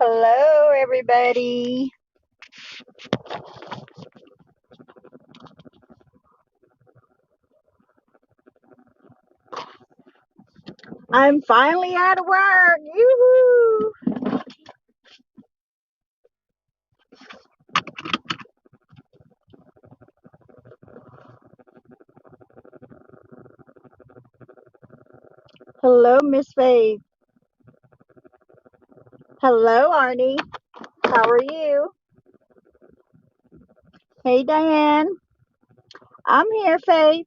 Hello, everybody. I'm finally out of work. Yoo-hoo. Hello, Miss Faith. Hello, Arnie. How are you? Hey, Diane. I'm here, Faith.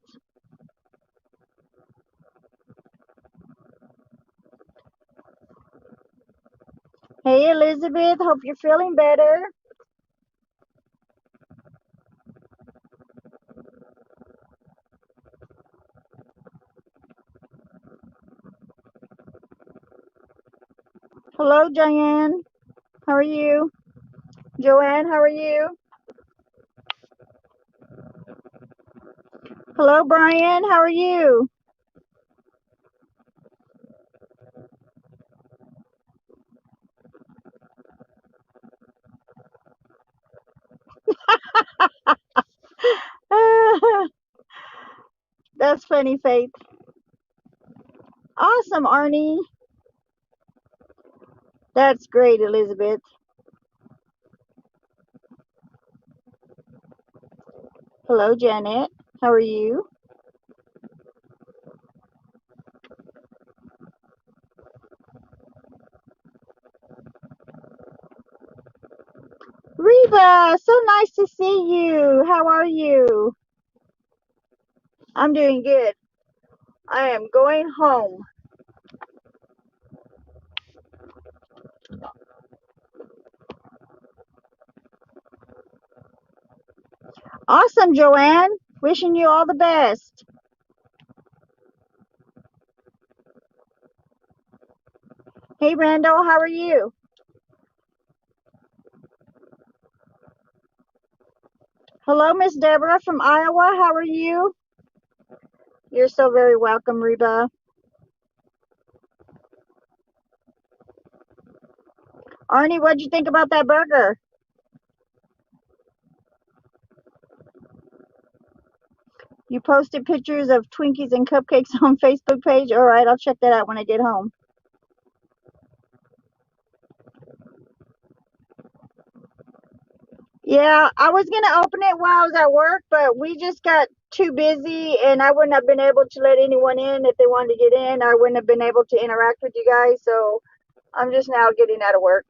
Hey, Elizabeth. Hope you're feeling better. Hello, Diane. How are you? Joanne, how are you? Hello, Brian. How are you? That's funny, Faith. Awesome, Arnie. That's great, Elizabeth. Hello, Janet. How are you? Reba, so nice to see you. How are you? I'm doing good. I am going home. Awesome, Joanne. Wishing you all the best. Hey, Randall, how are you? Hello, Miss Deborah from Iowa. How are you? You're so very welcome, Reba. Arnie, what'd you think about that burger? You posted pictures of Twinkies and cupcakes on Facebook page? All right, I'll check that out when I get home. Yeah, I was going to open it while I was at work, but we just got too busy and I wouldn't have been able to let anyone in if they wanted to get in. I wouldn't have been able to interact with you guys, so I'm just now getting out of work.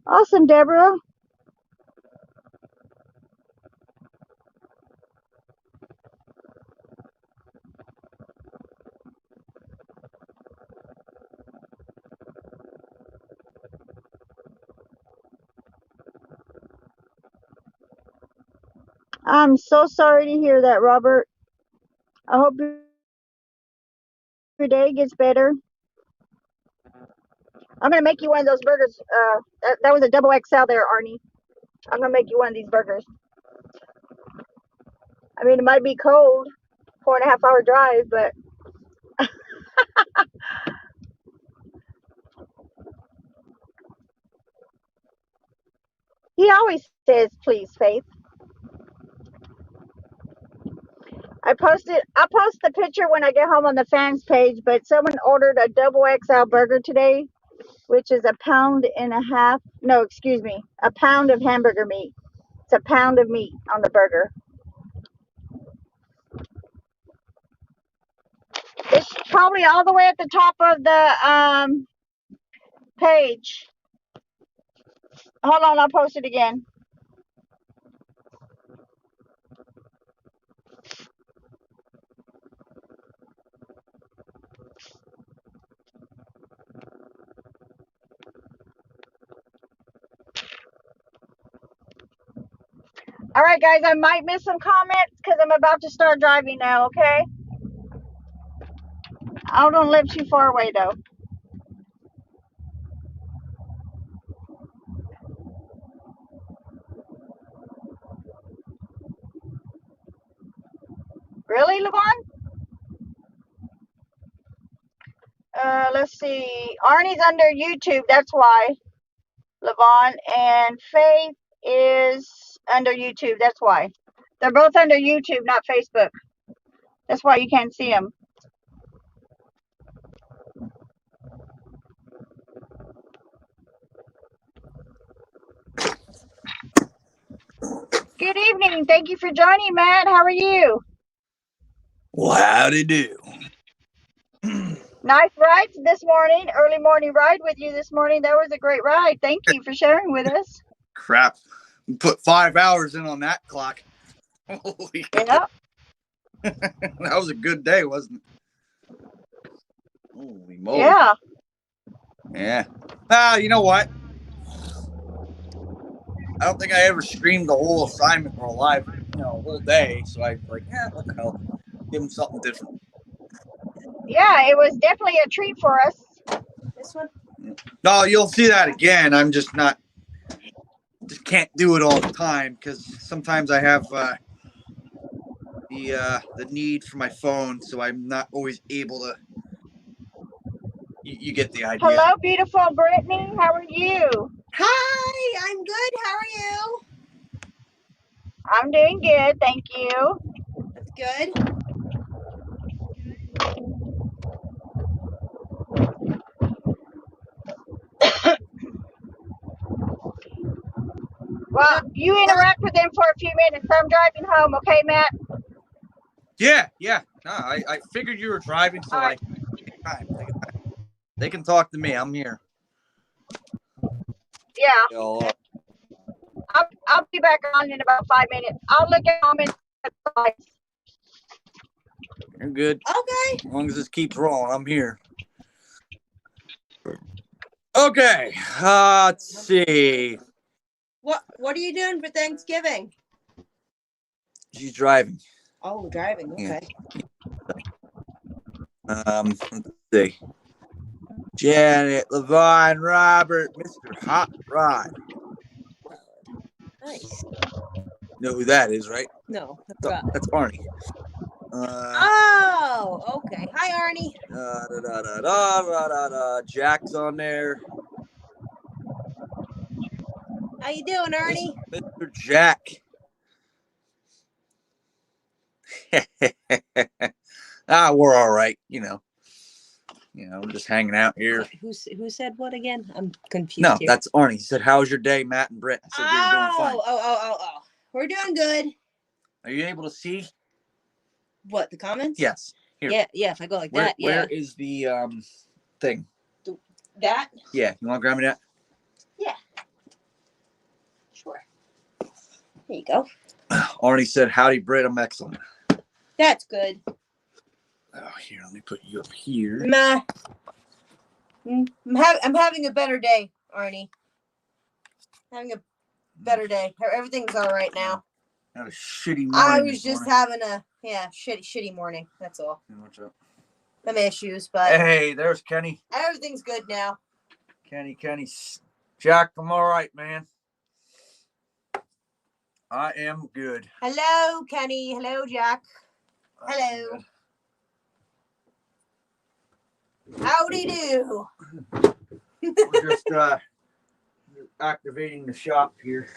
Awesome, Deborah. I'm so sorry to hear that, Robert. I hope your day gets better. I'm gonna make you one of those burgers. That was a double XL there, Arnie. I'm gonna make you one of these burgers. I mean, it might be cold, 4.5 hour drive, but he always says, "Please, Faith." I'll post the picture when I get home on the fans page. But someone ordered a double XL burger today, which is a pound and a half. No, excuse me, a pound of hamburger meat. It's a pound of meat on the burger. It's probably all the way at the top of the page. Hold on, I'll post it again. All right, guys, I might miss some comments because I'm about to start driving now, okay? I don't live too far away, though. Really, Levon? let's see. Arnie's under YouTube. That's why. Levon and Faith is under YouTube. That's why. They're both under YouTube, not Facebook. That's why you can't see them. Good evening. Thank you for joining, Matt. How are you? Well, howdy do. Nice ride this morning. Early morning ride with you this morning. That was a great ride. Thank you for sharing with us. Crap. We put 5 hours in on that clock. Holy Yeah. That was a good day, wasn't it? Holy moly. Yeah. Yeah. Ah, you know what? I don't think I ever streamed the whole assignment or live, whole day. So I was like, what the hell? Give them something different. Yeah, it was definitely a treat for us. This one? No, you'll see that again. I'm just can't do it all the time because sometimes I have the need for my phone, so I'm not always able to. You get the idea. Hello, beautiful Brittany. How are you? Hi, I'm good. How are you? I'm doing good, thank you. That's good. Well, you interact with them for a few minutes. I'm driving home, okay, Matt? Yeah. No, I figured you were driving, so right. Take time. They can talk to me. I'm here. Yeah. I'll be back on in about 5 minutes. I'll look at comments. You're good. Okay. As long as this keeps rolling, I'm here. Okay. Let's see. What are you doing for Thanksgiving? She's driving. Oh, driving. Okay. Yeah. Let's see. Janet, Levon, Robert, Mr. Hot Rod. Nice. Know who that is, right? No, that's Arnie. Oh, okay. Hi, Arnie. Jack's on there. How you doing, Arnie? Mr. Jack. We're all right. We're just hanging out here. Who said what again? I'm confused. No, here. that's Arnie. He said, "How's your day, Matt and Britt?" I said, "We were doing fine." Oh. We're doing good. Are you able to see? What, the comments? Yes. Here. Yeah. If I go like that, yeah. Where is the thing? That? Yeah. You want to grab me that? Yeah. Sure. There you go. Arnie said, "Howdy, Britt. I'm excellent." That's good. Oh, here, let me put you up here. I'm having a better day, Arnie. Having a better day. Everything's all right now. Had a shitty morning. I was just having a shitty morning. That's all. What's up? Some issues, but hey, there's Kenny. Everything's good now. Kenny, Jack, I'm all right, man. I am good. Hello, Kenny. Hello, Jack. Hello. Howdy do. We're just activating the shop here.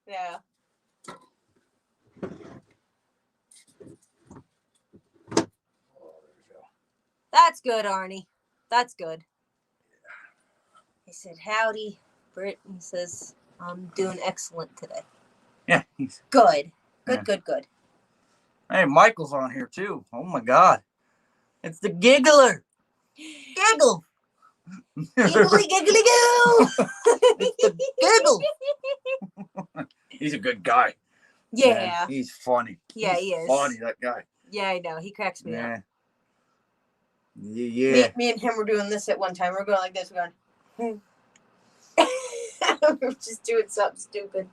Yeah. That's good, Arnie. That's good. He said, "Howdy, Britt." He says, "I'm doing excellent today." Yeah. Good. Yeah. Good. Hey, Michael's on here too. Oh my God. It's the giggler. Giggle. Giggly giggly goo. It's the giggle. He's a good guy. Yeah. Man, he's funny. Yeah, he's he is. Funny, that guy. Yeah, I know. He cracks me up. Yeah. Me and him were doing this at one time. We're going like this. We're going. We're just doing something stupid.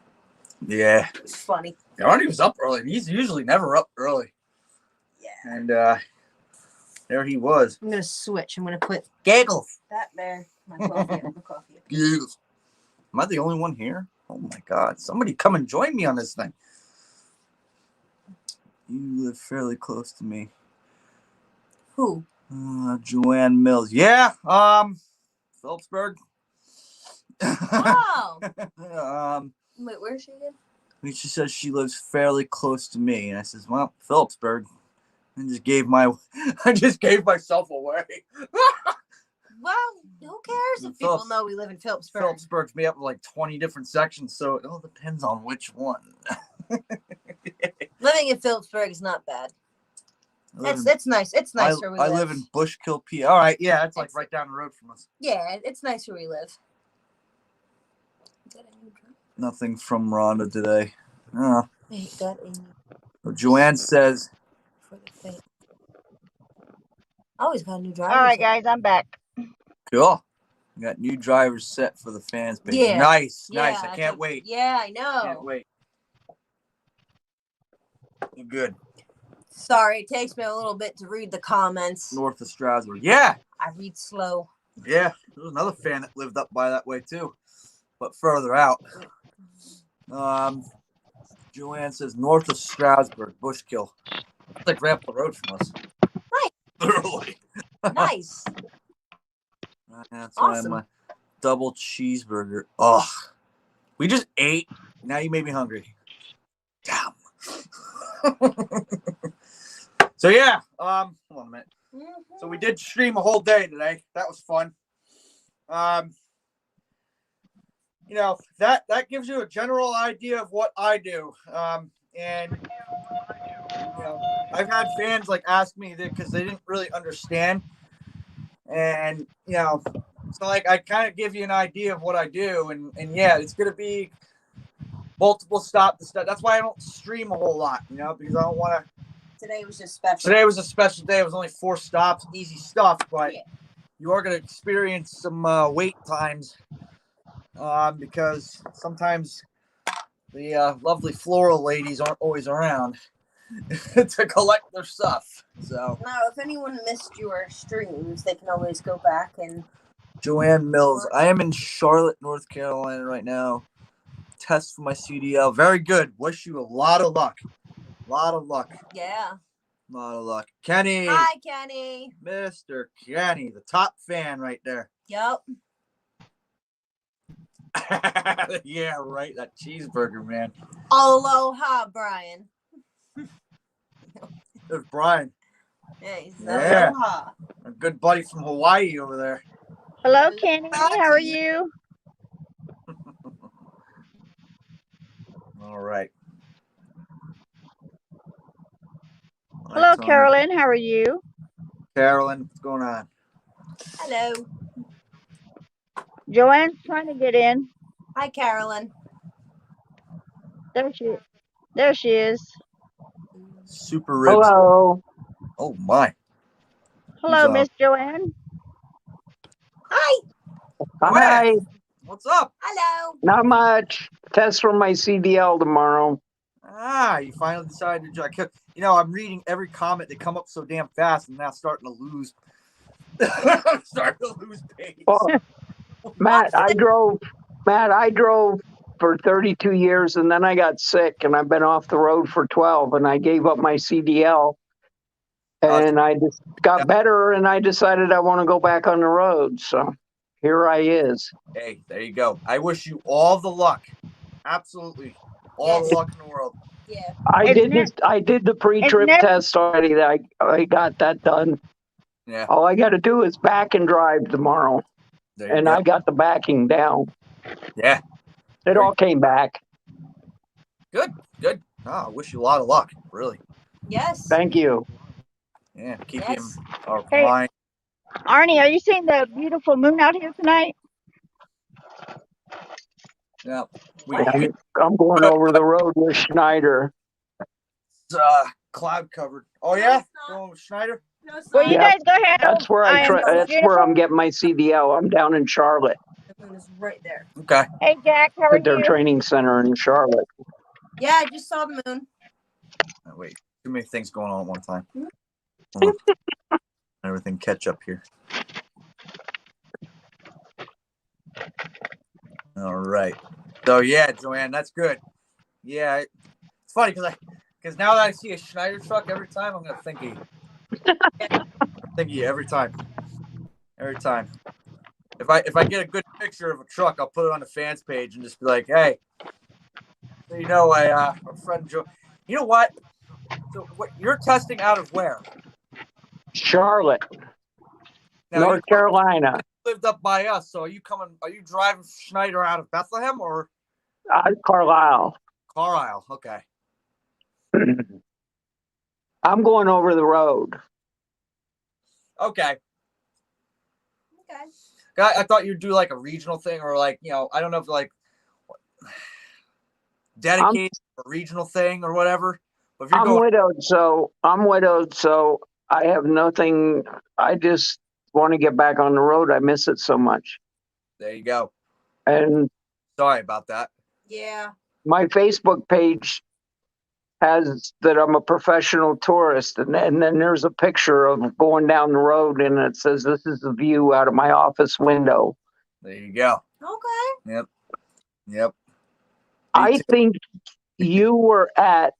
Yeah. It's funny. Arnie was up early. He's usually never up early. Yeah. And there he was. I'm gonna switch. I'm gonna put Giggles. that there. My coffee. Giggles. Am I the only one here? Oh my God. Somebody come and join me on this thing. You live fairly close to me. Who? Joanne Mills. Yeah. Phillipsburg. Oh. Wait, where is she again? She says she lives fairly close to me, and I says, well, Phillipsburg. I just gave myself away. Well, who cares if people know we live in Phillipsburg? Phillipsburg's made up of like 20 different sections, so it all depends on which one. Living in Phillipsburg is not bad. It's nice. It's nice where we live. I live in Bushkill, PA. All right, yeah, it's like right down the road from us. Yeah, it's nice where we live. Nothing from Rhonda today. Joanne says. Always got a new driver. All right, guys, I'm back. Cool. We got new drivers set for the fans page. Yeah. Nice. I can't wait. Yeah, I know. Can't wait. Good. Sorry, it takes me a little bit to read the comments. North of Strasburg. Yeah. I read slow. Yeah. There was another fan that lived up by that way too, but further out. Joanne says north of Strasburg, Bushkill. It's like right up the road from us. Nice. Literally. Nice. That's awesome. why I'm a double cheeseburger. Oh, we just ate. Now you made me hungry. Damn. So yeah, hold on a minute. So we did stream a whole day today. That was fun. You know, that gives you a general idea of what I do. And you know, I've had fans like ask me that because they didn't really understand. And you know, so like I kind of give you an idea of what I do, and yeah, it's gonna be multiple stop to stop. That's why I don't stream a whole lot, you know, because I don't want to. Today was just special. Today was a special day. It was only 4 stops, easy stuff, but you are going to experience some wait times because sometimes the lovely floral ladies aren't always around to collect their stuff. So now, if anyone missed your streams, they can always go back and. Joanne Mills. I am in Charlotte, North Carolina right now. Test for my CDL. Very good. Wish you a lot of luck. Yeah. A lot of luck. Kenny. Hi, Kenny. Mr. Kenny, the top fan right there. Yep. Yeah, right. That cheeseburger, man. Aloha, Brian. There's Brian. Yeah, he's Yeah. aloha. A good buddy from Hawaii over there. Hello, Kenny. How are you? All right. Hello, Carolyn. How are you? Carolyn, what's going on? Hello. Joanne's trying to get in. Hi, Carolyn. There she is. Super ribs. Hello. Oh my. Hello, Miss Joanne. Hi. Hi. What's up? Hello. Not much. Test for my CDL tomorrow. You finally decided to join. You know, I'm reading every comment. They come up so damn fast, and now starting to lose. I'm starting to lose pace. Well, Matt, I drove for 32 years, and then I got sick, and I've been off the road for 12, and I gave up my CDL, and I just got better, and I decided I want to go back on the road. So here I is. Hey, there you go. I wish you all the luck. Absolutely. All the luck in the world. Yeah. I did the pre-trip test already. I got that done. Yeah. All I got to do is back and drive tomorrow. And I got the backing down. Yeah. It all came back. Good. Oh, I wish you a lot of luck. Really. Yes. Thank you. Yeah. Keep Hey, mind. Arnie, are you seeing the beautiful moon out here tonight? Yeah. I'm going over the road with Schneider. It's cloud covered. Oh yeah. Going with Schneider. No, Well, you guys go ahead. That's where that's where I'm getting my CDL. I'm down in Charlotte. The moon is right there. Okay. Hey, Jack, how are At their you? training center in Charlotte. Yeah, I just saw the moon. Oh, wait. Too many things going on at one time. Hold on. Everything catch up here. All right. So yeah, Joanne, that's good. Yeah, it's funny because now that I see a Schneider truck every time, I'm gonna think of you. Think of you every time. Every time. If I get a good picture of a truck, I'll put it on the fans page and just be like, hey, so you know, our friend Joe. You know what? So what you're testing out of where? Charlotte, Now you North Carolina. lived up by us, so are you driving Schneider out of Bethlehem or Carlisle. Carlisle? Okay. I'm going over the road. Okay. Okay. I thought you'd do like a regional thing or like, you know, I don't know if like dedicated a regional thing or whatever. But if you're I'm widowed, so I have nothing. I just want to get back on the road. I miss it so much. there you go. And Sorry about that. Yeah. my Facebook page has that I'm a professional tourist, and then there's a picture of going down the road, and it says, "This is the view out of my office window." There you go. Okay. Yep. I think you were at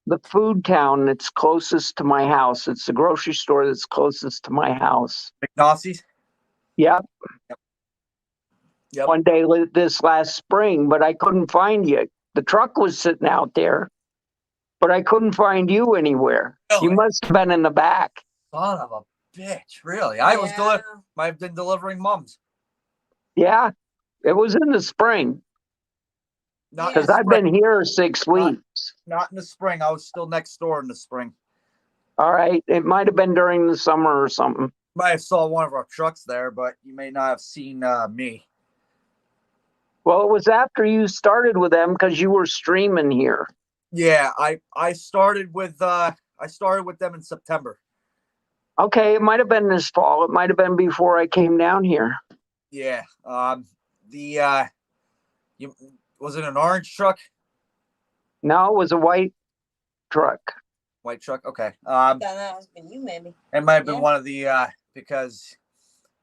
the food town that's closest to my house. It's the grocery store that's closest to my house. McNaughty's. Yep. Yep. One day this last spring, but I couldn't find you. The truck was sitting out there, but I couldn't find you anywhere. Really? You must have been in the back. Son of a bitch. Really? I was might have been delivering mums. Yeah, it was in the spring Not because in the I've spring. been here 6 weeks. Not in the spring. I was still next door in the spring. All right, it might have been during the summer or something. Might have saw one of our trucks there, but you may not have seen me. Well, it was after you started with them because you were streaming here. Yeah, I started with them in September. Okay, it might have been this fall. It might have been before I came down here. Yeah. Was it an orange truck? No, it was a white truck. White truck. Okay. That has been you, maybe. It might have been one of the because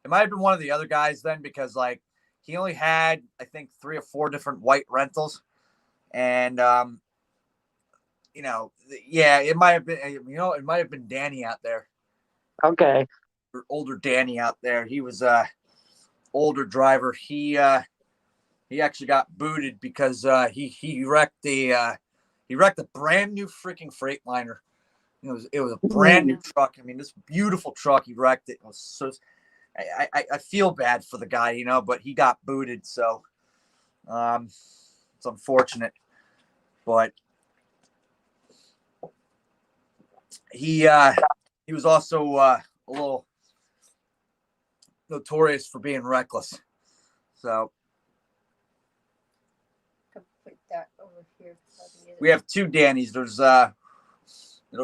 it might have been one of the other guys then because like he only had I think 3 or 4 different white rentals, and it might have been it might have been Danny out there. Okay. Or older Danny out there. He was older driver. He actually got booted because he wrecked a brand new freaking Freightliner. It was a brand new truck. I mean, this beautiful truck. He wrecked it. It was so. I feel bad for the guy, but he got booted, so it's unfortunate. But he was also a little notorious for being reckless. So Put that over here. we have 2 Dannys. There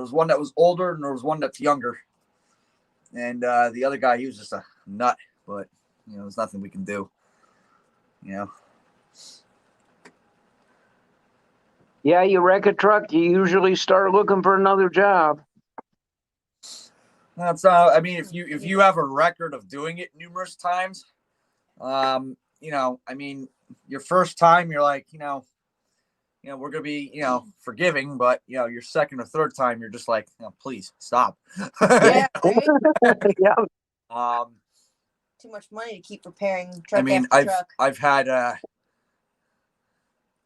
was one that was older and there was one that's younger. And the other guy, he was just a nut, but there's nothing we can do. Yeah, you wreck a truck, you usually start looking for another job. That's I mean, if you have a record of doing it numerous times, I mean, your first time you're like, we're gonna be, forgiving, but your second or third time you're just like, please stop. Yeah. Right? Yeah. Too much money to keep repairing truck I mean, after truck. I've had I'm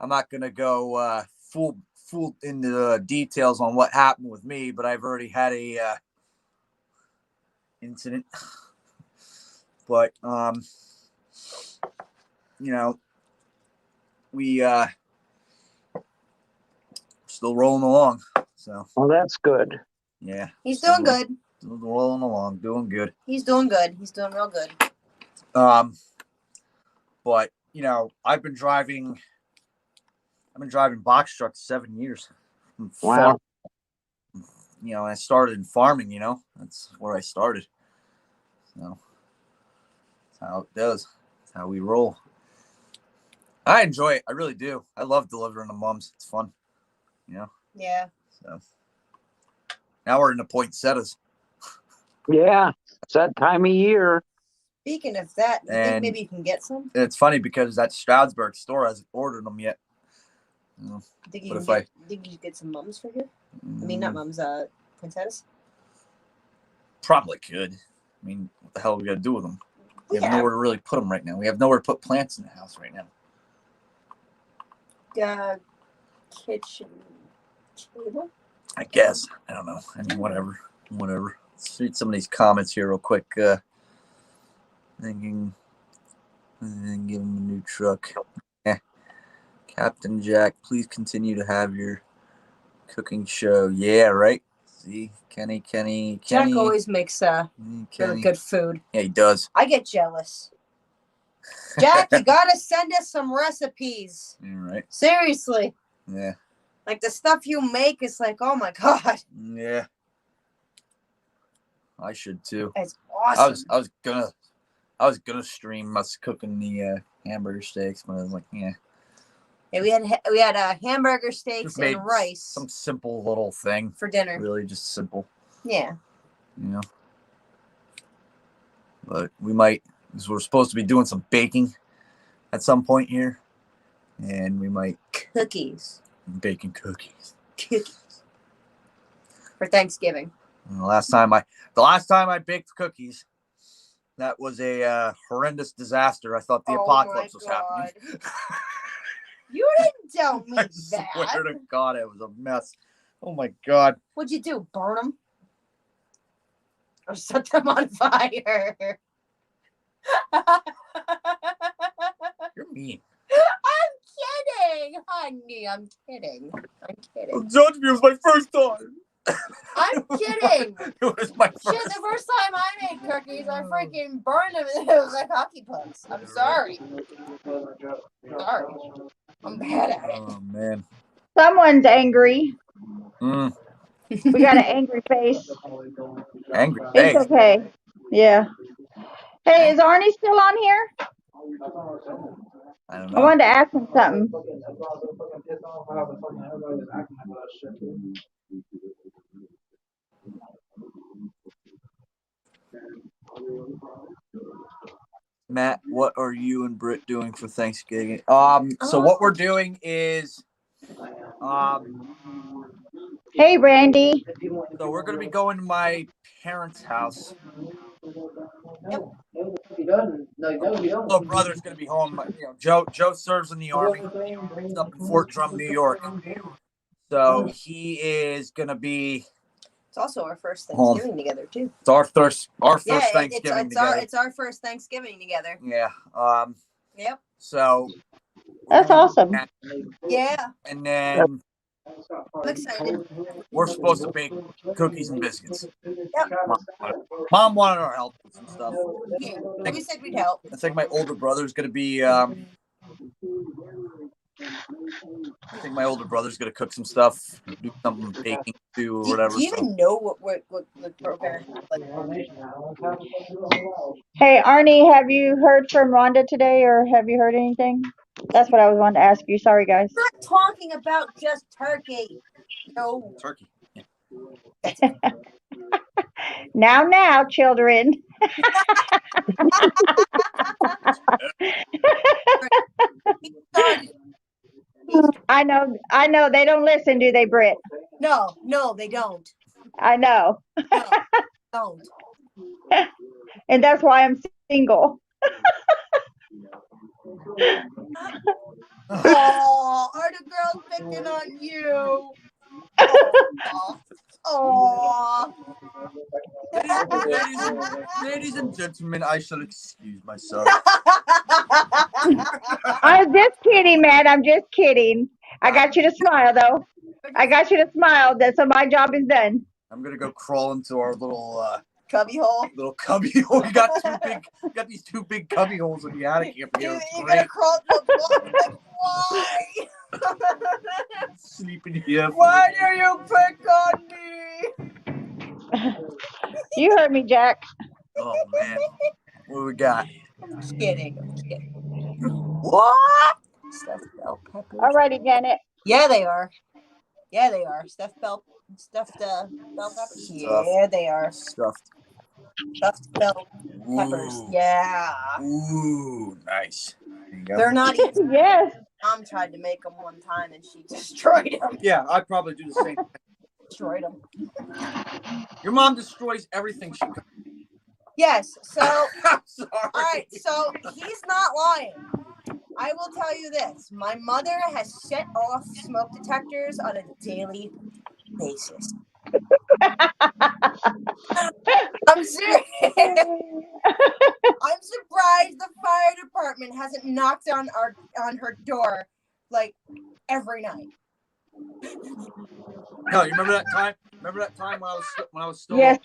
not gonna go full into the details on what happened with me, but I've already had a incident. But we still rolling along. So Well, that's good. yeah, He's doing good. Still rolling along, doing good. He's doing good. He's doing real good. But I've been driving box trucks 7 years. Wow. I started in farming. That's where I started. So that's how it does. That's how we roll. I enjoy it. I really do. I love delivering the mums. It's fun. Yeah. So now we're in the poinsettias. Yeah, it's that time of year. Speaking of that, you think And maybe you can get some? it's funny because that Stroudsburg store hasn't ordered them yet. Think What you if can get some mums for here? I mean, not mums, poinsettias. Probably could. I mean, what the hell are we got to do with them? We have Yeah. nowhere to really put them right now. We have nowhere to put plants in the house right now. Kitchen table. I guess. I don't know. I mean, whatever. Let's read some of these comments here real quick. Thinking, give him a new truck. Captain Jack, please continue to have your cooking show. Yeah, right. See, Kenny. Jack always makes really Kenny. good food. Yeah, he does. I get jealous. Jack, you gotta send us some recipes. Yeah, right. Seriously. Yeah. Like the stuff you make is like, oh my god, Yeah. I should too. it's awesome. I was gonna stream us cooking the hamburger steaks, but I was like, yeah. Yeah, we had hamburger steaks Just made and rice some simple little thing. for dinner. Really just simple, Yeah. you know. But we might, because we're supposed to be doing some baking at some point here, and we might Cookies. baking cookies. Cookies. For Thanksgiving. And the last time I baked cookies, that was a horrendous disaster. I thought the apocalypse was happening. You didn't tell me I that. swear to God, it was a mess. Oh my God. What'd you do? Burn them? Or set them on fire? You're mean. I'm kidding, honey. I'm kidding. Judge me, it was my first time. I'm kidding. It was my first. Shit, the first time I made cookies, I freaking burned them and it was like hockey pucks. I'm sorry. I'm bad at it. Oh man. Someone's angry. Mm, We got an angry face. angry It's face. okay. Yeah. Hey, is Arnie still on here? I don't I know. wanted to ask him something. Matt, what are you and Britt doing for Thanksgiving? So what we're doing is, Hey, Randy. so we're gonna be going to my parents' house. Little brother's gonna be home. You know, Joe serves in the army. He's up in Fort Drum, New York. So he is gonna be. It's also our first Thanksgiving together too. It's our first Yeah, Thanksgiving together. it's our first Thanksgiving together. Yeah. Yep. So. That's awesome. Yeah. And then I'm excited. we're supposed to bake cookies and biscuits. Yep. Mom wanted our help with some stuff. Yeah. We said we'd help. I think my older brother's gonna be. I think my older brother's gonna cook some stuff, do something baking too, or whatever. Do you even know what the program is like? Hey, Arnie, have you heard from Rhonda today, or have you heard anything? That's what I was wanting to ask you. Sorry, guys. I'm not talking about just turkey. No. Turkey. Now, children. I know. They don't listen, do they, Britt? No, they don't. I know. No, don't. And that's why I'm single. Oh, are the girls picking on you? Oh. Ladies and gentlemen, I shall excuse myself. I'm just kidding, man. I'm just kidding. I got you to smile, though. I got you to smile. So my job is done. I'm gonna go crawl into our little Cubby hole. cubby hole. We got these two big cubby holes in the attic here. You're gonna crawl to the floor. Like, why? Sleeping here. Why do you pick on me? You heard me, Jack. Oh man, what do we got? I'm kidding. What? Stuffed bell peppers. Alrighty, Janet. Yeah, they are. Stuffed bell peppers. Yeah, they are. Stuffed Bell peppers. Ooh. Yeah. Ooh, nice. There you go. They're not easy. Yes. Mom tried to make them one time and she destroyed them. Yeah, I'd probably do the same. destroyed them. Your mom destroys everything she cooks. Yes. So, I'm sorry. all right. So he's not lying. I will tell you this: my mother has set off smoke detectors on a daily basis. I'm serious. I'm surprised the fire department hasn't knocked on her door like every night. No, you remember that time? Remember that time when I was still Yes.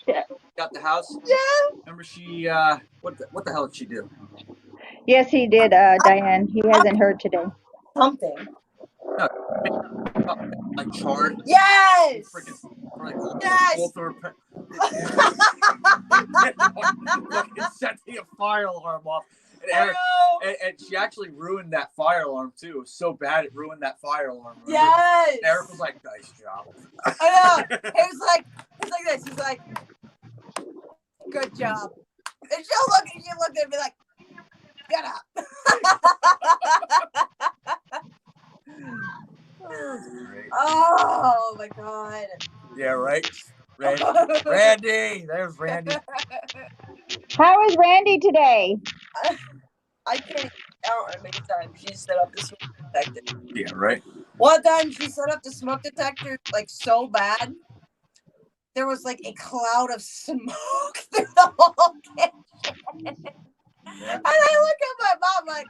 at the house? Yeah. Remember she what the hell did she do? Yes, he did, Diane. He hasn't heard today. Something. No, like charred. Yes. Freaking for like both Yes. of her fucking setting a fire alarm off. And, Eric, and she actually ruined that fire alarm too. It was so bad it ruined that fire alarm. Remember? Yes. And Eric was like, "Nice job." I know. He's like this. He's like, "Good job." And she looked at me like, "Get up." Oh my god. Yeah, right. Randy, there's Randy. How is Randy today? I don't remember many times she set up the smoke detector. Yeah, right. One time she set up the smoke detector like so bad, there was like a cloud of smoke through the whole kitchen. Yeah. And I look at my mom like,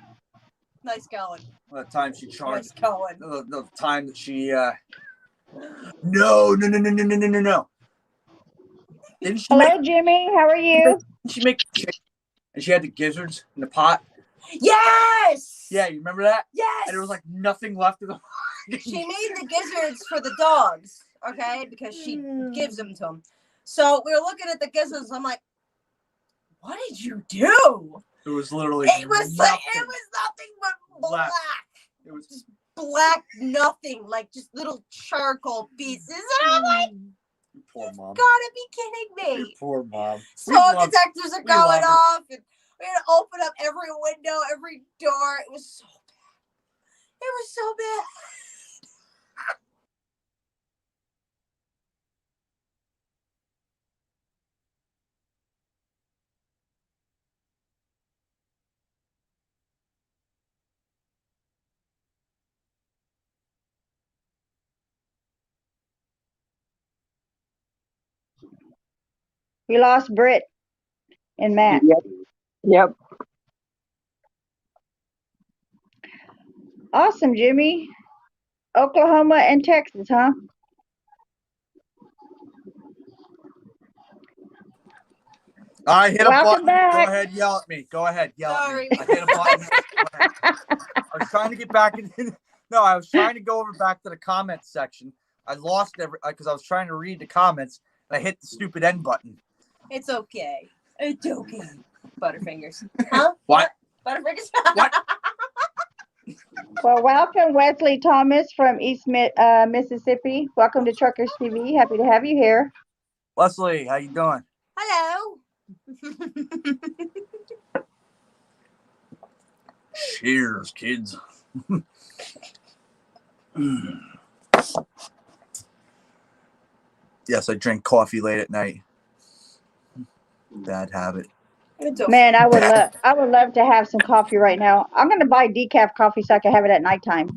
nice going. Well, the time she charged. Nice going. The time that she no. Didn't she Hello, Jimmy. How are you? make chicken and she had the gizzards in the pot? Yes. Yeah, you remember that? Yes. And there was like nothing left of the She made the gizzards for the dogs, okay, because she gives them to them. So we were looking at the gizzards. I'm like, what did you do? It was literally It was nothing but black. It was just black nothing, like just little charcoal pieces. And I'm like, poor mom. Gotta be kidding me. Poor mom. Smoke detectors are going her. off, and we had to open up every window, every door. It was so bad. It was so bad. We lost Britt and Matt. Yep. Awesome, Jimmy. Oklahoma and Texas, huh? I hit a Welcome button. back. Go ahead, yell at me. Go ahead, yell Sorry. at me. I hit a button. I was trying to get back in. No, I was trying to go over back to the comments section. I lost because I was trying to read the comments and I hit the stupid end button. It's okay. It's okay. Butterfingers. Huh? What? Butterfingers? What? Well, welcome, Wesley Thomas from East Mississippi. Welcome to Truckers TV. Happy to have you here. Leslie, how you doing? Hello. Cheers, kids. Yes, I drink coffee late at night. Bad habit. Man, I would love to have some coffee right now. I'm gonna buy decaf coffee so I can have it at nighttime.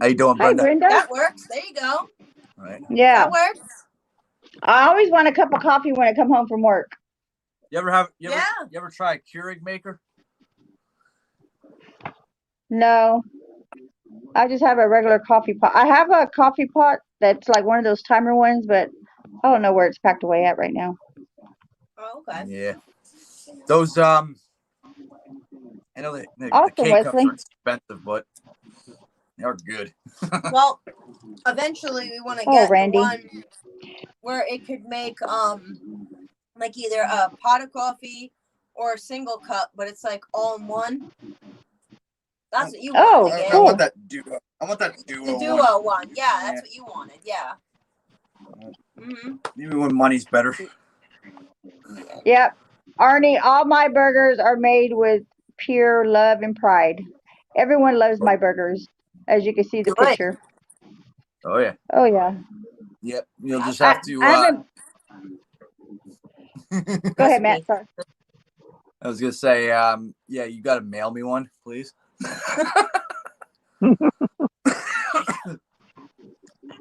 How you doing, Hi, Brenda? Brenda. That works. There you go. All right. Yeah, That works. I always want a cup of coffee when I come home from work. You ever try a Keurig maker? No, I just have a regular coffee pot. I have a coffee pot that's like one of those timer ones, but I don't know where it's packed away at right now. Oh, okay. Yeah. Those I know the Awesome, K-cups Wesley. are expensive, but they're good. Well, eventually we want to Oh, get the Randy. one where it could make like either a pot of coffee or a single cup, but it's like all in one. That's what you Oh, wanted. I Yeah. cool. want that duo. I want that duo. The duo one. Yeah, that's what you wanted. Yeah. Even when money's better. Yep. Arnie, all my burgers are made with pure love and pride. Everyone loves my burgers, as you can see the Good. picture. Oh yeah. Oh, yeah. Yep. You'll just I, have to. I haven't. Go ahead, Matt. Sorry. I was gonna say, yeah, you got to mail me one, please.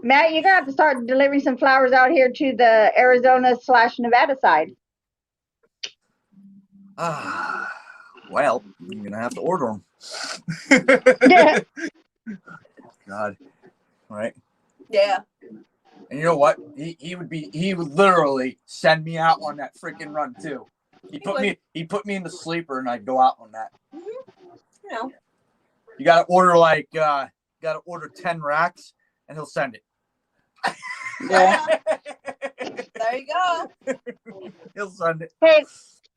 Matt, you're gonna have to start delivering some flowers out here to the Arizona/Nevada side. Well, I'm gonna have to order them. Yeah. God, right? Yeah. And you know what? He would literally send me out on that freaking run too. He put me in the sleeper, and I'd go out on that. You know. You gotta order 10 racks, and he'll send it. Yeah. There you go. He'll send it. Hey,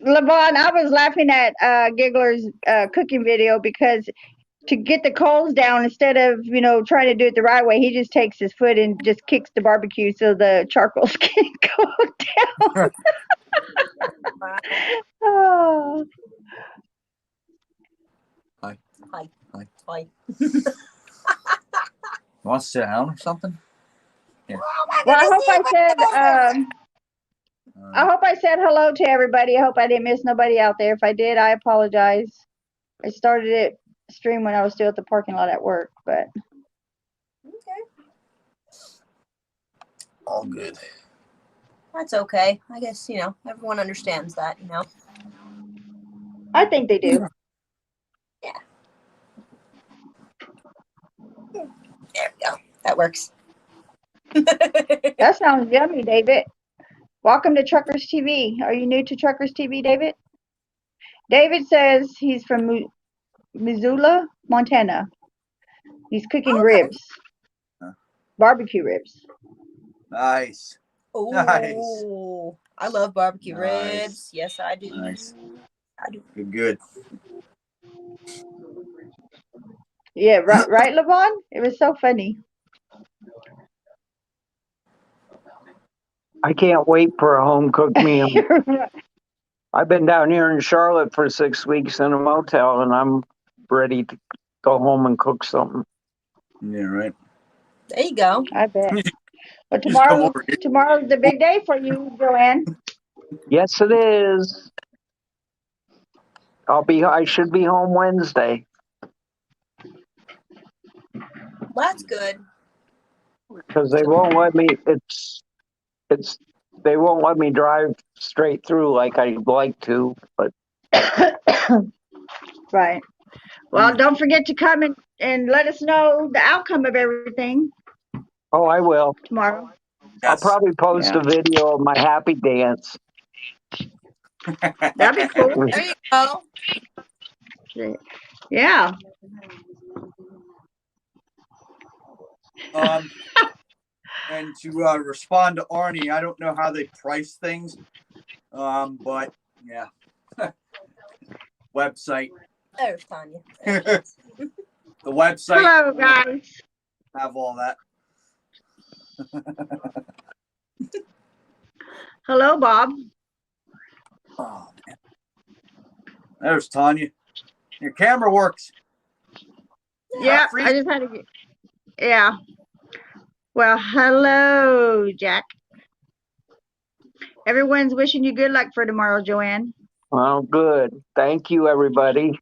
Levon, I was laughing at Giggler's cooking video because to get the coals down, instead of trying to do it the right way, he just takes his foot and just kicks the barbecue so the charcoals can go down. Oh. Hi. Hi. You want to sit down or something? Yeah. Well, I hope I said hello to everybody. I hope I didn't miss nobody out there. If I did, I apologize. I started it stream when I was still at the parking lot at work, but Okay. All good. That's okay. I guess, everyone understands that, I think they do. Yeah. There we go. That works. That sounds yummy, David. Welcome to Truckers TV. Are you new to Truckers TV, David? David says he's from Missoula, Montana. He's cooking ribs, barbecue ribs. Nice. Oh, Nice. I love barbecue Nice. ribs. Yes, I do. Nice. I do. Good. Yeah, right, Levon? It was so funny. I can't wait for a home cooked meal. I've been down here in Charlotte for 6 weeks in a motel, and I'm ready to go home and cook something. Yeah, right. There you go. I bet. But Just come tomorrow's over here. the big day for you, Joanne. Yes, it is. I should be home Wednesday. That's good. Because they won't let me. They won't let me drive straight through like I'd like to. But Right. Well, don't forget to come and let us know the outcome of everything oh, I will. tomorrow. I'll Yes. probably post a video of my happy dance. That'd be cool. There you go. Yeah. And to respond to Arnie, I don't know how they price things, but yeah, website. There's Tanya. The website. Hello, guys. Have all that. Hello, Bob. Oh man, there's Tanya. Your camera works. Yeah, I just had to get. Yeah. Well, hello, Jack. Everyone's wishing you good luck for tomorrow, Joanne. Well, good. Thank you, everybody.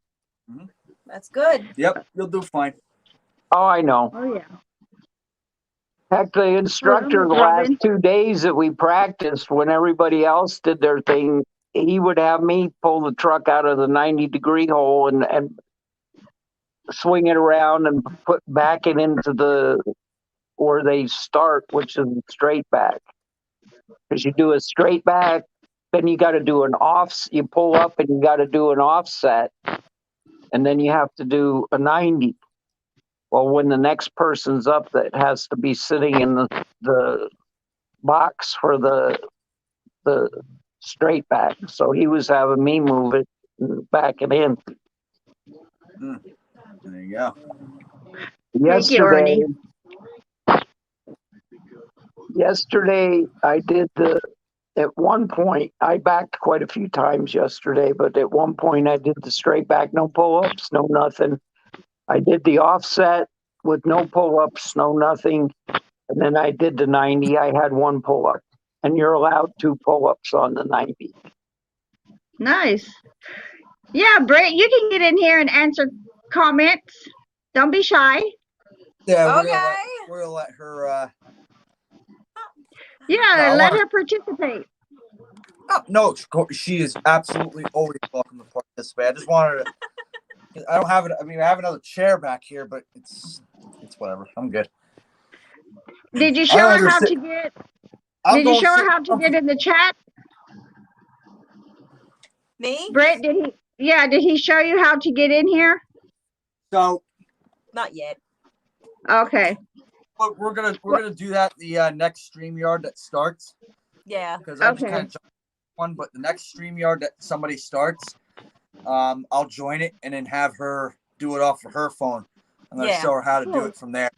That's good. Yep, you'll do fine. Oh, I know. Oh, yeah. Heck, the instructor the last 2 days that we practiced, when everybody else did their thing, he would have me pull the truck out of the 90-degree hole and swing it around and put back it into where they start, which is straight back. Because you do a straight back, then you got to do you pull up and you got to do an offset, and then you have to do a 90. Well, when the next person's up, that has to be sitting in the box for the straight back. So he was having me move it and back it in. There you go. Yesterday I did at one point, I backed quite a few times yesterday, but at one point I did the straight back, no pull-ups, no nothing. I did the offset with no pull-ups, no nothing. And then I did the 90. I had 1 pull-up. And you're allowed 2 pull-ups on the 90. Nice. Yeah, Britt, you can get in here and answer comments. Don't be shy. Yeah, Okay. we're gonna let her. Yeah, I let wanna- her participate. Oh, no, she is absolutely always welcome to participate. I just wanted to. I don't have it. I mean, I have another chair back here, but it's whatever. I'm good. Did you I'm show gonna her go how sit. to get? I'm Did you going show her sit how to get in the chat, Me? Britt? Did he? Yeah, did he show you how to get in here? So Not yet. Okay. we're gonna do that the next StreamYard that starts, Yeah. because I just Okay. kind of jumped one. But the next StreamYard that somebody starts, I'll join it and then have her do it off of her phone. I'm gonna Yeah. show her how to do Cool. it from there,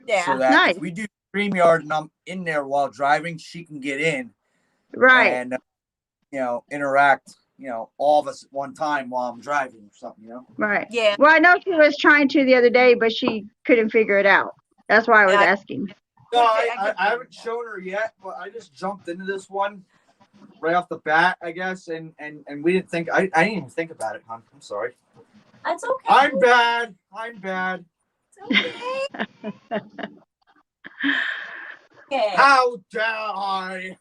Yeah. so that Nice. if we do StreamYard and I'm in there while driving, she can get in Right. and interact. All of us at one time while I'm driving or something. Right. Yeah. Well, I know she was trying to the other day, but she couldn't figure it out. That's why I was Yeah. asking. No, I I haven't shown her yet, but I just jumped into this one right off the bat, I guess, and we didn't think. I didn't even think about it, hon. I'm sorry. That's okay. I'm bad. I'm bad. It's okay. Okay. How dare I?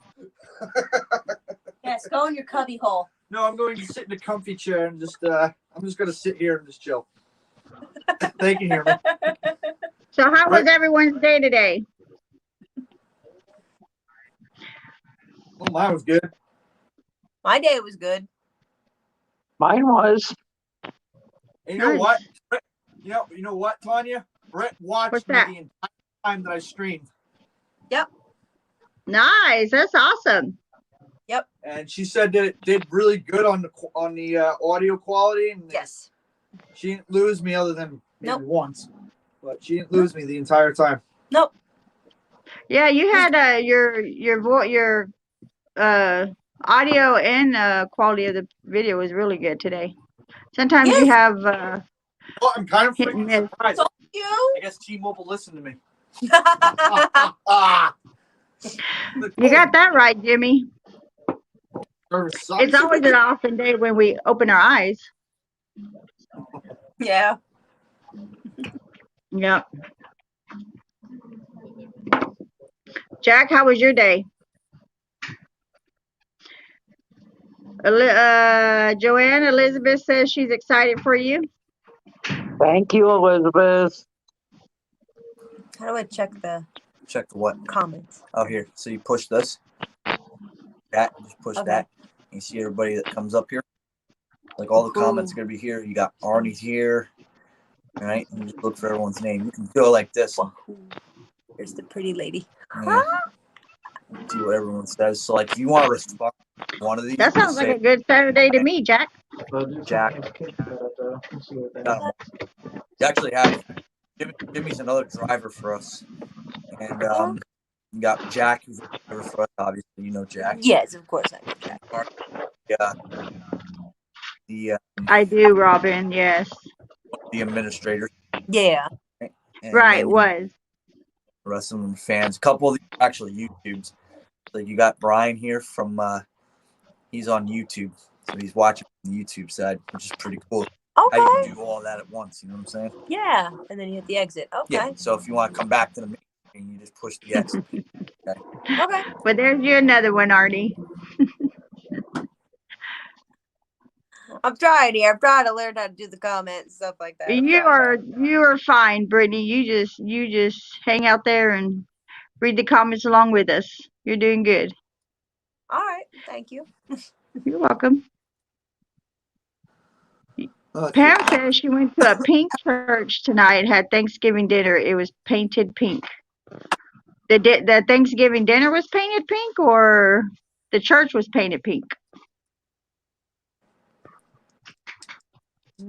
Yes, go in your cubby hole. No, I'm going to sit in a comfy chair and just I'm just gonna sit here and just chill. They can hear me. So how was Right. everyone's day today? Well, mine was good. My day was good. Mine was. And you know Nice. what? Brett, you know what, Tanya? Brett watched What's me that? the entire time that I streamed, Nice. That's awesome. and she said that it did really good on the audio quality, and Yes. she didn't lose me other than maybe Nope. once, but she didn't lose me the entire time. Nope. Yeah, you had your audio and quality of the video was really good today. Sometimes you Yes. have Oh, I'm kind of hit and freaking miss. surprised. Told you. I guess T-Mobile listened to me. You got that right, Jimmy. Service sucks. It's always an awesome day when we open our eyes. Yeah. Yep. Jack, how was your day? Joanne Elizabeth says she's excited for you. Thank you, Elizabeth. How do I check the Check the what? comments? Oh, here. So you push this. That. Just push Okay. that. You see everybody that comes up here. Like all the comments are gonna be here. You got Arnie here. All right. You just look for everyone's name. You can go like this. Here's the pretty lady. Yeah. See what everyone says. So like if you want to respond to one of these, That sounds like a good Saturday to me, Jack. Jack. You actually have Jimmy's another driver for us, and you got Jack who's a driver for us. Obviously, you know Jack. Yes, of course I know Jack. Yeah. The I do, Robin. Yes. the administrator. Yeah. And Right. then Was. the rest of them are fans. A couple of these are actually YouTubes. So you got Brian here from he's on YouTube, so he's watching from the YouTube side, which is pretty cool. Okay. How you can do all that at once, you know what I'm saying? Yeah. And then you hit the exit. Okay. Yeah. So if you want to come back to the main screen, you just push the exit. Okay. But there's you another one, Artie. I'm trying here. I'm trying to learn how to do the comments and stuff like that. You are fine, Brittany. You just hang out there and read the comments along with us. You're doing good. All right. Thank you. You're welcome. Oh, Pam says she went to a pink church tonight, had Thanksgiving dinner. It was painted pink. The Thanksgiving dinner was painted pink, or the church was painted pink?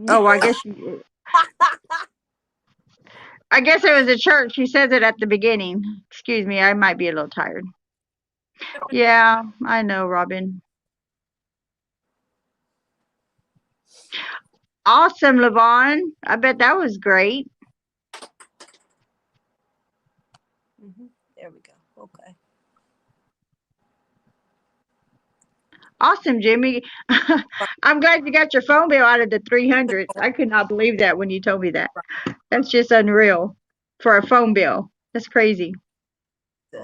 Oh, I guess it was a church. She says it at the beginning. Excuse me, I might be a little tired. Yeah, I know, Robin. Awesome, Levon. I bet that was great. There we go. Okay. Awesome, Jimmy. I'm glad you got your phone bill out of the 300s. I could not believe that when you told me that. That's just unreal for a phone bill. That's crazy.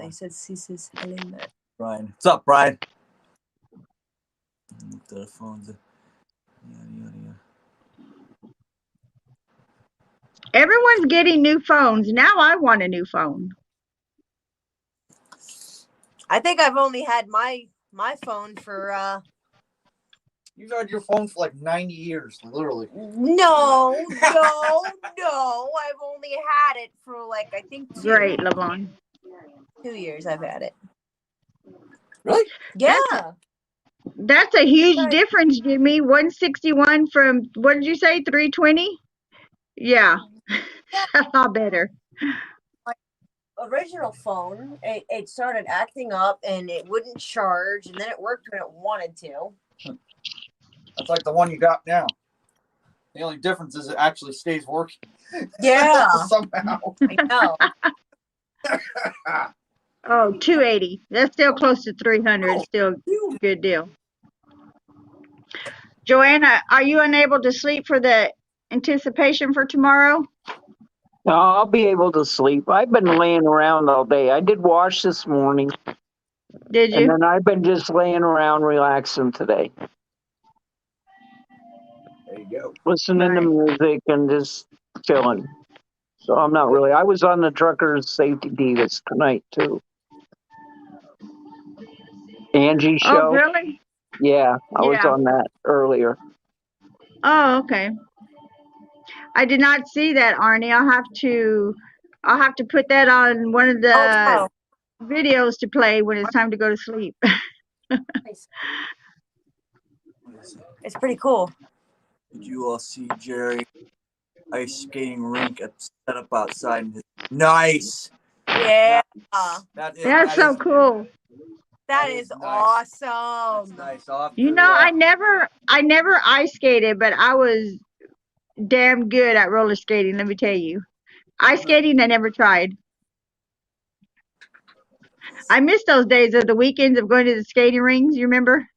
He says hello, Matt. Brian. What's up, Brian? The phones. Everyone's getting new phones. Now I want a new phone. I think I've only had my phone for You've had your phone for like 90 years, literally. no. I've only had it for like I think 2 Lavon. 2 years. I've had it. Really? Yeah. That's a huge difference, Jimmy. 161 from, what did you say, 320? Yeah. A lot better. Original phone, it started acting up and it wouldn't charge, and then it worked when it wanted to. That's like the one you got now. The only difference is it actually stays working. Yeah. Somehow. I know. Oh, 280. That's still close to 300. Still a good deal. Joanna, are you unable to sleep for the anticipation for tomorrow? No, I'll be able to sleep. I've been laying around all day. I did wash this morning, Did and you? then I've been just laying around relaxing today, There you go. listening to music and just chilling. So I'm not really. I was on the Truckers Safety Divas tonight too. Angie's Oh, show. really? Yeah, I was Yeah. on that earlier. Oh, okay. I did not see that, Arnie. I'll have to put that on one of the videos to play when it's time to go to sleep. Nice. It's pretty cool. Did you all see Jerry ice skating rink set up outside? Nice. Yeah. That's so cool. That is nice. awesome. That's nice. You know, I never ice skated, but I was damn good at roller skating, let me tell you. Ice skating, I never tried. I miss those days of the weekends of going to the skating rings, you remember?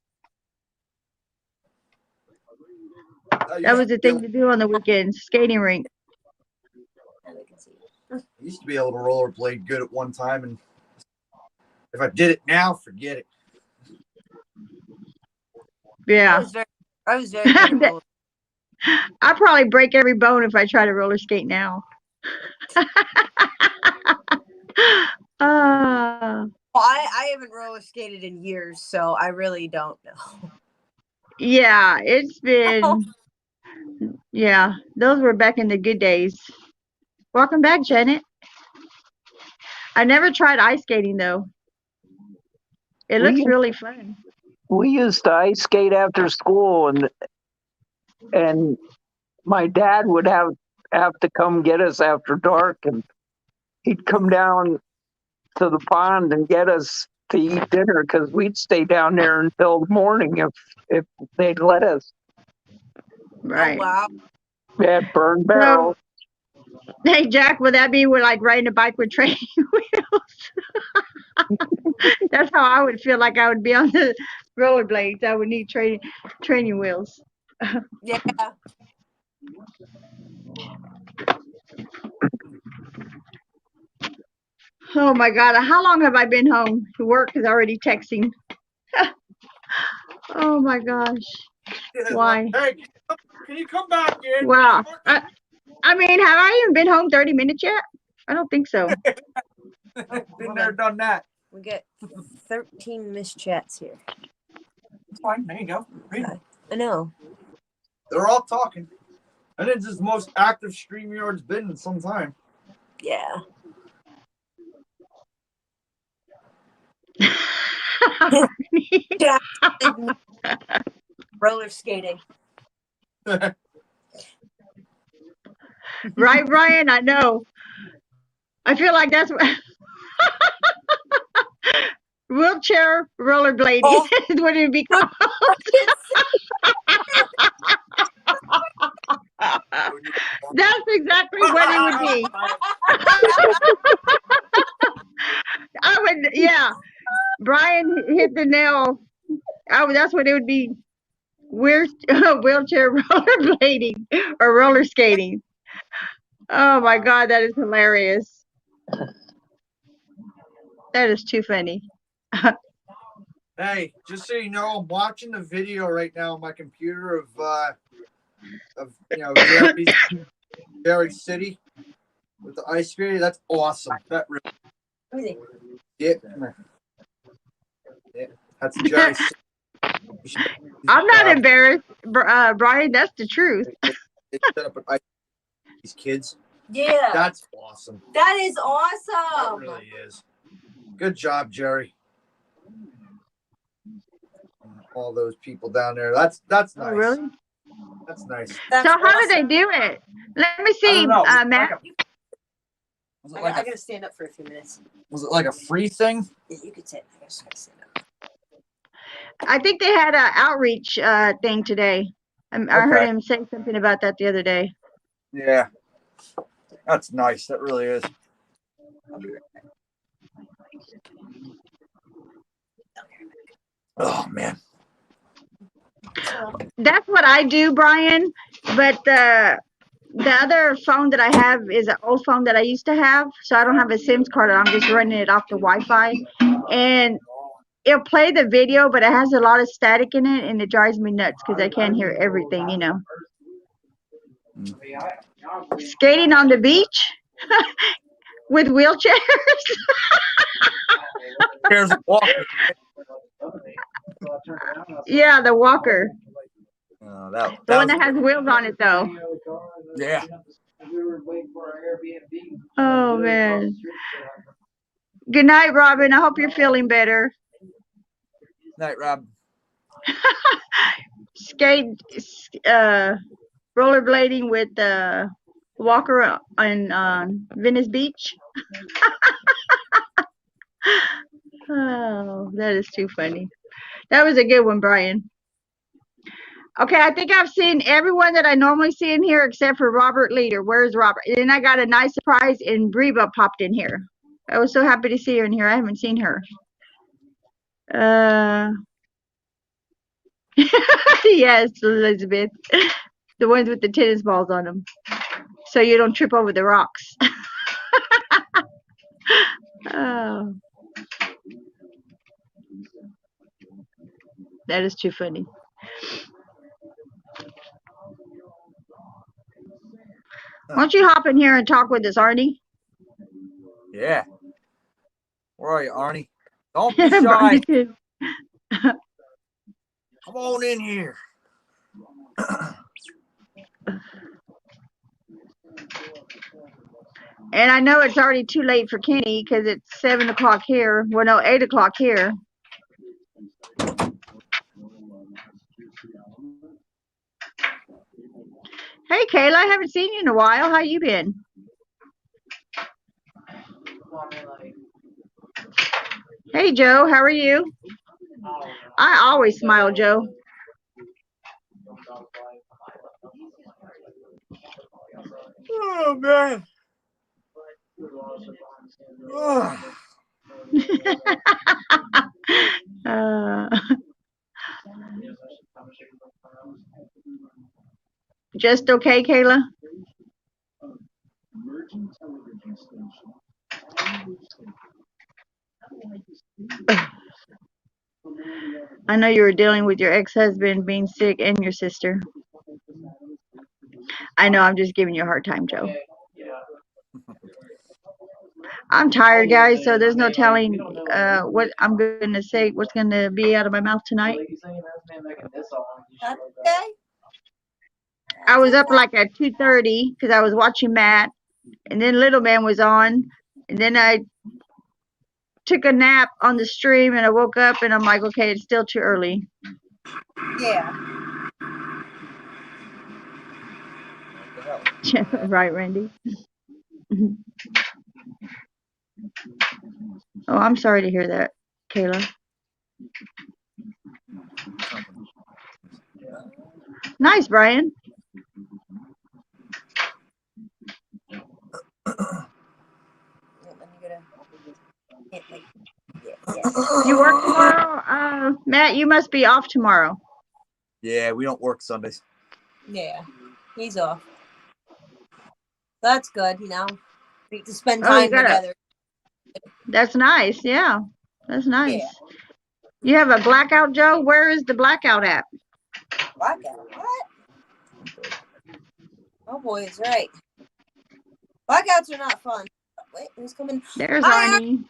That was the thing to do on the weekends, skating rink. I used to be able to rollerblade good at one time, and if I did it now, forget it. Yeah. I was very good at roller. I'd probably break every bone if I try to roller skate now. Well, I haven't roller skated in years, so I really don't know. Yeah, it's been, yeah, those were back in the good days. Welcome back, Janet. I never tried ice skating, though. It looks really fun. We used to ice skate after school, and my dad would have to come get us after dark, and he'd come down to the pond and get us to eat dinner because we'd stay down there until the morning if they'd let us. Right. Oh, wow. We had burn barrels. So, hey, Jack, would that be like riding a bike with training wheels? That's how I would feel like I would be on the rollerblades. I would need training wheels. Yeah. Oh my God. How long have I been home? Work is already texting. Oh my gosh. Why? Hey, can you come back in? Wow. I mean, have I even been home 30 minutes yet? I don't think so. Been there, done that. We get 13 missed chats here. It's fine. There you go. Read them. I know. They're all talking. And it's the most active StreamYard's been in some time. Yeah. Roller skating. Right, Brian? I know. I feel like that's what wheelchair rollerblading is what it would be called. That's exactly what it would be. Brian hit the nail. Oh, that's what it would be. Wheelchair rollerblading or roller skating. Oh my God, that is hilarious. That is too funny. Hey, just so you know, I'm watching the video right now on my computer of Jerry City with the ice skating. That's awesome. That really, yeah, that's Jerry City. I'm not embarrassed, Brian. That's the truth. They set up an ice these kids. Yeah. That's awesome. That is That awesome. really is. Good job, Jerry. All those people down there. That's nice. Oh, really? That's nice. That's So how awesome. did they do it? Let me I see, don't know. Matt. Was it I like gotta stand up for a few minutes. was it like a free thing? Yeah, you could sit. I just gotta stand up. I think they had an outreach thing today. I heard Okay. him say something about that the other day. Yeah. That's nice. That really is. Oh man. That's what I do, Brian. But the other phone that I have is an old phone that I used to have, so I don't have a SIM card. I'm just running it off the Wi-Fi, and it'll play the video, but it has a lot of static in it, and it drives me nuts because I can't hear everything. You know. Skating on the beach with wheelchairs. Here's a walker. Yeah, the walker. That The one was that has wheels on it, though. yeah. Oh, man. Good night, Robin. I hope you're feeling better. Night, Rob. Rollerblading with Walker on Venice Beach. Oh, that is too funny. That was a good one, Brian. Okay, I think I've seen everyone that I normally see in here except for Robert Leader. Where's Robert? And then I got a nice surprise, and Reba popped in here. I was so happy to see her in here. I haven't seen her. Yes, Elizabeth. The ones with the tennis balls on them. So you don't trip over the rocks. Oh. That is too funny. Why don't you hop in here and talk with us, Arnie? Yeah. Where are you, Arnie? Don't be shy. Come on in here. And I know it's already too late for Kenny because it's 7 o'clock here. Well, no, 8 o'clock here. Hey, Kayla, I haven't seen you in a while. How you been? Hey, Joe, how are you? I always smile, Joe. Oh man. Just okay, Kayla? I know you were dealing with your ex-husband being sick and your sister. I know, I'm just giving you a hard time, Joe. I'm tired, guys, so there's no telling what I'm going to say, what's going to be out of my mouth tonight. Okay. I was up like at 2:30 because I was watching Matt, and then Little Man was on, and then I took a nap on the stream, and I woke up, and I'm like, okay, it's still too early. Yeah. Right, Randy? Oh, I'm sorry to hear that, Kayla. Nice, Brian. Let me get a. You work tomorrow? Matt, you must be off tomorrow. Yeah, we don't work Sundays. Yeah, he's off. That's good, you know. We get to spend Oh, you time together. That's nice. Yeah, that's nice. Yeah. You have a blackout, Joe? Where is the blackout at? Blackout. What? Oh boy, is right. Blackouts are not fun. Wait, who's coming? There's Hi, Arnie.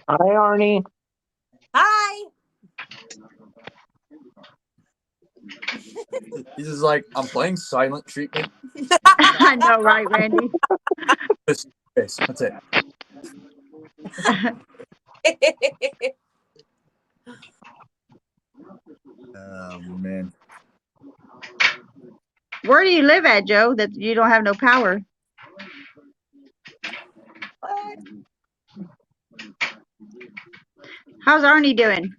Hi, Arnie. Hi. He's just like, I'm playing silent treatment. I know, right, Randy? Yes, that's it. Oh man. Where do you live at, Joe, that you don't have no power? What? How's Arnie doing?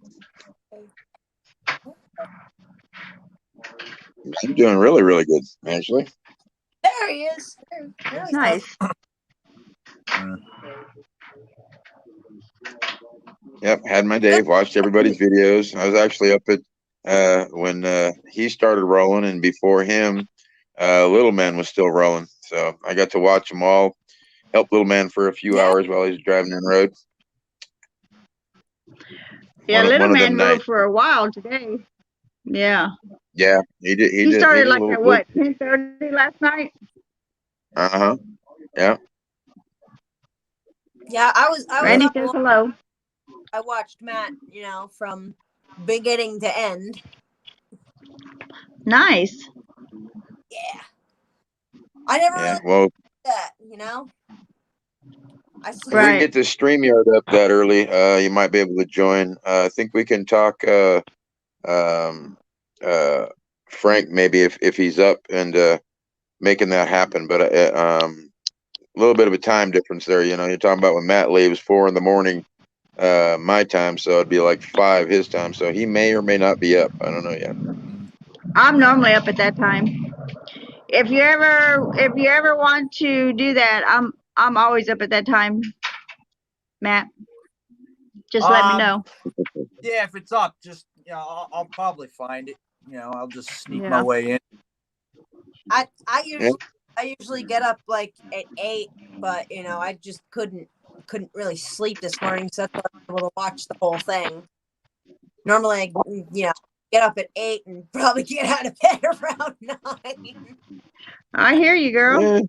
I'm doing really, really good, actually. There he is. There he Nice. Yep, had my day, watched everybody's videos. I was actually up at when he started rolling, and before him, Little Man was still rolling. So I got to watch them all. Help Little Man for a few hours while he's driving in the road. Yeah, One little of man them rode nights. for a while today. Yeah. Yeah, he did. He started like little, at what, 10:30 last night? Uh-huh. Yeah. Yeah, I was Randy up. says hello. I watched Matt, you know, from beginning to end. Nice. Yeah. I never Yeah. really Well, did that, you know. if we Right. get the StreamYard up that early, you might be able to join. I think we can talk Frank maybe if he's up and making that happen. But a little bit of a time difference there. You know, you're talking about when Matt leaves 4 a.m. My time, so it'd be like 5 his time. So he may or may not be up. I don't know yet. I'm normally up at that time. If you ever want to do that, I'm always up at that time, Matt. Just let me know. Yeah, if it's up, just I'll probably find it. I'll just sneak Yeah. my way in. I usually get up like at 8, but you know, I just couldn't really sleep this morning, so that's why I was able to watch the whole thing. Normally, get up at 8 and probably get out of bed around 9. I hear you, girl. Yeah.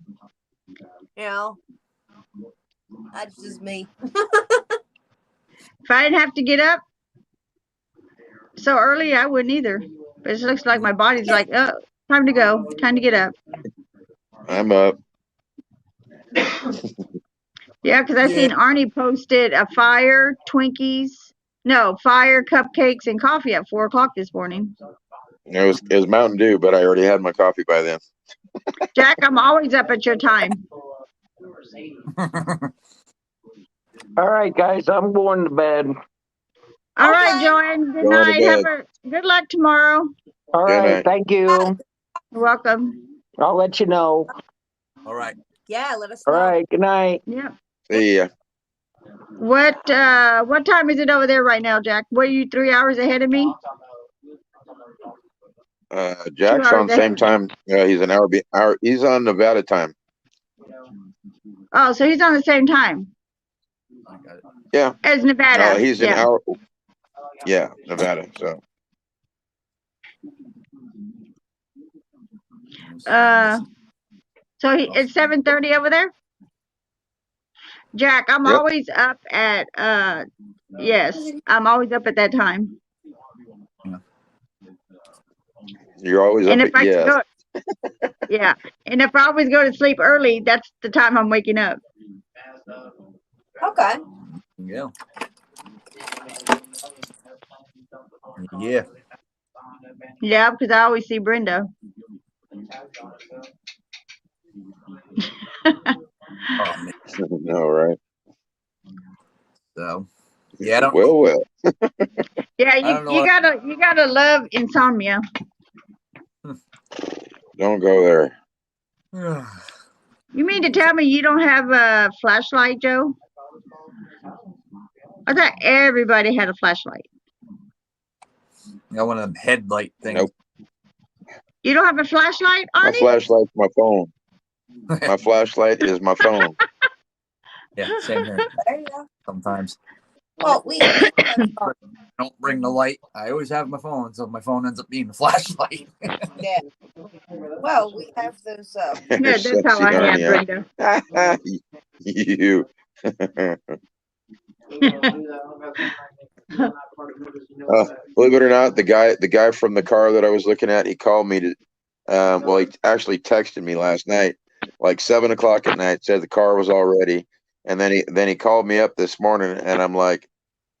You know, that's just me. If I didn't have to get up so early, I wouldn't either. But it looks like my body's like, oh, time to go. Time to get up. I'm up. Yeah, because I seen Arnie posted a fire, cupcakes, and coffee at 4 o'clock this morning. It was Mountain Dew, but I already had my coffee by then. Jack, I'm always up at your time. All right, guys, I'm going to bed. All right, Okay. Joanne. Good Going to night. Good luck tomorrow. All Good right, night. thank you. You're welcome. I'll let you know. All right. Yeah, let us All know. right, good night. Yep. See ya. What time is it over there right now, Jack? What are you 3 hours ahead of me? Jack's on the same time. He's an hour. He's on Nevada time. Oh, so he's on the same time I got it. Yeah. as Nevada. No, he's an hour. Yeah, Nevada. So. So it's 7:30 over there. Jack, I'm Yep. always up at yes, I'm always up at that time. You're always And up if at I yes. go, yeah, and if I always go to sleep early, that's the time I'm waking up. Okay. Yeah. Yeah. Yeah, because I always see Brenda. Oh man. No, right. So yeah, I don't. Well. Yeah, I don't know you what- gotta love insomnia. Don't go there. You mean to tell me you don't have a flashlight, Joe? I thought everybody had a flashlight. I got one of them headlight things. Nope. You don't have a flashlight, My Arnie? flashlight's my phone. My flashlight is my phone. Yeah, same here. There you go. Sometimes Well, we don't bring the light. I always have my phone, so my phone ends up being the flashlight. yeah. Well, we have those. Good, that's how Sexy I am, Arnie, Brenda. you. Believe it or not, the guy from the car that I was looking at, he called me to. Well, he actually texted me last night, like 7 o'clock at night. Said the car was all ready, and then he called me up this morning, and I'm like,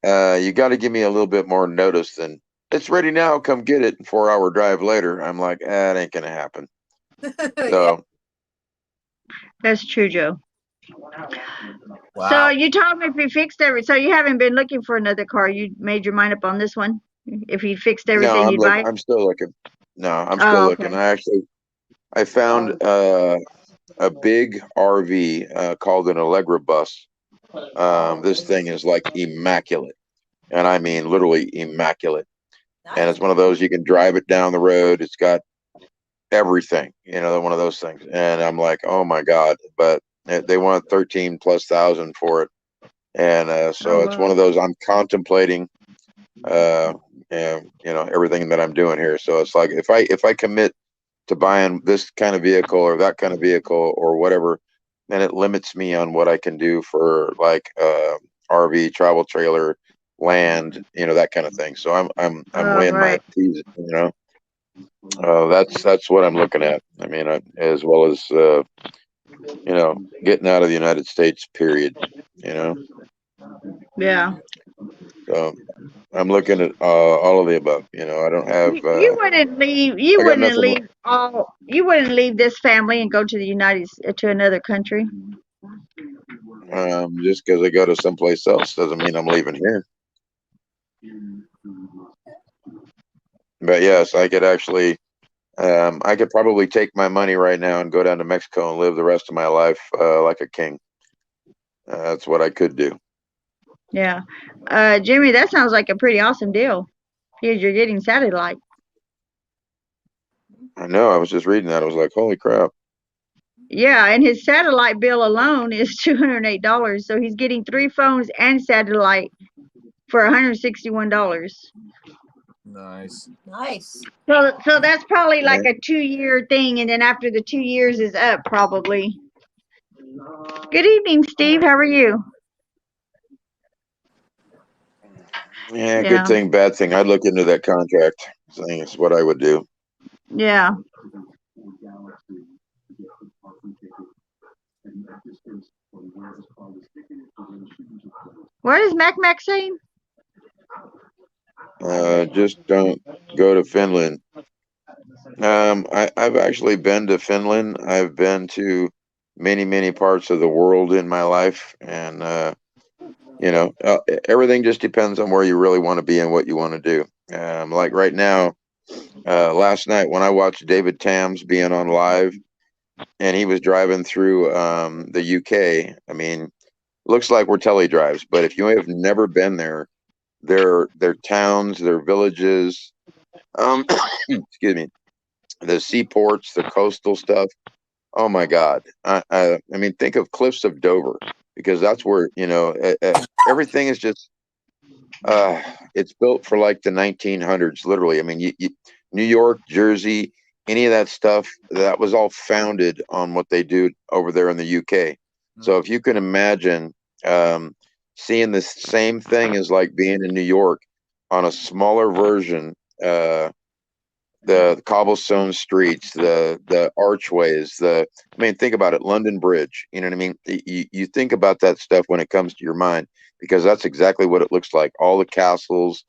you got to give me a little bit more notice than it's ready now. Come get it. 4 hour drive later, I'm like, it ain't gonna happen. So That's true, Joe. Wow. So you told me if he fixed so you haven't been looking for another car. You made your mind up on this one. If he fixed everything, no, you'd buy it. I'm still looking. No, I'm still Oh, looking. okay. I found a big RV called an Allegra bus. This thing is like immaculate, and I mean literally immaculate. And it's one of those you can drive it down the road. It's got everything, one of those things. And I'm like, oh my God! But they want 13,000+ for it, and so Oh, it's one of those I'm contemplating. And everything that I'm doing here. So it's like if I commit to buying this kind of vehicle or that kind of vehicle or whatever, then it limits me on what I can do for like RV, travel trailer, land, that kind of thing. So I'm weighing my right. T's, that's what I'm looking at. I mean, as well as getting out of the United States, period. Yeah. So I'm looking at all of the above. I don't have. You wouldn't leave. You I got wouldn't nothing. leave all. You wouldn't leave this family and go to to another country. Just because I go to someplace else doesn't mean I'm leaving here. But yes, I could actually. I could probably take my money right now and go down to Mexico and live the rest of my life like a king. That's what I could do. Yeah. Jimmy, that sounds like a pretty awesome deal. Because you're getting satellite. I know. I was just reading that. I was like, holy crap. Yeah, and his satellite bill alone is $208. So he's getting 3 phones and satellite for $161. Nice. nice. So that's probably like a 2-year thing, and then after the 2 years is up, probably. Good evening, Steve. How are you? Yeah, good thing, bad thing. I'd look into that contract thing. Is what I would do. Yeah. What is Mac saying? Just don't go to Finland. I've actually been to Finland. I've been to many parts of the world in my life, and everything just depends on where you really want to be and what you want to do. Like right now, last night when I watched David Tams being on live, and he was driving through the UK. I mean, looks like we're tele drives, but if you have never been there, their towns, their villages, excuse me, the seaports, the coastal stuff. Oh my God! I mean, think of Cliffs of Dover, because that's where everything is just. It's built for like the 1900s, literally. I mean, New York, Jersey, any of that stuff, that was all founded on what they do over there in the UK. So if you can imagine seeing the same thing as like being in New York on a smaller version, the cobblestone streets, the archways, I mean, think about it, London Bridge, you know what I mean? You think about that stuff when it comes to your mind, because that's exactly what it looks like. All the castles,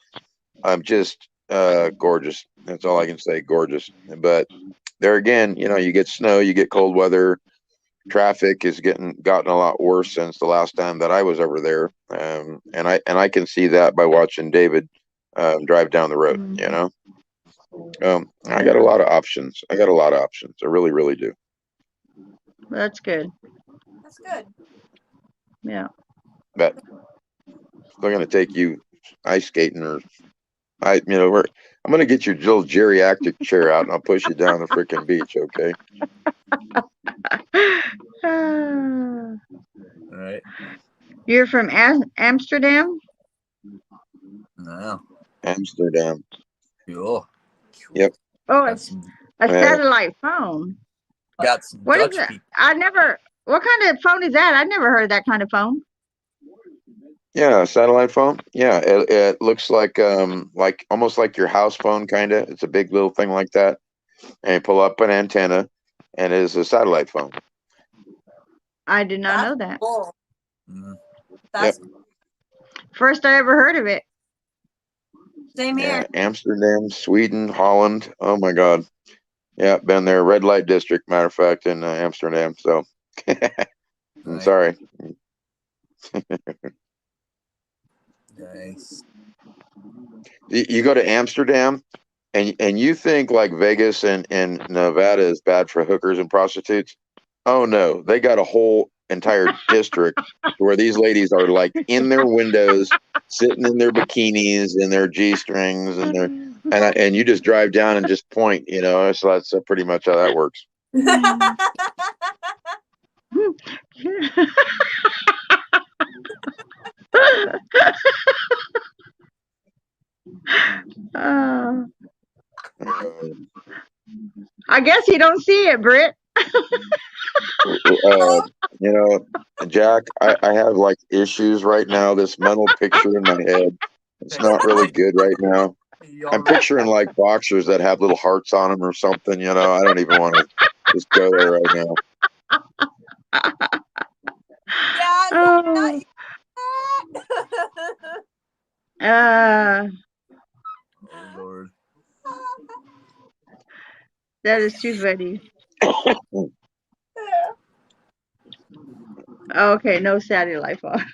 just gorgeous. That's all I can say, gorgeous. But there again, you get snow, you get cold weather. Traffic has gotten a lot worse since the last time that I was over there, and I can see that by watching David drive down the road. I got a lot of options. I really, really do. That's good. That's good. Yeah. But still gonna take you ice skating or I'm gonna get your little geriatric chair out and I'll push you down the freaking beach, okay? Ah. All right. You're from Amsterdam? No. Amsterdam. Cool. Yep. Oh, Got it's some, a Yeah. satellite phone. got some What is Dutch that? people. What kind of phone is that? I never heard of that kind of phone. Yeah, satellite phone. Yeah, it looks like almost like your house phone kinda. It's a big little thing like that. And you pull up an antenna and it is a satellite phone. I did not That's know that. cool. Mm. That's First I ever heard of it. same Yeah, here. Amsterdam, Sweden, Holland. Oh my God. Yeah, been there. Red light district, matter of fact, in Amsterdam. So, I'm Right. sorry. Nice. You go to Amsterdam, and you think like Vegas and Nevada is bad for hookers and prostitutes. Oh no, they got a whole entire district where these ladies are like in their windows, sitting in their bikinis and their G-strings and their and you just drive down and just point, So that's pretty much how that works. Uh, Um, I guess you don't see it, Britt. Jack, I have like issues right now. This mental picture in my head, it's not really good right now. I'm picturing like boxers that have little hearts on them or something. I don't even want to just go there right now. Yeah, Oh, not Oh Lord. that is too funny. Okay, no satellite phone.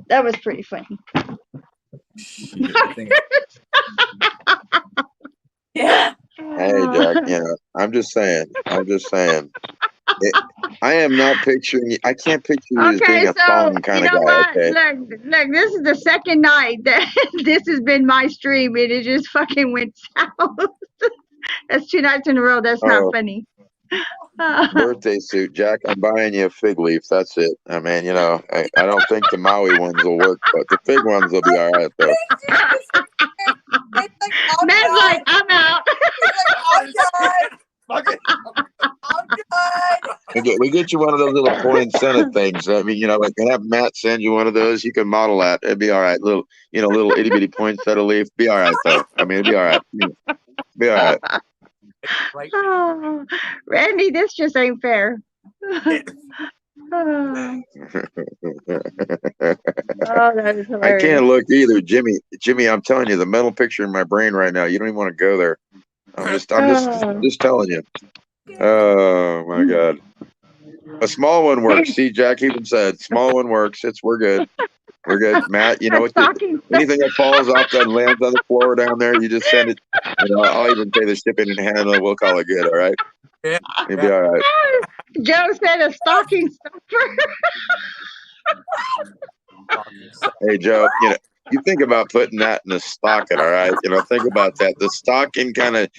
That was pretty funny. Shit, I think yeah. Hey, Jack, I'm just saying. I am not picturing you. I can't picture you as being Okay, a so thong kind you of know guy, what? okay? Look, this is the second night that this has been my stream, and it just fucking went south. That's 2 nights in a row. That's not Oh, funny. birthday suit, Jack. I'm buying you a fig leaf. That's it. I mean, I don't think the Maui ones will work, but the fig ones will be all right, though. It's like, I'm Matt's done. like, I'm out. He's like, I'm done. fuck it. I'm done. We get you one of those little poinsettia things. I mean, like have Matt send you one of those. You can model that. It'd be all right. Little itty bitty poinsettia leaf. Be all right though. I mean, it'd be all right. Be all right. Right. Oh, Randy, this just ain't fair. Oh, that is I hilarious. can't look either, Jimmy. I'm telling you, the mental picture in my brain right now. You don't even want to go there. I'm just telling you. Oh my God. A small one works. See, Jack even said, small one works. We're good. We're good. Matt, you know what? Anything that falls off that lands on the floor down there, you just send it. I'll even pay the shipping and handling. We'll call it good. All right. Yeah. You'll be all right. Joe said a stocking stuffer. Hey, Joe, you think about putting that in a stocking, all right? Think about that. The stocking kind of,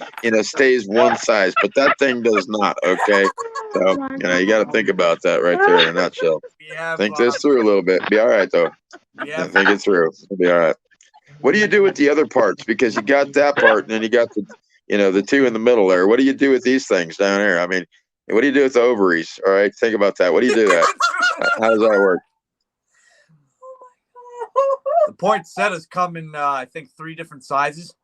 stays one size, but that thing does not, okay? So, you got to think about that right there in a nutshell. Think this through a little bit. Be all right, though. Yeah. Think it through. It'll be all right. What do you do with the other parts? Because you got that part, and then you got the two in the middle there. What do you do with these things down here? I mean, what do you do with the ovaries? All right, think about that. What do you do that? How does that work? The poinsettias come in, I think, 3 different sizes.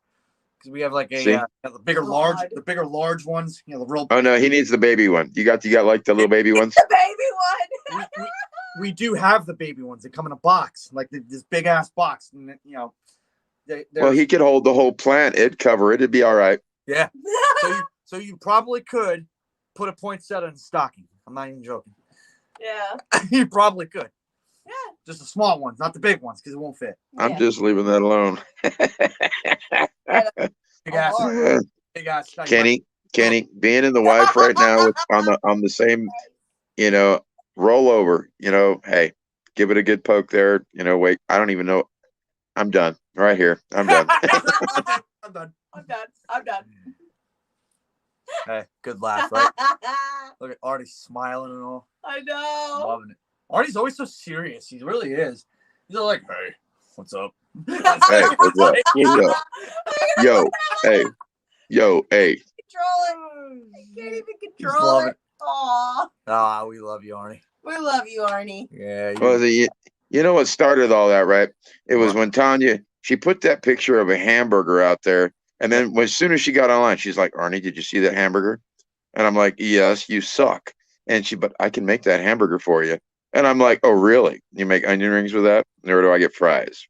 Because we have like the bigger large ones. The real. Oh no, he needs the baby one. You got like the little baby ones. The baby one. We do have the baby ones. They come in a box, like this big ass box, and Well, he could hold the whole plant. It'd cover it. It'd be all right. Yeah. So you probably could put a poinsettia in a stocking. I'm not even joking. Yeah. You probably could. Yeah. Just the small ones, not the big ones, because it won't fit. I'm just leaving that alone. Big ass. Kenny, being in the wife right now on the same, rollover. Hey, give it a good poke there. Wait, I don't even know. I'm done. Right here. I'm done. I'm done. I'm done. Hey, good laugh, right? Look at Artie smiling and all. I know. Loving it. Artie's always so serious. He really is. He's all like, hey, what's up? Hey, what's up? Yo, hey. Control it. I can't even Just control love it. Aw. Ah, we love you, Arnie. We love you, Arnie. Yeah. Well, you know what started all that, right? It was when Tanya, she put that picture of a hamburger out there. And then as soon as she got online, she's like, Arnie, did you see that hamburger? And I'm like, yes, you suck. And but I can make that hamburger for you. And I'm like, oh, really? You make onion rings with that? Or do I get fries?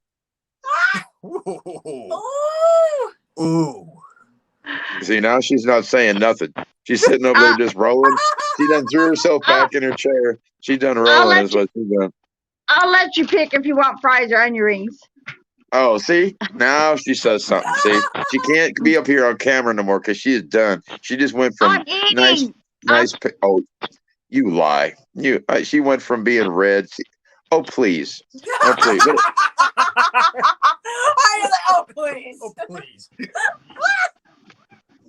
Ooh. Ooh. Ooh. See, now she's not saying nothing. She's sitting over there just rolling. She done threw herself back in her chair. She done rolling is what she done. I'll let you pick if you want fries or onion rings. Oh, see? Now she says something. See? She can't be up here on camera no more because she is done. She just went from I'm eating. nice. Oh, you lie. She went from being red. Oh, please. Oh, please. Oh, please. Oh, please.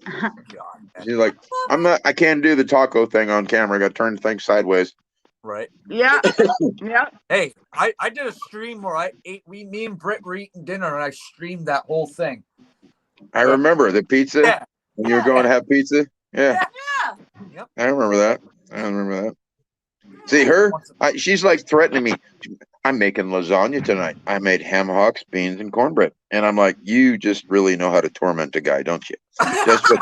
God. She's like, I can't do the taco thing on camera. I got to turn the thing sideways. Right. Yeah. Yeah. Hey, I did a stream where I ate. Me and Britt were eating dinner, and I streamed that whole thing. I remember the pizza. Yeah. When you were going to have pizza. Yeah. Yep. I remember that. See her? She's like threatening me. I'm making lasagna tonight. I made ham hocks, beans, and cornbread. And I'm like, you just really know how to torment a guy, don't you? Just what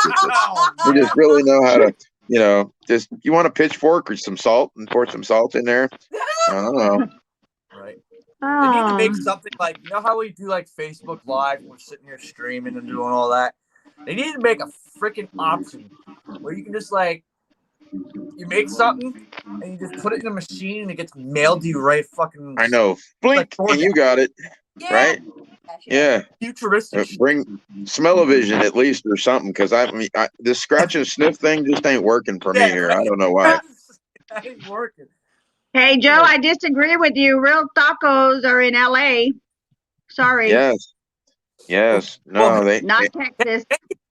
you just really know how to, just you want a pitchfork or some salt and pour some salt in there. I don't know. Right. They need to Oh. make something like, you know how we do like Facebook Live and we're sitting here streaming and doing all that? They need to make a freaking option where you can just like, you make something and you just put it in a machine and it gets mailed to you right fucking. I know. Blink like and you got it. Yeah. Right? Yeah. Futuristic. Bring smell-o-vision at least or something, because this scratch and sniff thing just ain't working for me here. I don't know why. That ain't working. Hey, Joe, I disagree with you. Real tacos are in LA. Sorry. Yes. No, Not Texas.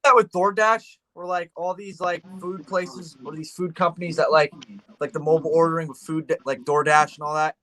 That with DoorDash, where like all these like food places or these food companies that like the mobile ordering with food like DoorDash and all that.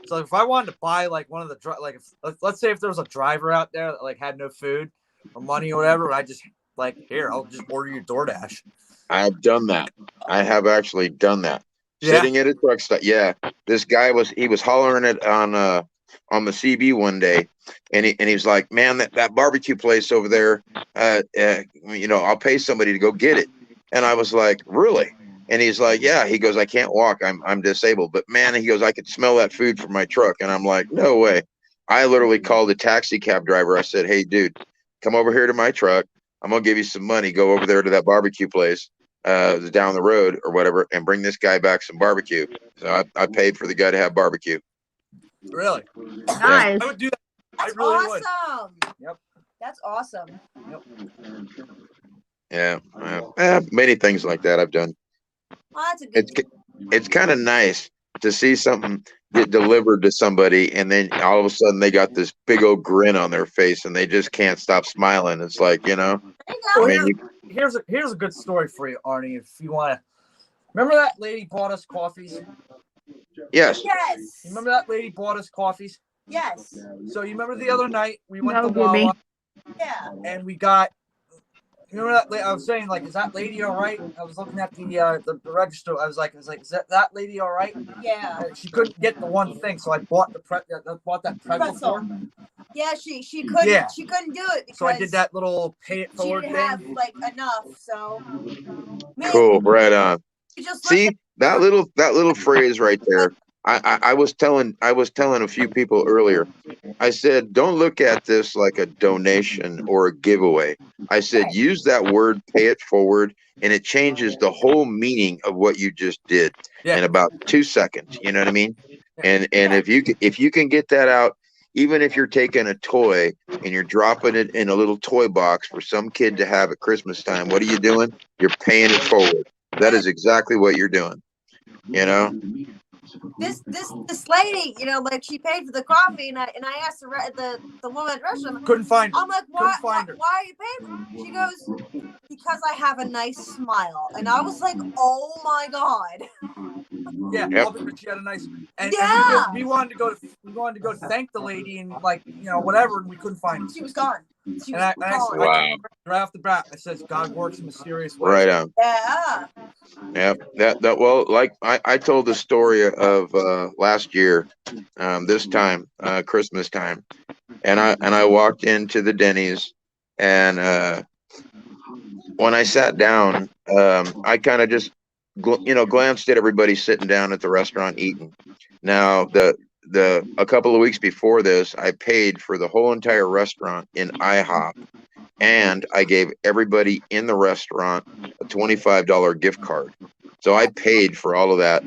So if I wanted to buy like one of the let's say if there was a driver out there that like had no food or money or whatever, I just like here I'll just order your DoorDash. I've done that. I have actually done that. Yeah. Sitting at a truck stop. Yeah. This guy was hollering it on the CB one day, and he was like, man, that barbecue place over there, I'll pay somebody to go get it. And I was like, really? And he's like, yeah. He goes, I can't walk. I'm disabled. But man, he goes, I could smell that food from my truck. And I'm like, no way. I literally called a taxi cab driver. I said, hey, dude, come over here to my truck. I'm going to give you some money. Go over there to that barbecue place down the road or whatever, and bring this guy back some barbecue. So I paid for the guy to have barbecue. Really? Nice. I would do that. That's I really awesome. would. Yep. That's awesome. Yep. Yeah. Many things like that I've done. Well, that's a good. It's kind of nice to see something get delivered to somebody, and then all of a sudden they got this big old grin on their face, and they just can't stop smiling. It's like, There Well, you go. here's a good story for you, Arnie. If you want to, remember that lady bought us coffees. yes, Yes. You remember that lady bought us coffees? Yes. So you remember the other night we went No, to Wawa Gibby. Yeah. and we got. You remember that? I was saying, like, is that lady all right? I was looking at the register. I was like, is that lady all right? Yeah. She couldn't get the one thing, so I bought that pretzel for her. Yeah. She couldn't. Yeah. She couldn't do it because So I did that little pay it she forward didn't thing. have like enough. So. Man, cool, right on. you just See that little phrase right there. I was telling a few people earlier. I said, don't look at this like a donation or a giveaway. I said, use that word, pay it forward, and it changes the whole meaning of what you just did in about 2 seconds. You know what I mean? And if you can get that out, even if you're taking a toy and you're dropping it in a little toy box for some kid to have at Christmas time, what are you doing? You're paying it forward. That is exactly what you're doing. You know? this lady, you know, like she paid for the coffee, and I asked the woman at the restaurant, Couldn't find her. I'm like, Couldn't why find her. are you paying for? She goes, because I have a nice smile, and I was like, oh my god. Yeah, Yep. all because she had a nice. And Yeah. we wanted to go to thank the lady and like whatever, and we couldn't find her. She was gone. She And was I gone. Wow. right off the bat, I says God works in mysterious ways. Right on. Yeah. Yep. That well, like I told the story of last year, this time, Christmas time, and I walked into the Denny's, and when I sat down, I kind of just glanced at everybody sitting down at the restaurant eating. Now a couple of weeks before this, I paid for the whole entire restaurant in IHOP, and I gave everybody in the restaurant a $25 gift card. So I paid for all of that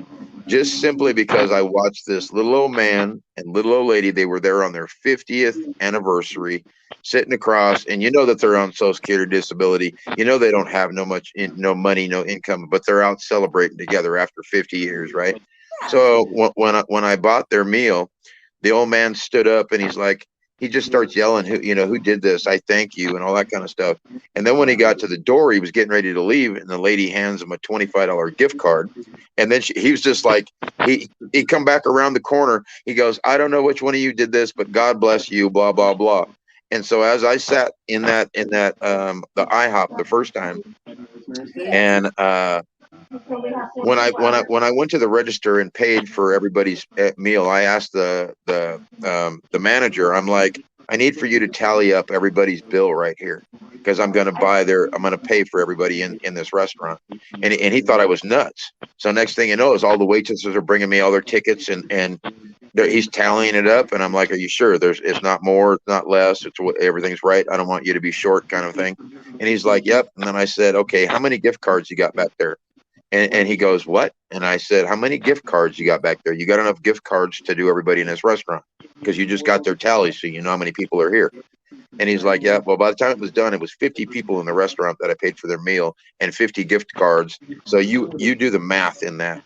just simply because I watched this little old man and little old lady. They were there on their 50th anniversary, sitting across, and you know that they're on Social Security disability. You know they don't have no money, no income, but they're out celebrating together after 50 years, right? So when I bought their meal, the old man stood up and he just starts yelling, who did this? I thank you, and all that kind of stuff. And then when he got to the door, he was getting ready to leave, and the lady hands him a $25 gift card. And then he was just like, he come back around the corner. He goes, I don't know which one of you did this, but God bless you, blah, blah, blah. And so as I sat in that the IHOP the first time, and when I went to the register and paid for everybody's meal, I asked the manager, I'm like, I need for you to tally up everybody's bill right here, because I'm going to pay for everybody in this restaurant. And he thought I was nuts. So next thing you know is all the waitresses are bringing me all their tickets, and he's tallying it up, and I'm like, are you sure it's not more, it's not less, everything's right, I don't want you to be short, kind of thing. And he's like, yep. And then I said, okay, how many gift cards you got back there? And he goes, what? And I said, how many gift cards you got back there? You got enough gift cards to do everybody in this restaurant, because you just got their tally, so you know how many people are here. And he's like, yeah, well, by the time it was done, it was 50 people in the restaurant that I paid for their meal and 50 gift cards. So you do the math in that.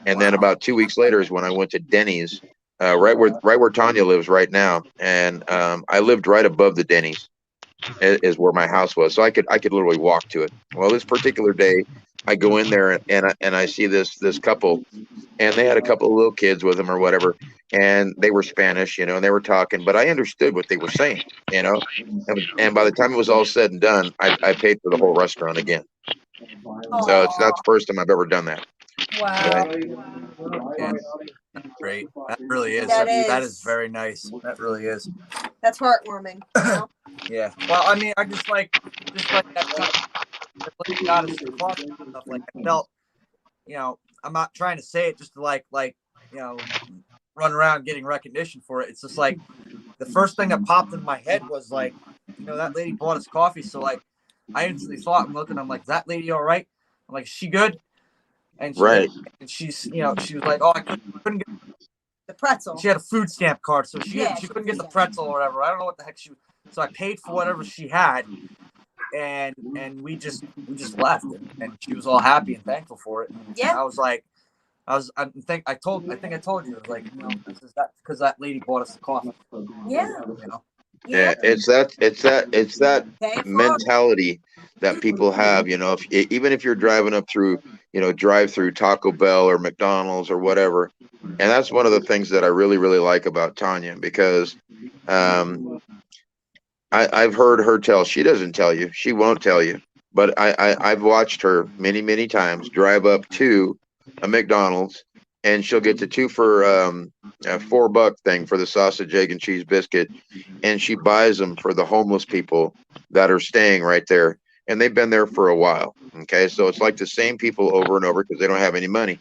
And then about 2 weeks later is when I went to Denny's, right where Tanya lives right now. And I lived right above the Denny's is where my house was. So I could literally walk to it. Well, this particular day, I go in there and I see this couple, and they had a couple of little kids with them or whatever, and they were Spanish, and they were talking, but I understood what they were saying, and by the time it was all said and done, I paid for the whole restaurant again. So it's not the first time I've ever done that. Wow. Yeah, that's great. That really is. That That is. is very nice. That really is. That's heartwarming. You know? Yeah. Well, I mean, I just like that time. Got us the coffee and stuff. Like I felt, I'm not trying to say it just to like run around getting recognition for it. It's just like the first thing that popped in my head was like, that lady bought us coffee. So like, I instantly thought, I'm like, is that lady all right? I'm like, is she good? And she's, she was like, oh, I couldn't get the pretzel. She had a food stamp card, so she couldn't get the pretzel or whatever. I don't know what the heck so I paid for whatever she had, and we just left, and she was all happy and thankful for it. And I was like, I think I told you, it was like, because that lady bought us the coffee. Yeah. Yeah, it's that mentality that people have, even if you're driving up through, drive through Taco Bell or McDonald's or whatever. And that's one of the things that I really, really like about Tanya, because I've heard her tell, she doesn't tell you, she won't tell you, but I've watched her many, many times drive up to a McDonald's, and she'll get the 2 for a $4 thing for the sausage, egg, and cheese biscuit, and she buys them for the homeless people that are staying right there, and they've been there for a while. Okay, so it's like the same people over and over because they don't have any money,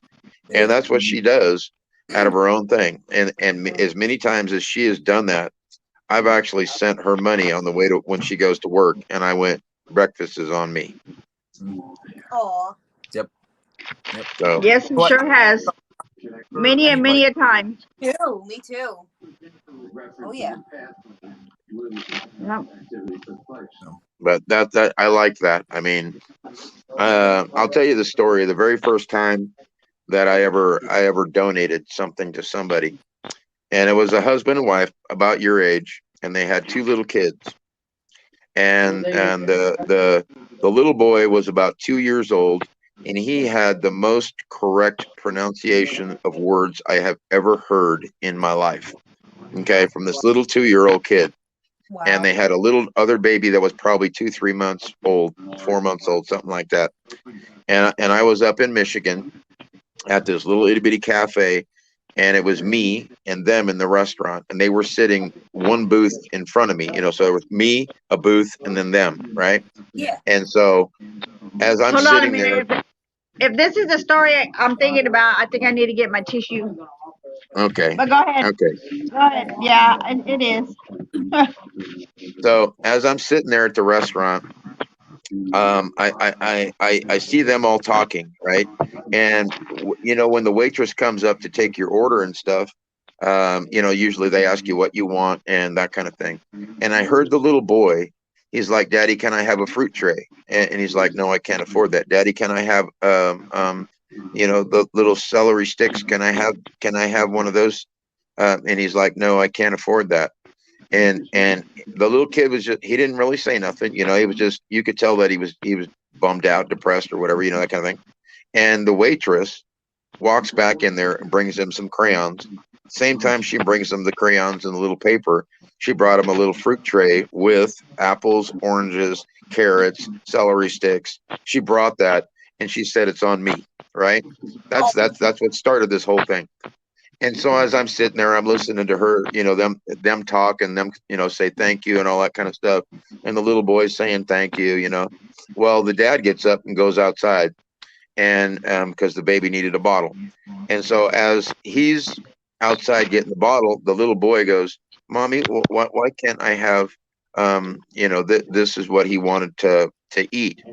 and that's what she does out of her own thing. And as many times as she has done that, I've actually sent her money on the way to when she goes to work, and I went, breakfast is on me. Oh. Yep. So yes, he sure has. Many a time. Me too. Oh yeah. Yep. But that I like that. I mean, I'll tell you the story. The very first time that I ever donated something to somebody. And it was a husband and wife about your age, and they had 2 little kids. And the little boy was about 2 years old, and he had the most correct pronunciation of words I have ever heard in my life. Okay, from this little 2-year-old kid. Wow. And they had a little other baby that was probably 2-3 months old, 4 months old, something like that. And I was up in Michigan at this little itty bitty cafe, and it was me and them in the restaurant, and they were sitting one booth in front of me, so it was me, a booth, and then them, right? Yeah. And so as I'm Hold on a sitting there, minute. If this is the story I'm thinking about, I think I need to get my tissue. okay, But go ahead. okay. Go ahead. Yeah, it is. So as I'm sitting there at the restaurant, I see them all talking, right? And when the waitress comes up to take your order and stuff, usually they ask you what you want and that kind of thing. And I heard the little boy, he's like, "Daddy, can I have a fruit tray?" And he's like, "No, I can't afford that." "Daddy, can I have the little celery sticks? Can I have one of those?" And he's like, "No, I can't afford that." And the little kid was he didn't really say nothing, he was just, you could tell that he was bummed out, depressed, or whatever, that kind of thing. And the waitress walks back in there and brings him some crayons. Same time she brings him the crayons and the little paper, she brought him a little fruit tray with apples, oranges, carrots, celery sticks. She brought that, and she said, "It's on me," right? That's what started this whole thing. And so as I'm sitting there, I'm listening to her, them talk, and them, say thank you and all that kind of stuff. And the little boy's saying thank you, Well, the dad gets up and goes outside, and because the baby needed a bottle. And so as he's outside getting the bottle, the little boy goes, "Mommy, why can't I have, this is what he wanted to eat."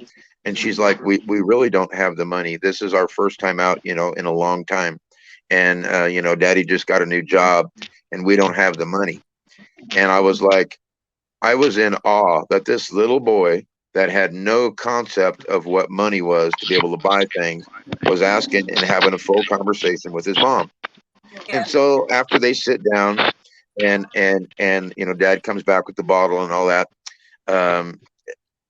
And she's like, we really don't have the money. This is our first time out, in a long time. And Daddy just got a new job, and we don't have the money. And I was in awe that this little boy that had no concept of what money was to be able to buy things was asking and having a full conversation with his mom. Yeah. And so after they sit down, and Dad comes back with the bottle and all that,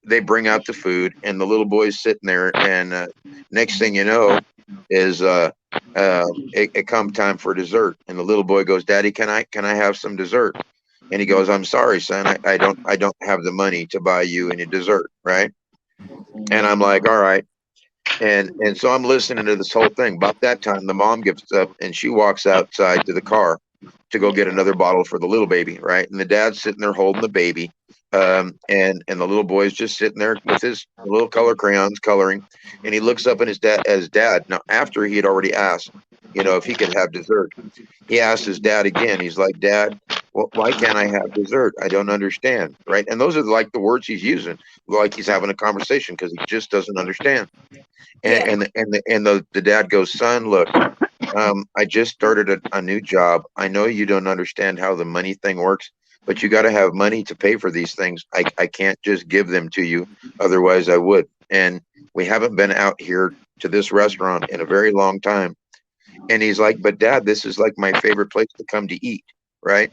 they bring out the food, and the little boy's sitting there, and next thing you know is it come time for dessert, and the little boy goes, "Daddy, can I have some dessert?" And he goes, "I'm sorry, son, I don't have the money to buy you any dessert," right? And I'm like, "All right." And so I'm listening to this whole thing. About that time, the mom gets up and she walks outside to the car to go get another bottle for the little baby, right? And the dad's sitting there holding the baby, and the little boy's just sitting there with his little color crayons coloring, and he looks up at his dad. Now, after he had already asked, if he could have dessert, he asked his dad again. He's like, "Dad, why can't I have dessert? I don't understand," right? And those are like the words he's using, like he's having a conversation, because he just doesn't understand. And the dad goes, "Son, look, I just started a new job. I know you don't understand how the money thing works, but you got to have money to pay for these things. I can't just give them to you. Otherwise I would. And we haven't been out here to this restaurant in a very long time." And he's like, "But Dad, this is like my favorite place to come to eat." Right.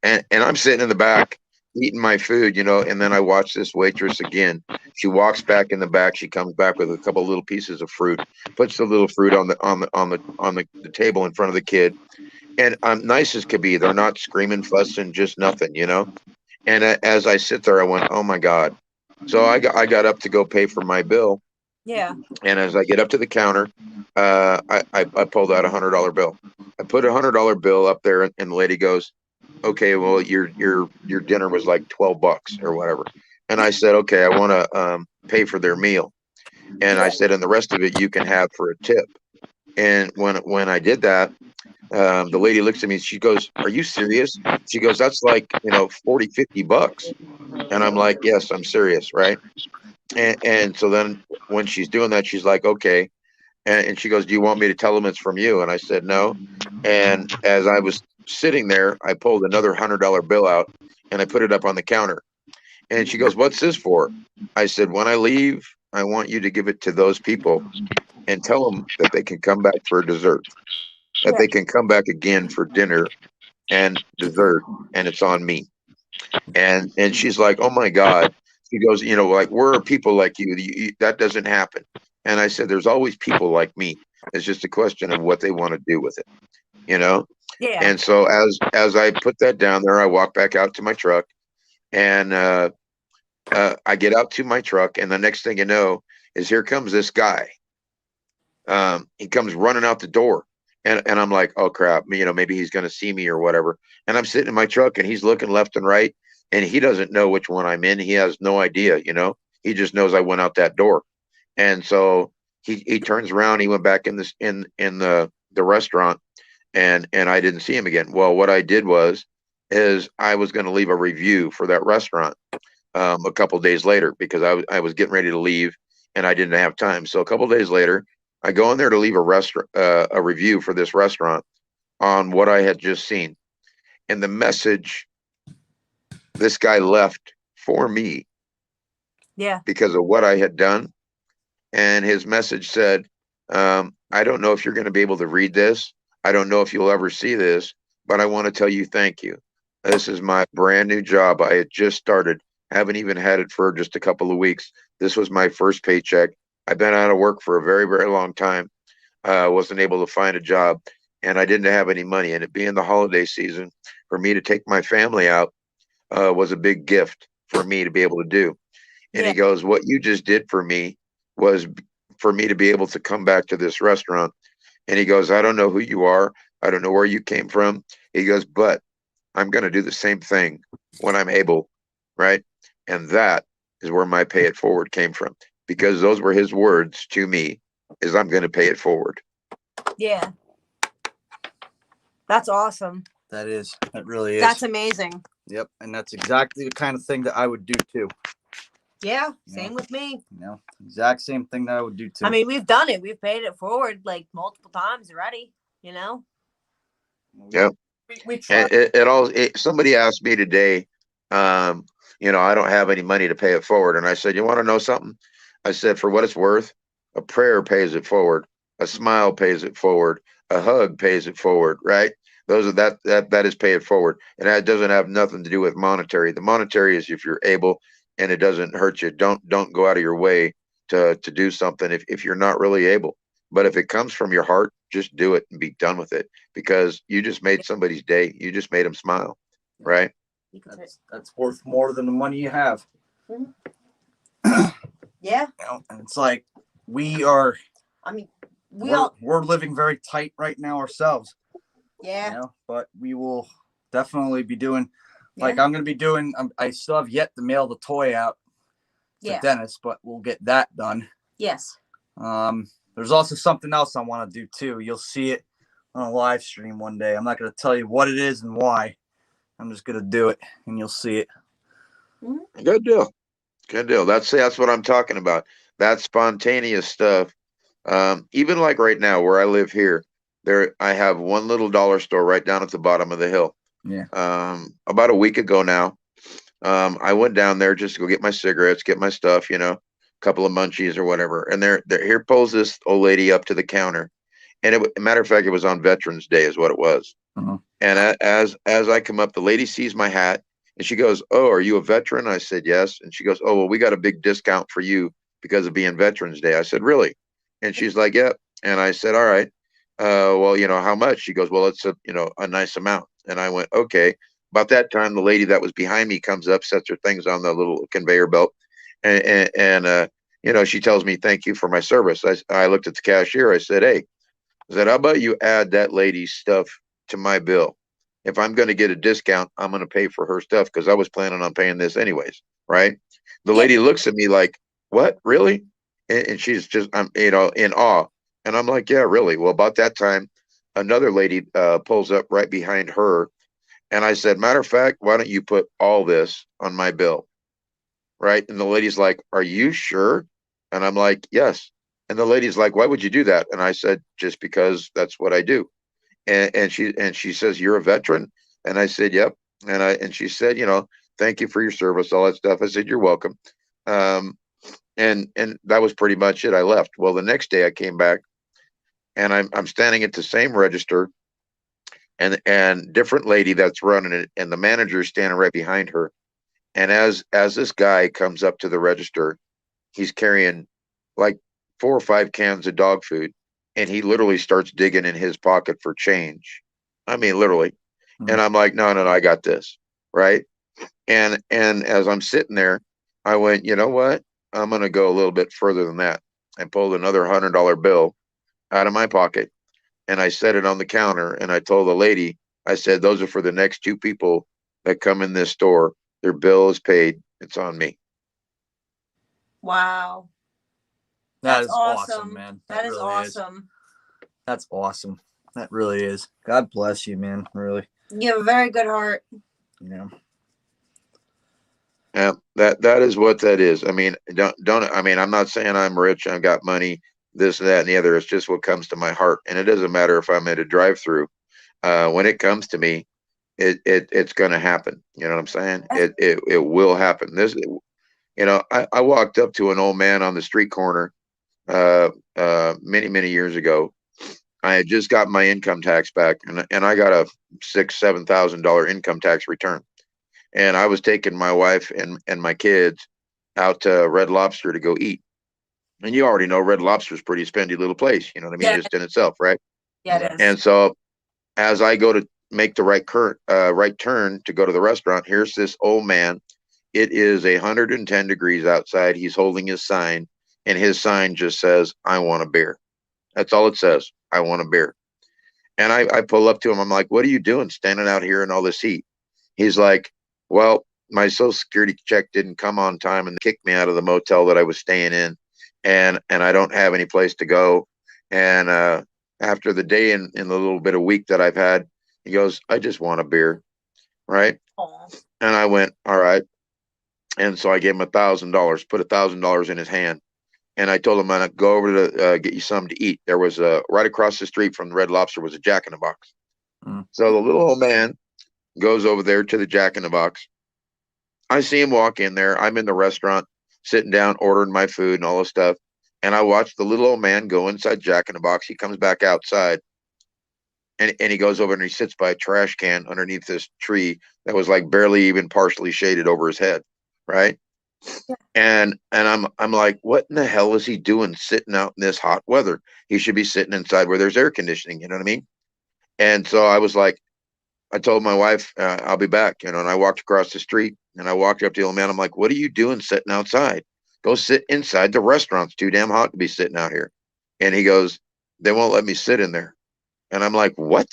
And I'm sitting in the back eating my food, and then I watch this waitress again. She walks back in the back. She comes back with a couple little pieces of fruit, puts the little fruit on the table in front of the kid. And I'm nice as could be. They're not screaming, fussing, just nothing, And as I sit there, I went, "Oh my God." So I got up to go pay for my bill. Yeah. And as I get up to the counter, I pulled out $100 bill. I put $100 bill up there, and the lady goes, "Okay, well, your dinner was like $12 or whatever." And I said, "Okay, I want to pay for their meal." And I said, "And the rest of it you can have for a tip." And when I did that, the lady looks at me and she goes, "Are you serious?" She goes, "That's like, $40-50. And I'm like, "Yes, I'm serious." Right. And so then when she's doing that, she's like, "Okay." And she goes, "Do you want me to tell them it's from you?" And I said, "No." And as I was sitting there, I pulled another $100 bill out, and I put it up on the counter. And she goes, "What's this for?" I said, "When I leave, I want you to give it to those people and tell them that they can come back for dessert, that Yeah. they can come back again for dinner and dessert, and it's on me. And she's like, oh my God. She goes, you know, like, where are people like you? That doesn't happen. And I said, there's always people like me. It's just a question of what they want to do with it, you know? Yeah. And so as I put that down there, I walk back out to my truck, and I get out to my truck, and the next thing you know is here comes this guy. He comes running out the door, and I'm like, oh crap, you know, maybe he's going to see me or whatever. And I'm sitting in my truck, and he's looking left and right, and he doesn't know which one I'm in. He has no idea, you know. He just knows I went out that door, and so he turns around. He went back in this in the restaurant, and I didn't see him again. Well, what I did is I was going to leave a review for that restaurant a couple days later, because I was getting ready to leave and I didn't have time. So a couple days later, I go in there to leave a review for this restaurant on what I had just seen, and the message this guy left for me Yeah. because of what I had done. And his message said, I don't know if you're going to be able to read this. I don't know if you'll ever see this, but I want to tell you thank you. This is my brand new job. I had just started, haven't even had it for just a couple of weeks. This was my first paycheck. I've been out of work for a very, very long time. Wasn't able to find a job, and I didn't have any money. And it being the holiday season, for me to take my family out was a big gift for me to be able to do. And Yeah. he goes, what you just did for me was for me to be able to come back to this restaurant. And he goes, I don't know who you are. I don't know where you came from. He goes, but I'm going to do the same thing when I'm able. Right. And that is where my pay it forward came from, because those were his words to me, is I'm going to pay it forward. Yeah. That's awesome. That is. That really is. That's amazing. Yep. And that's exactly the kind of thing that I would do too. Yeah. Yeah. Same with me. You know, exact same thing that I would do too. I mean, we've done it. We've paid it forward like multiple times already, you know? Yeah. We try. And somebody asked me today, you know, I don't have any money to pay it forward. And I said, you want to know something? I said, for what it's worth, a prayer pays it forward. A smile pays it forward. A hug pays it forward. Right. Those are that is pay it forward. And that doesn't have nothing to do with monetary. The monetary is if you're able and it doesn't hurt you. Don't go out of your way to do something if you're not really able. But if it comes from your heart, just do it and be done with it, because you just made somebody's day. You just made them smile. Right. That's worth more than the money you have. Yeah. You know, and it's like we're living very tight right now ourselves. Yeah. You know, but we will definitely be doing, like, I'm going to be doing, I still have yet to mail the toy out to Dennis, but we'll get that done. Yes. There's also something else I want to do too. You'll see it on a live stream one day. I'm not going to tell you what it is and why. I'm just going to do it and you'll see it. Good deal. Good deal. That's what I'm talking about. That spontaneous stuff. Even like right now where I live here, I have one little dollar store right down at the bottom of the hill. Yeah. About a week ago now, I went down there just to go get my cigarettes, get my stuff, you know, a couple of munchies or whatever. And here pulls this old lady up to the counter. And matter of fact, it was on Veterans Day is what it was. Uh-huh. And as I come up, the lady sees my hat and she goes, oh, are you a veteran? I said, yes. And she goes, oh, well, we got a big discount for you because of being Veterans Day. I said, really? And she's like, yep. And I said, all right. Well, you know, how much? She goes, well, it's a nice amount. And I went, okay. About that time, the lady that was behind me comes up, sets her things on the little conveyor belt. And you know, she tells me, thank you for my service. I looked at the cashier. I said, hey, how about you add that lady's stuff to my bill? If I'm going to get a discount, I'm going to pay for her stuff because I was planning on paying this anyways. Right. The lady looks at me like, what, really? And she's just, you know, in awe. And I'm like, yeah, really? Well, about that time, another lady pulls up right behind her. And I said, matter of fact, why don't you put all this on my bill? Right. And the lady's like, are you sure? And I'm like, yes. And the lady's like, why would you do that? And I said, just because that's what I do. And she says, you're a veteran? And I said, yep. And she said, you know, thank you for your service, all that stuff. I said, you're welcome. and that was pretty much it. I left. Well, the next day I came back, and I'm standing at the same register, and different lady that's running it, and the manager is standing right behind her. And as this guy comes up to the register, he's carrying like 4 or 5 cans of dog food, and he literally starts digging in his pocket for change. I mean, literally. And I'm like, no, no, no, I got this, right? And as I'm sitting there, I went, you know what? I'm gonna go a little bit further than that. I pulled another $100 bill out of my pocket, and I set it on the counter, and I told the lady, I said, those are for the next 2 people that come in this store. Their bill is paid. It's on me. Wow. That That's is awesome, awesome. man. That is really awesome. That's awesome. That really is. God bless you, man. Really. You have a very good heart. Yeah. Yeah, that is what that is. I mean, don't I mean, I'm not saying I'm rich, I've got money, this, that, and the other. It's just what comes to my heart. And it doesn't matter if I'm at a drive-through. When it comes to me, it's gonna happen. You know what I'm saying? It will happen. I walked up to an old man on the street corner many years ago. I had just got my income tax back, and I got a $6,000-7,000 income tax return. And I was taking my wife and my kids out to Red Lobster to go eat. And you already know Red Lobster's a pretty spendy little place, you know what I mean, Yeah. just in itself, right? Yeah, it is. And so as I go to make the right turn to go to the restaurant, here's this old man. It is 110 degrees outside. He's holding his sign, and his sign just says, I want a beer. That's all it says. I want a beer. And I pull up to him. I'm like, what are you doing standing out here in all this heat? He's like, well, my social security check didn't come on time and they kicked me out of the motel that I was staying in. And I don't have any place to go. And after the day and in the little bit of week that I've had, he goes, I just want a beer. Right. Aw. And I went, all right. And so I gave him $1,000, put $1,000 in his hand. And I told him, I'm going to go over to get you something to eat. There was right across the street from the Red Lobster was a Jack in the Box. So the little old man goes over there to the Jack in the Box. I see him walk in there. I'm in the restaurant, sitting down, ordering my food and all this stuff. And I watch the little old man go inside Jack in the Box. He comes back outside, and he goes over and he sits by a trash can underneath this tree that was like barely even partially shaded over his head, right? Yeah. And I'm like, what in the hell is he doing sitting out in this hot weather? He should be sitting inside where there's air conditioning, you know what I mean? And so I was like, I told my wife, I'll be back, and I walked across the street, and I walked up to the old man. I'm like, what are you doing sitting outside? Go sit inside. The restaurant's too damn hot to be sitting out here. And he goes, they won't let me sit in there. And I'm like, what?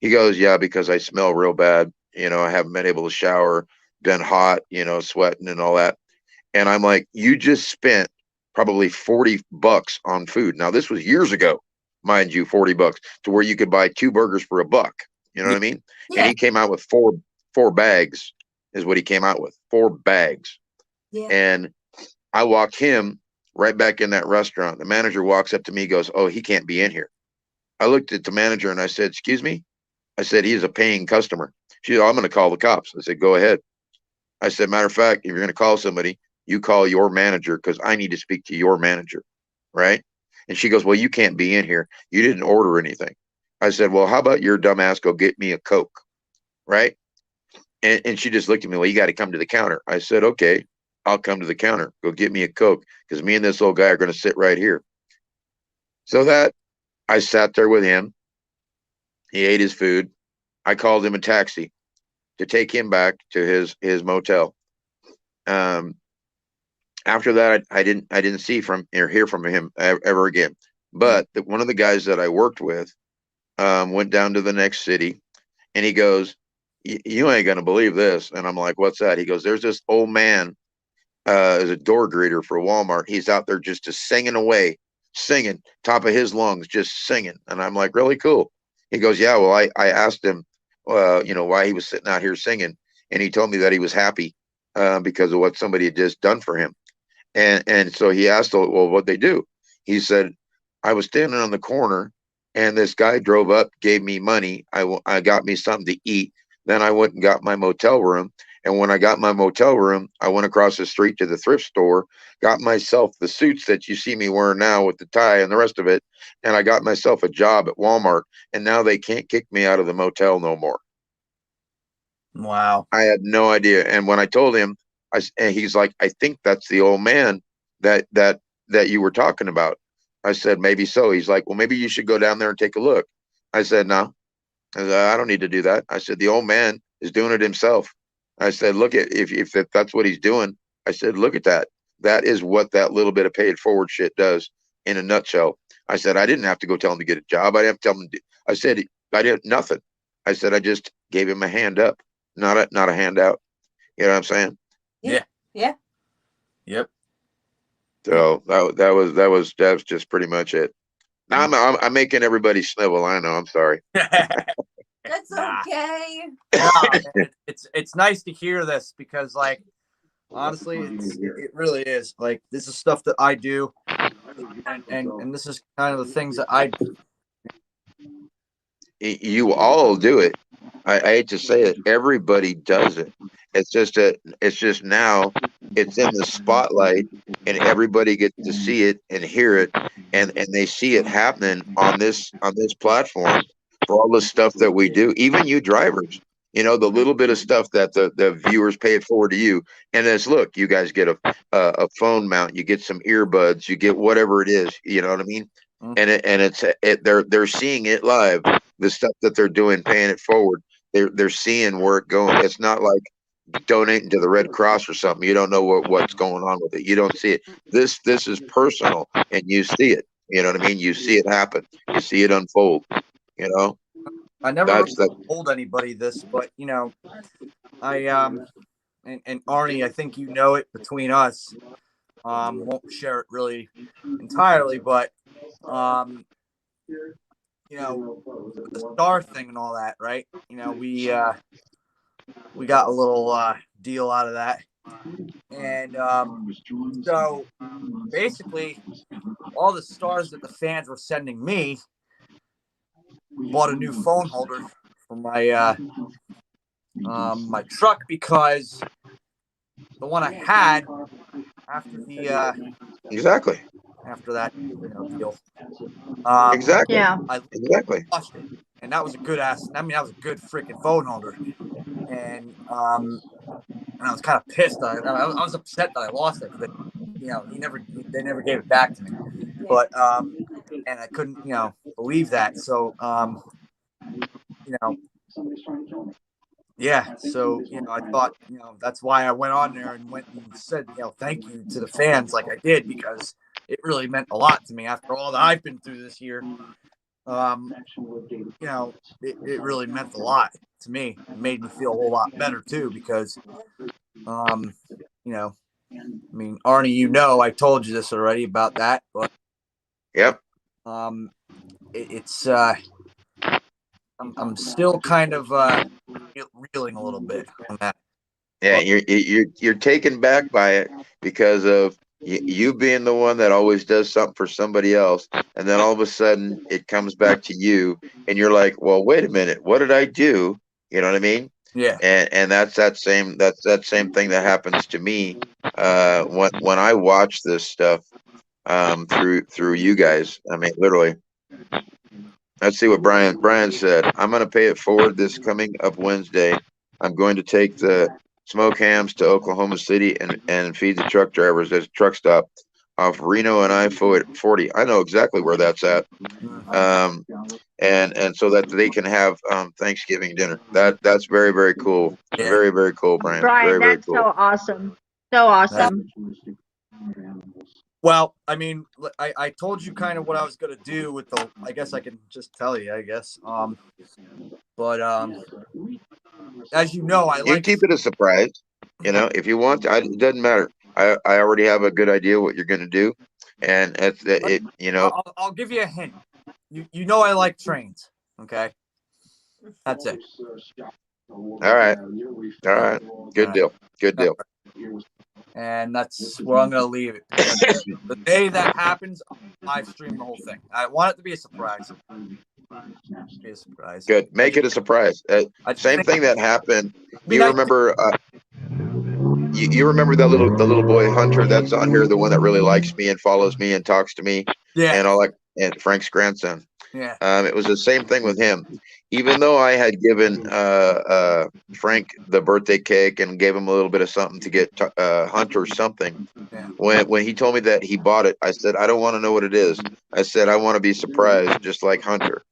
He goes, yeah, because I smell real bad. I haven't been able to shower, been hot, sweating and all that. And I'm like, you just spent probably $40 on food. Now, this was years ago, mind you, $40 to where you could buy 2 burgers for $1. You know what I mean? Yeah. And he came out with four bags is what he came out with, 4 bags. Yeah. And I walked him right back in that restaurant. The manager walks up to me, goes, oh, he can't be in here. I looked at the manager and I said, excuse me? I said, he's a paying customer. She said, oh, I'm going to call the cops. I said, go ahead. I said, matter of fact, if you're going to call somebody, you call your manager because I need to speak to your manager. Right. And she goes, well, you can't be in here. You didn't order anything. I said, well, how about your dumbass go get me a Coke? Right. And she just looked at me, well, you got to come to the counter. I said, okay, I'll come to the counter. Go get me a Coke because me and this old guy are going to sit right here. So that I sat there with him. He ate his food. I called him a taxi to take him back to his motel. After that, I didn't see from or hear from him ever again. But one of the guys that I worked with went down to the next city, and he goes, you ain't gonna believe this. And I'm like, what's that? He goes, there's this old man as a door greeter for Walmart. He's out there just singing away, singing top of his lungs, just singing. And I'm like, really cool. He goes, yeah, well, I asked him, why he was sitting out here singing. And he told me that he was happy because of what somebody had just done for him. And so he asked, well, what'd they do? He said, I was standing on the corner and this guy drove up, gave me money. I got me something to eat. Then I went and got my motel room. And when I got my motel room, I went across the street to the thrift store, got myself the suits that you see me wearing now with the tie and the rest of it. And I got myself a job at Walmart. And now they can't kick me out of the motel no more. Wow. I had no idea. And when I told him, and he's like, I think that's the old man that you were talking about. I said, maybe so. He's like, well, maybe you should go down there and take a look. I said, no, I don't need to do that. I said, the old man is doing it himself. I said, look at, if that's what he's doing, I said, look at that. That is what that little bit of pay it forward shit does in a nutshell. I said, I didn't have to go tell him to get a job. I didn't have to tell him. I said, I did nothing. I said, I just gave him a hand up, not a handout. You know what I'm saying? Yeah. Yep. So that was just pretty much it. Now I'm making everybody snivel. I know. I'm sorry. That's Nah. okay. Man, it's nice to hear this because, like, honestly, it really is. Like, this is stuff that I do, and this is kind of the things that I do. You all do it. I hate to say it. Everybody does it. It's just now it's in the spotlight and everybody gets to see it and hear it and they see it happening on this platform for all the stuff that we do. Even you drivers, you know, the little bit of stuff that the viewers pay it forward to you. And as look, you guys get a phone mount, you get some earbuds, you get whatever it is, you know what I mean? And they're seeing it live. The stuff that they're doing, paying it forward, they're seeing where it going. It's not like donating to the Red Cross or something. You don't know what's going on with it. You don't see it. This is personal, and you see it. You know what I mean? You see it happen. You see it unfold. You know. I never told anybody this, but you know, I and Arnie, I think you know it between us. Won't share it really entirely, but you know, the star thing and all that, right? You know, we got a little deal out of that, and so basically, all the stars that the fans were sending me, bought a new phone holder for my my truck because the one I had after the Exactly. after that deal. Exactly. Yeah. I Exactly. lost it, and that was a good ass. I mean, that was a good freaking phone holder, and I was kind of pissed. I was upset that I lost it because they never gave it back to me. But and I couldn't believe that. So yeah. So I thought that's why I went on there and went and said thank you to the fans like I did because it really meant a lot to me after all that I've been through this year. It really meant a lot to me. It made me feel a whole lot better too because I mean, Arnie, I told you this already about that, but yep. It's I'm still kind of reeling a little bit on that. Yeah, you're taken back by it because of you being the one that always does something for somebody else, and then all of a sudden it comes back to you, and you're like, "Well, wait a minute, what did I do?" You know what I mean? Yeah. And that's that same thing that happens to me when I watch this stuff through you guys. I mean, literally. Let's see what Brian said. I'm going to pay it forward this coming up Wednesday. I'm going to take the smoke hams to Oklahoma City and feed the truck drivers at a truck stop off Reno and I-40. I know exactly where that's at. And so that they can have Thanksgiving dinner. That's very, very cool. Yeah. Very, very cool, Brian. Brian, very, very that's cool. so awesome. So awesome. Well, I mean, I told you kind of what I was going to do with the, I guess I can just tell you, I guess. But as you know, You keep it a surprise, if you want to, it doesn't matter. I already have a good idea what you're going to do. And I'll give you a hint. You know, I like trains. Okay. That's it. All right. Good deal. And that's where I'm going to leave it. The day that happens, I stream the whole thing. I want it to be a surprise. Good. Make it a surprise. Same thing that happened. You remember you remember the little boy Hunter that's on here, the one that really likes me and follows me and talks to me Yeah. and all that, and Frank's grandson. Yeah. It was the same thing with him. Even though I had given Frank the birthday cake and gave him a little bit of something to get Hunter something, Yeah. when he told me that he bought it, I said, I don't want to know what it is. I said, I want to be surprised, just like Hunter.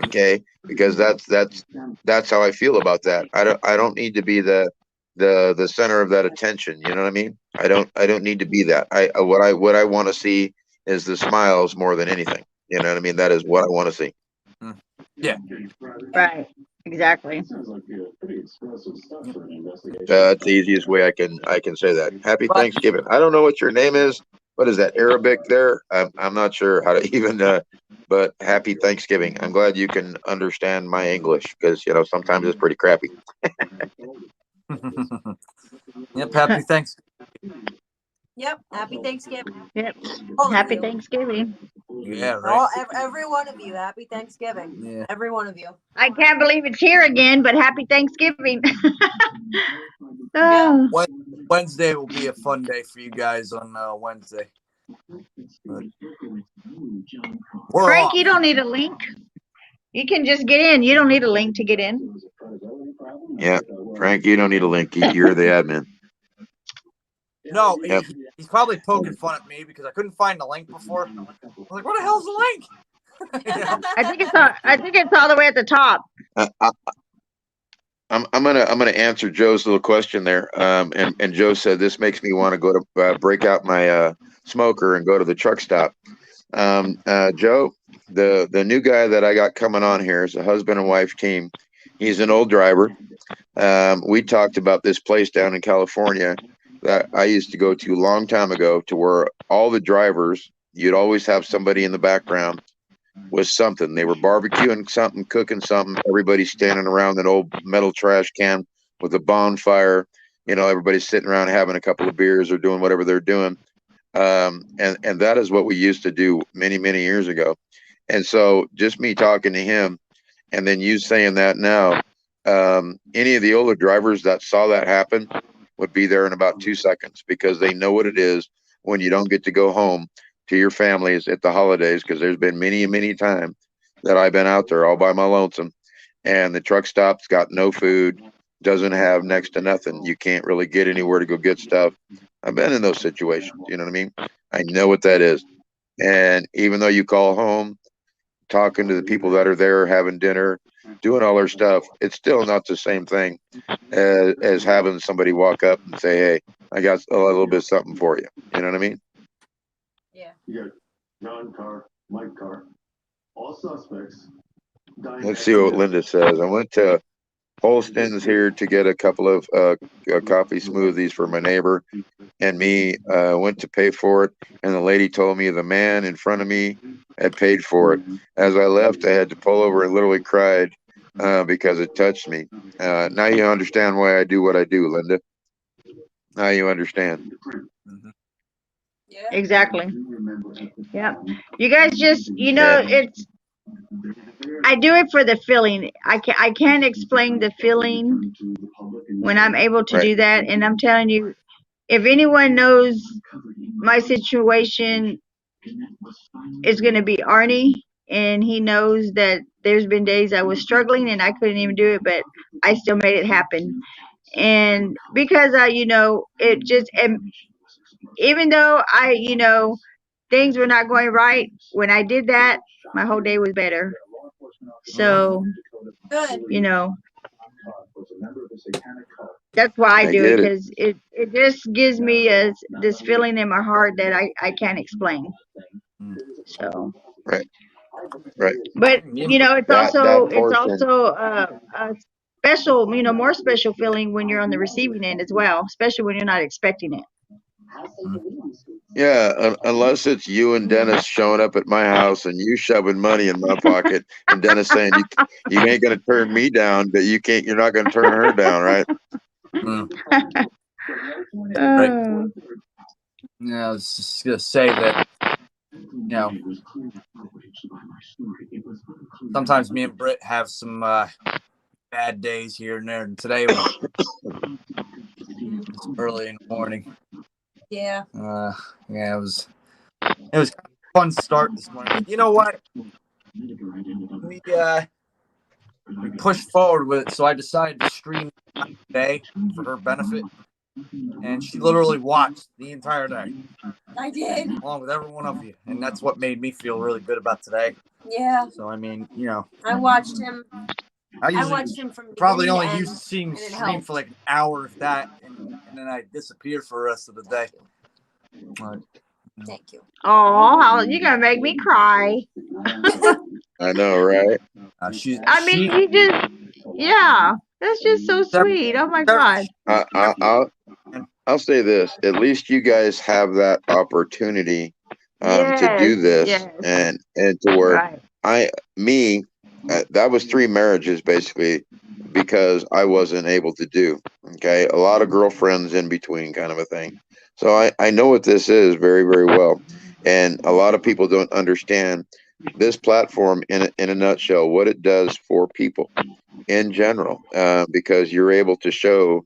Okay, because that's how I feel about that. I don't need to be the center of that attention. You know what I mean? I don't need to be that. What I want to see is the smiles more than anything. You know what I mean? That is what I want to see. Yeah. Right. Exactly. That's the easiest way I can say that. Happy Thanksgiving. I don't know what your name is. What is that, Arabic there? I'm not sure how to even, but happy Thanksgiving. I'm glad you can understand my English because, sometimes it's pretty crappy. Yep. Happy Thanksgiving. Yep. Happy Thanksgiving. Yep. All of Happy you. Thanksgiving. Yeah. Right. Every one of you. Happy Thanksgiving. Yeah. Every one of you. I can't believe it's here again, but happy Thanksgiving. Oh. Wednesday will be a fun day for you guys on Wednesday. But we're Frank, off. you don't need a link. You can just get in. You don't need a link to get in. Yeah, Frank, you don't need a link. You're the admin. No, Yep. he's probably poking fun at me because I couldn't find the link before. I was like, "What the hell's the link?" I think it's all the way at the top. I'm gonna answer Joe's little question there. And Joe said this makes me want to go to break out my smoker and go to the truck stop. Joe, the new guy that I got coming on here is a husband and wife team. He's an old driver. We talked about this place down in California that I used to go to a long time ago, to where all the drivers, you'd always have somebody in the background with something. They were barbecuing something, cooking something. Everybody's standing around an old metal trash can with a bonfire. Everybody's sitting around having a couple of beers or doing whatever they're doing. And that is what we used to do many, many years ago. And so just me talking to him and then you saying that now, any of the older drivers that saw that happen would be there in about 2 seconds, because they know what it is when you don't get to go home to your families at the holidays. Because there's been many, many times that I've been out there all by my lonesome, and the truck stop's got no food, doesn't have next to nothing. You can't really get anywhere to go get stuff. I've been in those situations. You know what I mean? I know what that is. And even though you call home, talking to the people that are there, having dinner, doing all their stuff, it's still not the same thing as having somebody walk up and say, "Hey, I got a little bit of something for you." You know what I mean? Yeah. You got John Carr, Mike Carr, all suspects. Let's see what Linda says. I went to Holston's here to get a couple of coffee smoothies for my neighbor and me. Went to pay for it, and the lady told me the man in front of me had paid for it. As I left, I had to pull over and literally cried because it touched me. Now you understand why I do what I do, Linda. Now you understand. Yeah. Exactly. Yeah. You guys just, it's, I do it for the feeling. I can't explain the feeling when I'm able to do that. And I'm telling you, if anyone knows my situation, it's going to be Arnie. And he knows that there's been days I was struggling and I couldn't even do it, but I still made it happen. And because it just, even though things were not going right, when I did that, my whole day was better. So, Good. that's why I do it, get it. because it just gives me this feeling in my heart that I can't explain. So, Right. but it's That also portion. a special, more special feeling when you're on the receiving end as well, especially when you're not expecting it. Yeah, unless it's you and Dennis showing up at my house and you shoving money in my pocket and Dennis saying you ain't gonna turn me down, but you're not gonna turn her down, right? Right. Yeah, I was just gonna say that, sometimes me and Britt have some bad days here and there. And today was It's early in the morning. Yeah. Yeah, it was kind of a fun start this morning. But you know what? We pushed forward with it, so I decided to stream today for her benefit, and she literally watched the entire day. I did. Along with every one of you, and that's what made me feel really good about today. Yeah. So I mean, you know, I watched him. I watched him from probably beginning only to used end, to seeing and it stream helped. for like an hour, if that, and then I disappeared for the rest of the day. But, Thank you. Oh, you're gonna make me cry. I know, right? I mean, you just, yeah, that's just so sweet. Oh my God. I'll say this: at least you guys have that opportunity to do this, yes. and to where Right. that was 3 marriages basically because I wasn't able to do. Okay, a lot of girlfriends in between, kind of a thing. So I know what this is very, very well, and a lot of people don't understand this platform in a nutshell, what it does for people in general, because you're able to show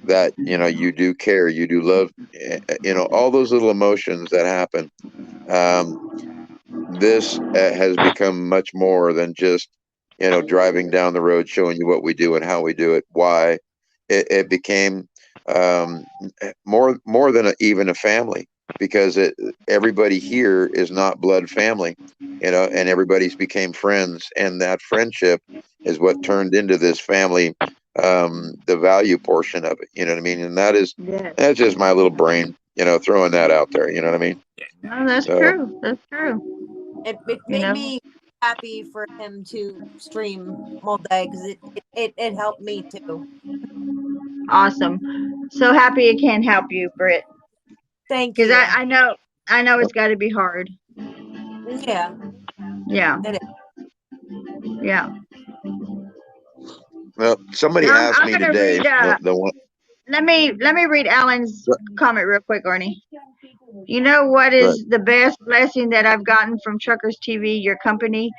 that you do care, you do love, all those little emotions that happen. This has become much more than just driving down the road showing you what we do and how we do it, why. It became more than even a family, because everybody here is not blood family, and everybody's became friends, and that friendship is what turned into this family, the value portion of it, you know what I mean? And that's Yes. just my little brain, throwing that out there, you know what I mean? No, that's So, true. That's true. It You made know. me happy for him to stream all day because it helped me too. Awesome. So happy it can help you, Britt. Thank Because you. I know it's got to be hard. Yeah. Yeah. It is. Yeah. well, somebody Now asked I'm me gonna today, read. the one. Let me read Alan's comment real quick, Arnie. You know what Good. is the best blessing that I've gotten from Truckers TV, your company?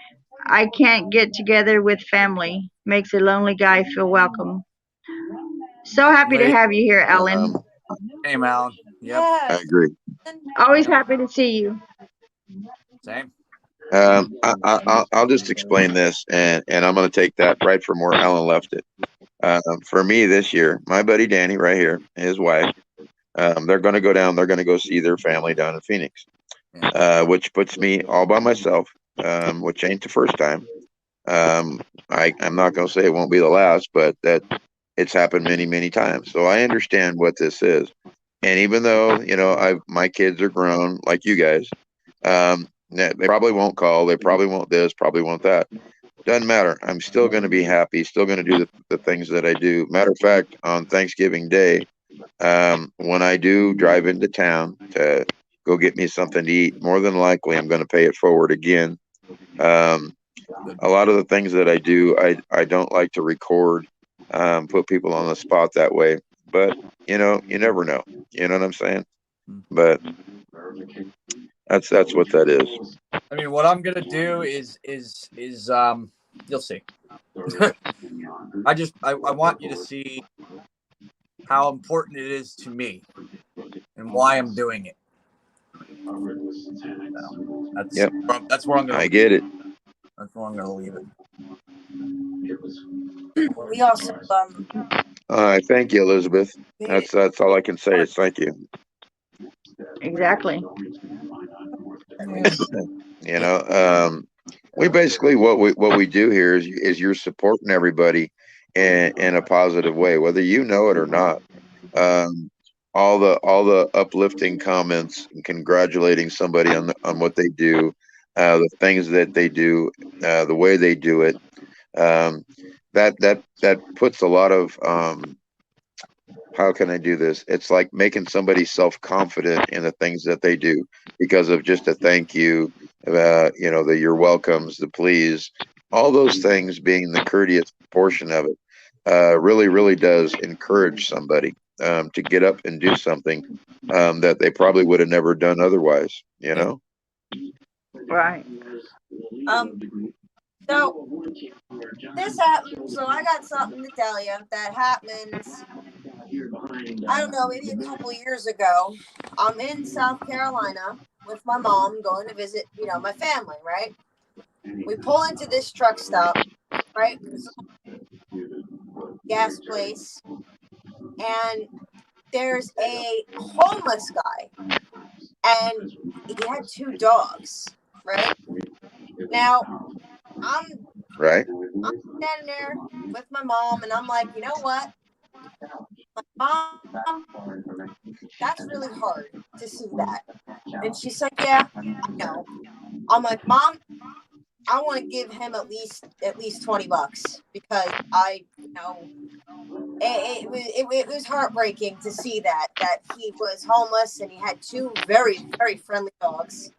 I can't get together with family. Makes a lonely guy feel welcome. So happy to have you here, Alan. Same, Alan. Yep. I agree. Always happy to see you. Same. I'll just explain this, and I'm going to take that right from where Ellen left it. For me this year, my buddy Danny right here, his wife, they're going to go down. They're going to go see their family down in Phoenix, which puts me all by myself, which ain't the first time. I'm not going to say it won't be the last, but that it's happened many, many times. So I understand what this is. And even though, my kids are grown like you guys, they probably won't call. They probably won't this, probably won't that. Doesn't matter. I'm still going to be happy, still going to do the things that I do. Matter of fact, on Thanksgiving Day, when I do drive into town to go get me something to eat, more than likely I'm going to pay it forward again. A lot of the things that I do, I don't like to record, put people on the spot that way. But, you never know. You know what I'm saying? But that's what that is. I mean, what I'm gonna do is you'll see. I want you to see how important it is to me and why I'm doing it. So that's where I'm gonna. I get it. That's where I'm gonna leave it. We also All right, thank you, Elizabeth. That's all I can say is thank you. Exactly. We basically what we do here is you're supporting everybody in a positive way, whether you know it or not. All the uplifting comments and congratulating somebody on what they do, the things that they do, the way they do it. That puts a lot of how can I do this? It's like making somebody self-confident in the things that they do because of just a thank you, the you're welcomes, the please, all those things being the courteous portion of it, really, really does encourage somebody to get up and do something that they probably would have never done otherwise, Right. So this happens. So I got something to tell you that happens I don't know, maybe a couple years ago, I'm in South Carolina with my mom going to visit, my family, right? We pull into this truck stop, right? It's a gas place, and there's a homeless guy, and he had two dogs, right? Now, I'm Right. standing there with my mom, and I'm like, you know what? Mom, that's really hard to see that. And she's like, yeah, I know. I'm like, Mom, I want to give him at least $20 because it was heartbreaking to see that he was homeless and he had two very, very friendly dogs.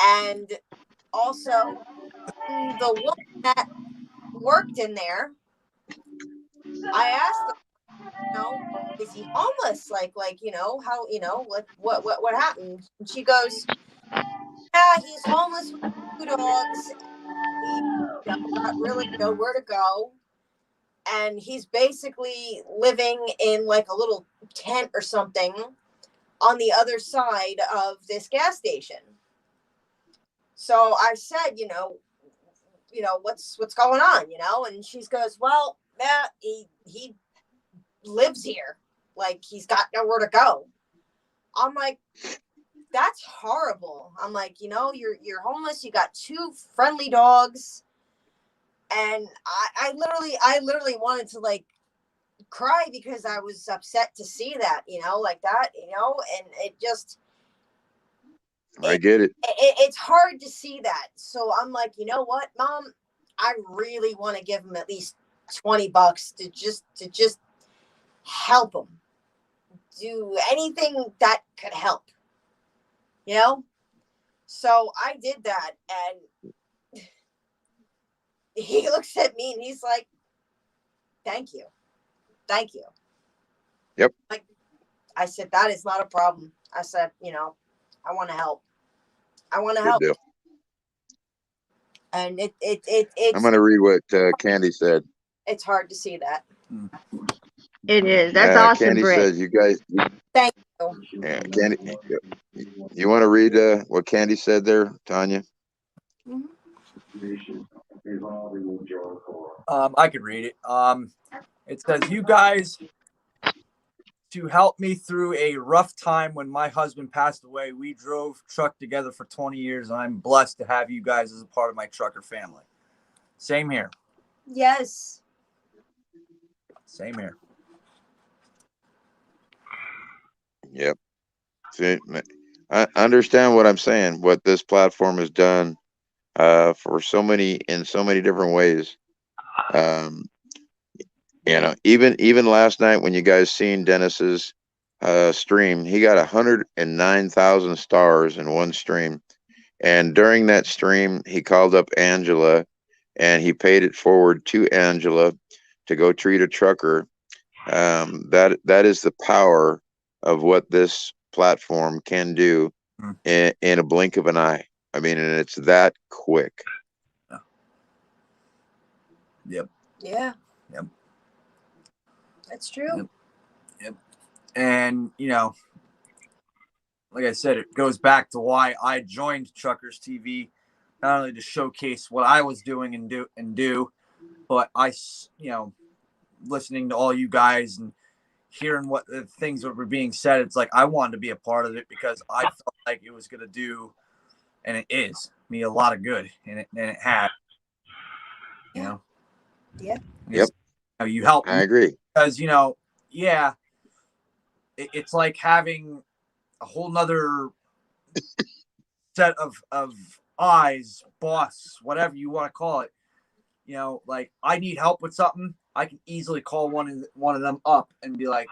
And also the woman that worked in there, I asked her, is he homeless? Like, how, what happened? And she goes, yeah, he's homeless with two dogs. He got really nowhere to go. And he's basically living in like a little tent or something on the other side of this gas station. So I said, what's going on, and she goes, well, he lives here. Like, he's got nowhere to go. I'm like, that's horrible. I'm like, you're homeless. You got two friendly dogs. And I literally wanted to like cry because I was upset to see that, like that, and it just, I get it. It's hard to see that. So I'm like, you know what, Mom, I really want to give him at least $20 to just help him. Do anything that could help, So I did that, and he looks at me and he's like, thank you. Yep. Like, I said, that is not a problem. I said, I want to help. Good deal. And it's I'm going to read what Candy said. It's hard to see that. It is. That's awesome, Candy Britt. says, you guys. Thank you. Yeah, Candy. You want to read what Candy said there, Tanya? I could read it. It says, you guys, to help me through a rough time when my husband passed away. We drove truck together for 20 years, and I'm blessed to have you guys as a part of my trucker family. Same here. Yes. Same here. Yep. See, I understand what I'm saying, what this platform has done for in so many different ways. Even last night when you guys seen Dennis's stream, he got 109,000 stars in one stream. And during that stream, he called up Angela and he paid it forward to Angela to go treat a trucker. That is the power of what this platform can do in a blink of an eye. I mean, and it's that quick. Yep. Yeah. Yep. That's true. Yep. And, like I said, it goes back to why I joined Truckers TV, not only to showcase what I was doing and do, but listening to all you guys and hearing what the things that were being said, it's like I wanted to be a part of it because I felt like it was going to do, and it is, me a lot of good, and it had. Yeah. Yep. You help. I agree. Because, it's like having a whole nother set of eyes, boss, whatever you want to call it. Like I need help with something, I can easily call one of them up and be like,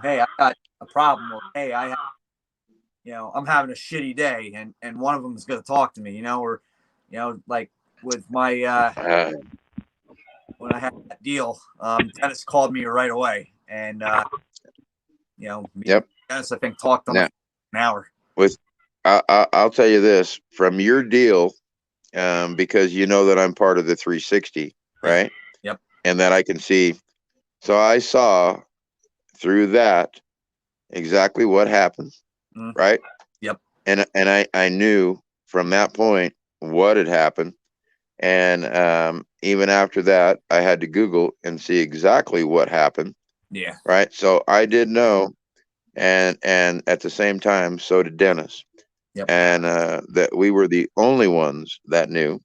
hey, I got a problem, or hey, I'm having a shitty day, and one of them is going to talk to me, or like with my when I had that deal, Dennis called me right away, and Yep. Dennis, I think, talked on an hour. I'll tell you this from your deal, because that I'm part of the 360, right? Yep. And that I can see. So I saw through that exactly what happened, right? Yep. And I knew from that point what had happened. And even after that, I had to Google and see exactly what happened. Yeah. Right. So I did know, and at the same time, so did Dennis. Yep. And that we were the only ones that knew.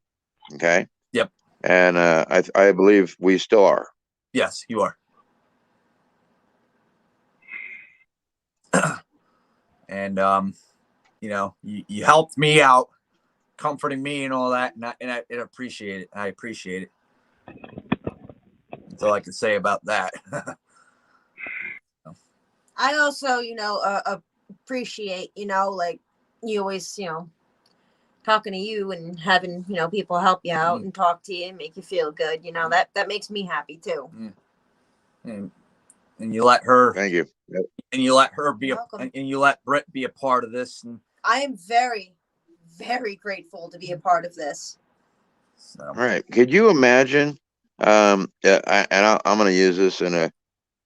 Okay. Yep. And I believe we still are. Yes, you are. And you know, you helped me out, comforting me and all that, and I appreciate it. I appreciate it. That's all I can say about that. I also, you know, appreciate, you know, like you always, you know, talking to you and having, you know, people help you out and talk to you and make you feel good. You know, that makes me happy too. And you let her. Thank you. Yep. And you let her be Welcome. and you let Britt be a part of this. And I am very, very grateful to be a part of this. so. All right. Could you imagine? I'm going to use this in a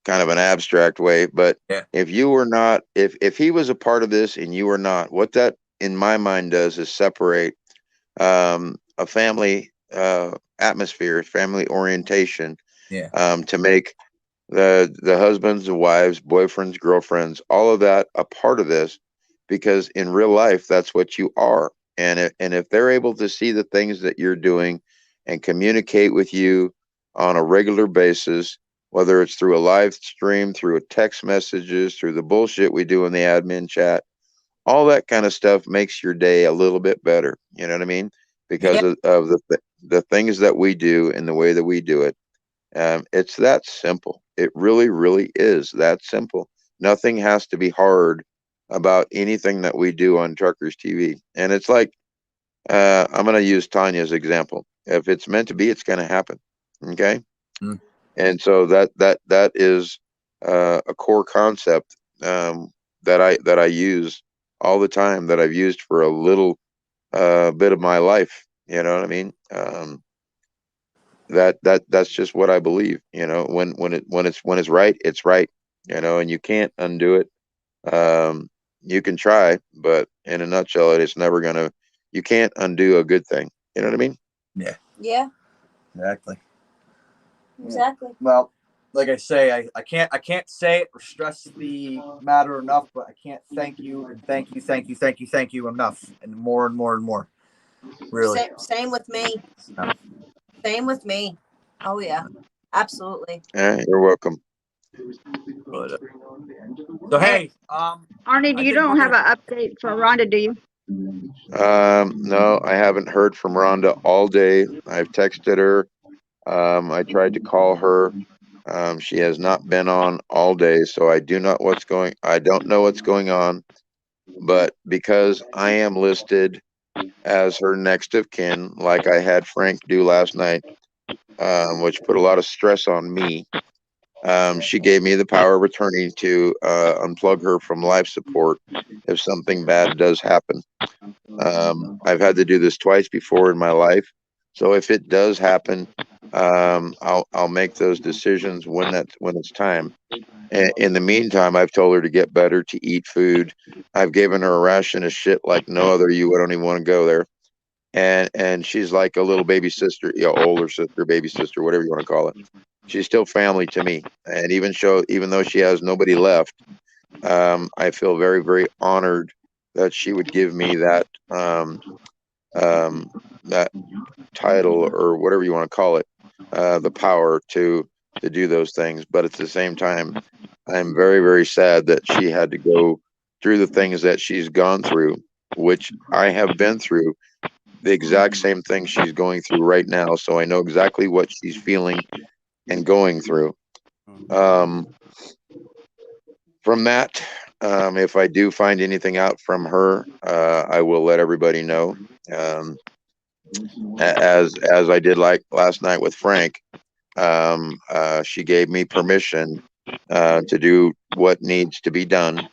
kind of an abstract way, but Yeah. if you were not, if he was a part of this and you were not, what that in my mind does is separate a family atmosphere, family orientation, Yeah. To make the husbands and wives, boyfriends, girlfriends, all of that a part of this, because in real life that's what you are. And if they're able to see the things that you're doing and communicate with you on a regular basis, whether it's through a live stream, through a text messages, through the bullshit we do in the admin chat, all that kind of stuff makes your day a little bit better. You know what I mean? Because of the things that we do and the way that we do it. It's that simple. It really, really is that simple. Nothing has to be hard about anything that we do on Truckers TV. And it's like, I'm going to use Tanya's example. If it's meant to be, it's going to happen. Okay. And so that is a core concept that I use all the time, that I've used for a little bit of my life. You know what I mean? That's just what I believe. You know, when it's right, it's right. You know, and you can't undo it. You can try, but in a nutshell, it's never gonna. You can't undo a good thing. You know what I mean? Yeah. Yeah. Exactly. Exactly. Well, like I say, I can't say it or stress the matter enough, but I can't thank you and thank you enough, and more and more and more. Really. Same with me. Same with me. Oh yeah, absolutely. Yeah, you're welcome. But, so hey, Arnie, you don't have an update for Rhonda, do you? No, I haven't heard from Rhonda all day. I've texted her. I tried to call her. She has not been on all day, so I don't know what's going on. But because I am listed as her next of kin, like I had Frank do last night, which put a lot of stress on me, she gave me the power of attorney to unplug her from life support if something bad does happen. I've had to do this twice before in my life, so if it does happen, I'll make those decisions when it's time. In the meantime, I've told her to get better, to eat food. I've given her a ration of shit like no other. I don't even want to go there. And she's like a little baby sister, older sister, baby sister, whatever you want to call it. She's still family to me. And even though she has nobody left, I feel very, very honored that she would give me that that title, or whatever you want to call it, the power to do those things. But at the same time, I'm very, very sad that she had to go through the things that she's gone through, which I have been through the exact same thing she's going through right now. So I know exactly what she's feeling and going through. From that, if I do find anything out from her, I will let everybody know. As I did like last night with Frank, she gave me permission to do what needs to be done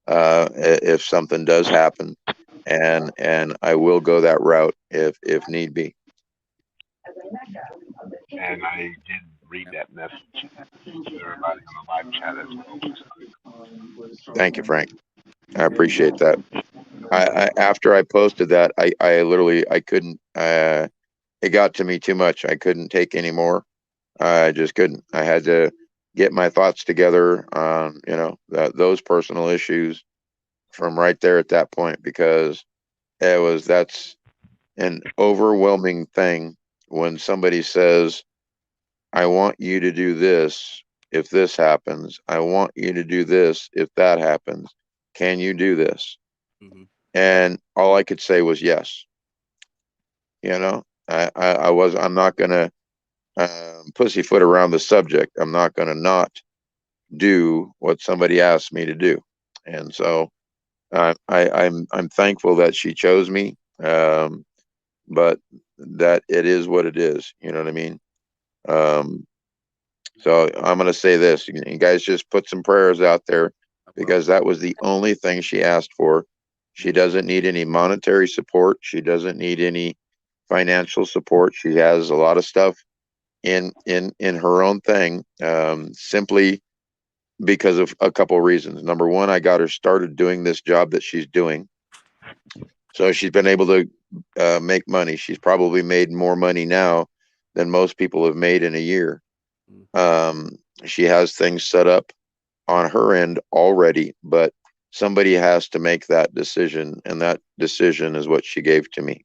if something does happen, and I will go that route if need be. And I did read that message to everybody on the live chat as well. Thank you, Frank. I appreciate that. I after I posted that, I literally I couldn't. It got to me too much. I couldn't take any more. I just couldn't. I had to get my thoughts together on those personal issues from right there at that point, because that's an overwhelming thing when somebody says, I want you to do this if this happens. I want you to do this if that happens. Can you do this? Mm-hmm. And all I could say was yes. I'm not gonna pussyfoot around the subject. I'm not gonna not do what somebody asked me to do. And so I'm thankful that she chose me. But that it is what it is. You know what I mean? So I'm going to say this, you guys just put some prayers out there, because that was the only thing she asked for. She doesn't need any monetary support. She doesn't need any financial support. She has a lot of stuff in her own thing, simply because of a couple of reasons. Number one, I got her started doing this job that she's doing. So she's been able to make money. She's probably made more money now than most people have made in a year. She has things set up on her end already, but somebody has to make that decision, and that decision is what she gave to me.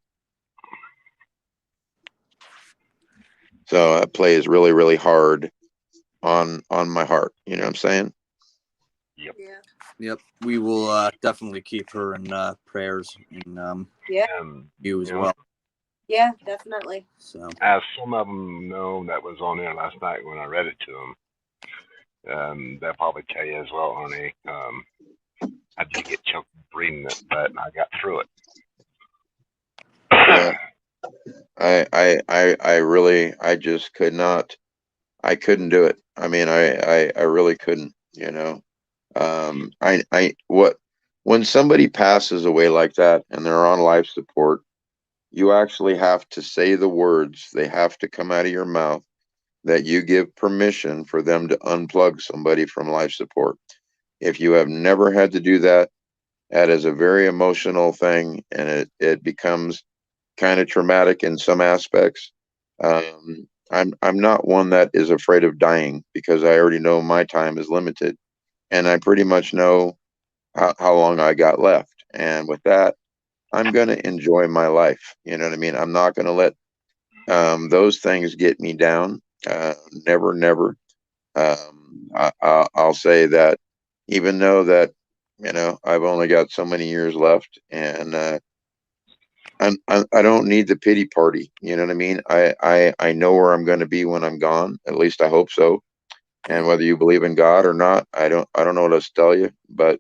So that plays really, really hard on my heart. You know what I'm saying? Yep. Yeah. Yep. We will definitely keep her in prayers, and Yeah. you as well. Yeah, definitely. So, as some of them know that was on there last night when I read it to them, they'll probably tell you as well, Arnie. I did get choked reading it, but I got through it. Yeah. I really, I just could not. I couldn't do it. I mean, I really couldn't. When somebody passes away like that and they're on life support, you actually have to say the words. They have to come out of your mouth that you give permission for them to unplug somebody from life support. If you have never had to do that, that is a very emotional thing, and it becomes kind of traumatic in some aspects. I'm not one that is afraid of dying, because I already know my time is limited, and I pretty much know how long I got left. And with that, I'm going to enjoy my life. You know what I mean? I'm not going to let those things get me down. Never, never. I'll say that even though that, I've only got so many years left, and I don't need the pity party. You know what I mean? I know where I'm going to be when I'm gone. At least I hope so. And whether you believe in God or not, I don't know what else to tell you, but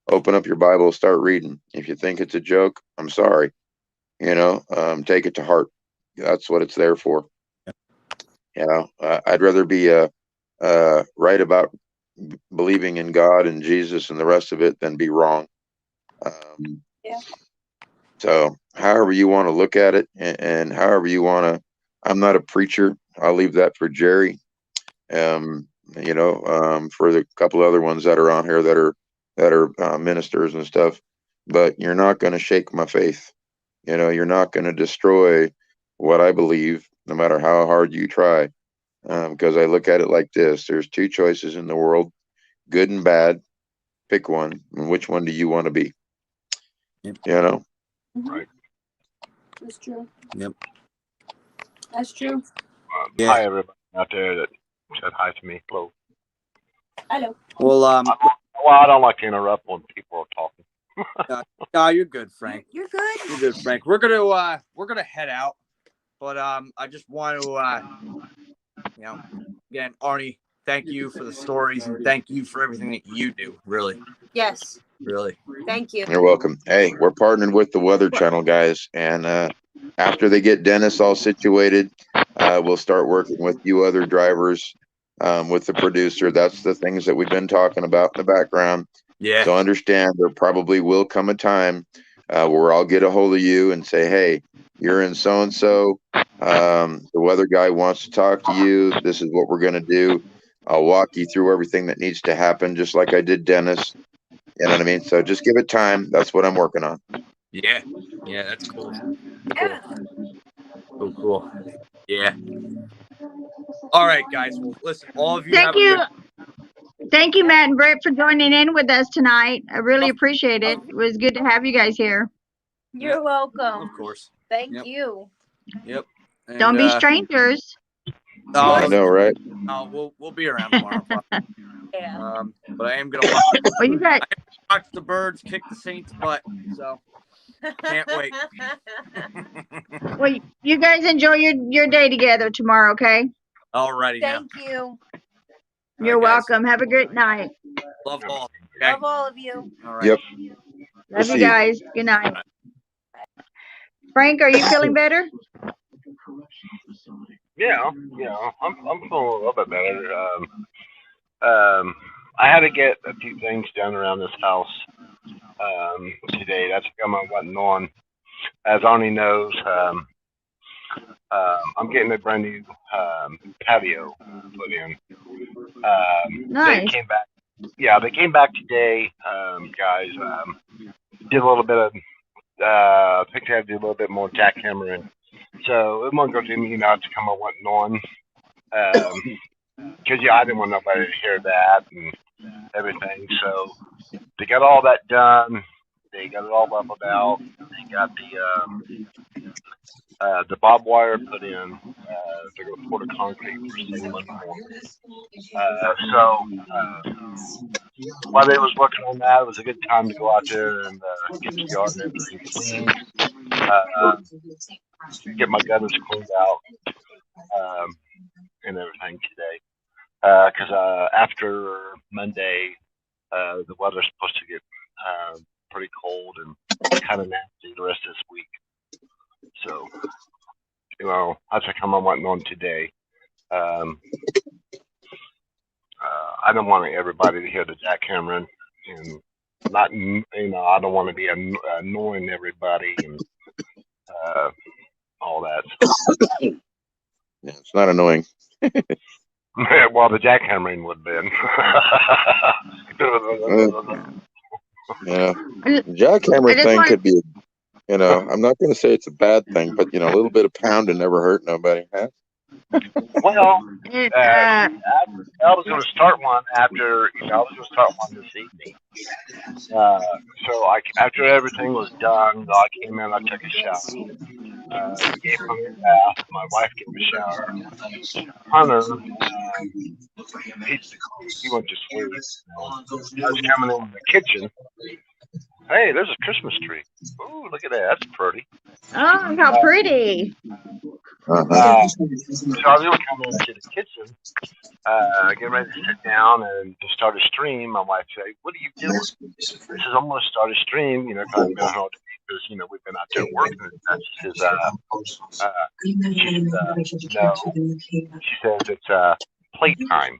open up your Bible, start reading. If you think it's a joke, I'm sorry. Take it to heart. That's what it's there for. I'd rather be right about believing in God and Jesus and the rest of it than be wrong. Yeah. So however you want to look at it, and however you want to, I'm not a preacher. I'll leave that for Jerry. For the couple other ones that are on here that are ministers and stuff, but you're not going to shake my faith. You're not going to destroy what I believe, no matter how hard you try. Because I look at it like this: there's two choices in the world, good and bad. Pick one. And which one do you want to be? Yep. Right. That's true. Yep. That's true. Yeah. Hi, everybody out there that said hi to me. Hello. Hello. Well, I don't like to interrupt when people are talking. no, you're good, Frank. You're good. You're good, Frank. We're gonna head out, but I just want to again, Arnie, thank you for the stories, and thank you for everything that you do. Really. Yes. Really. Thank you. You're welcome. Hey, we're partnered with the Weather Channel, guys, and after they get Dennis all situated, we'll start working with you other drivers, with the producer. That's the things that we've been talking about in the background. Yeah. So understand, there probably will come a time where I'll get a hold of you and say, hey, you're in so-and-so. The weather guy wants to talk to you. This is what we're going to do. I'll walk you through everything that needs to happen, just like I did Dennis. You know what I mean? So just give it time. That's what I'm working on. Yeah. Yeah, that's cool. Yeah. Cool. Yeah. All right, guys. Well, listen, all of you Thank have a you. good. Thank you, Matt and Britt, for joining in with us tonight. I really appreciate it. It was good to have you guys here. You're welcome. Of course. Thank Yep. you. Yep. And, Don't be strangers. I know, right? We'll be around tomorrow. Yeah. But I am gonna watch, Well, you guys, watch the Birds kick the Saints' butt. So can't wait. well, you guys enjoy your day together tomorrow, okay? Alrighty now. Thank you. You're All right, guys. welcome. Have a great night. Love all. Okay. Love all of you. All right. Yep. Love see you you. guys. Good night. Frank, are you feeling better? Yeah, I'm feeling a little bit better. I had to get a few things done around this house today. That's come I wasn't on. As Arnie knows, I'm getting a brand new patio put in. Nice. They came back. Yeah, they came back today, guys. Did a little bit of. I think I had to do a little bit more jackhammering. So it won't go through me not to come I wasn't on. Because I didn't want nobody to hear that and everything. So they got all that done. They got it all leveled out. They got the barbed wire put in. They're going to pour the concrete first thing Monday morning. While they was working on that, it was a good time to go out there and get the yard and everything cleaned. Get my gutters cleaned out and everything today. Because after Monday, the weather's supposed to get pretty cold and kind of nasty the rest of this week. So, that's how come I'm wanting on today. I don't want everybody to hear the jackhammering, and not, I don't want to be annoying everybody and all that. Yeah, it's not annoying. Well, the jackhammering would have been. Yeah, jackhammer thing could be, I'm not going to say it's a bad thing, but a little bit of pounding never hurt nobody. Huh? Well, I was going to start one after, I was going to start one this evening. So after everything was done, I came in, I took a shower. Gave Hunter a bath. My wife gave him a shower. Hunter, he went to sleep. I was coming in the kitchen. Hey, there's a Christmas tree. Ooh, look at that. That's pretty. Oh, how pretty. So I was coming into the kitchen, getting ready to sit down and to start a stream. My wife said, "What are you doing?" I said, "I'm going to start a stream, because I've been home because, we've been out there working." And she says, no. She says it's playtime.